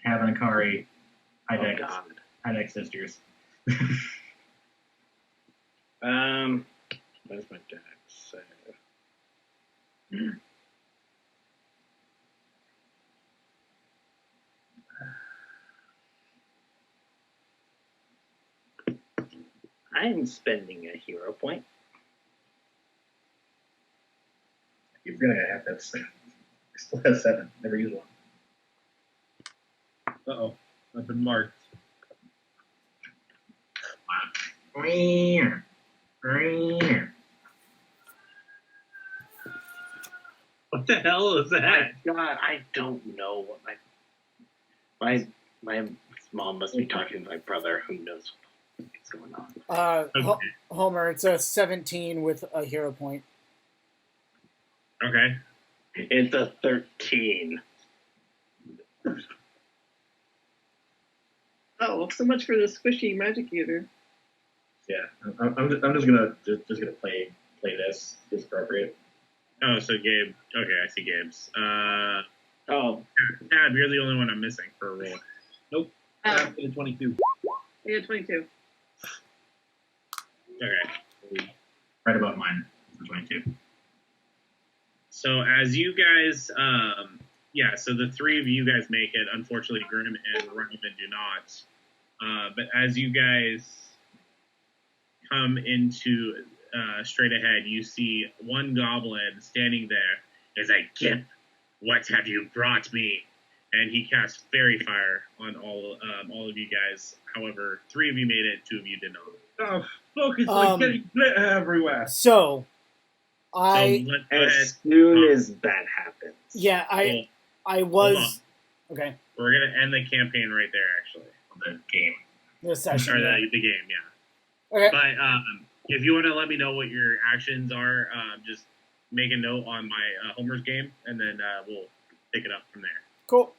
Cav and Akari, high Oh, deck, God. high deck sisters. Where's my deck save? I am spending a hero point. You're gonna have that. I still have 7. Never used one. Uh-oh. I've been marked. What the hell is that? God, I don't know what my mom must be talking to my brother. Who knows what's going on? Okay. Homer, it's a 17 with a hero point. Okay. It's a 13. Oh, well, so much for the squishy magic eater. Yeah, I'm just gonna play this. It's appropriate. Oh, so Gabe. Okay, I see Gabe's. Oh, Tab, you're the only one I'm missing for a roll. Nope. Oh, I'm 22. yeah, 22. Okay. Right above mine. 22. So as you guys, so the 3 of you guys make it. Unfortunately, Grim and Runeman do not. But as you guys come into straight ahead, you see one goblin standing there. As I Gip, what have you brought me? And he casts Fairy Fire on all of you guys. However, 3 of you made it, 2 of you did not. Oh, look, it's like getting glitter everywhere. So, So go ahead. as soon as that happens. Yeah, Well, I hold was... Okay, We're gonna end the campaign right there, actually. The game. the session. Or Yeah. the game, yeah. Okay, But if you want to let me know what your actions are, just make a note on my Homer's game, and then we'll pick it up from there. cool.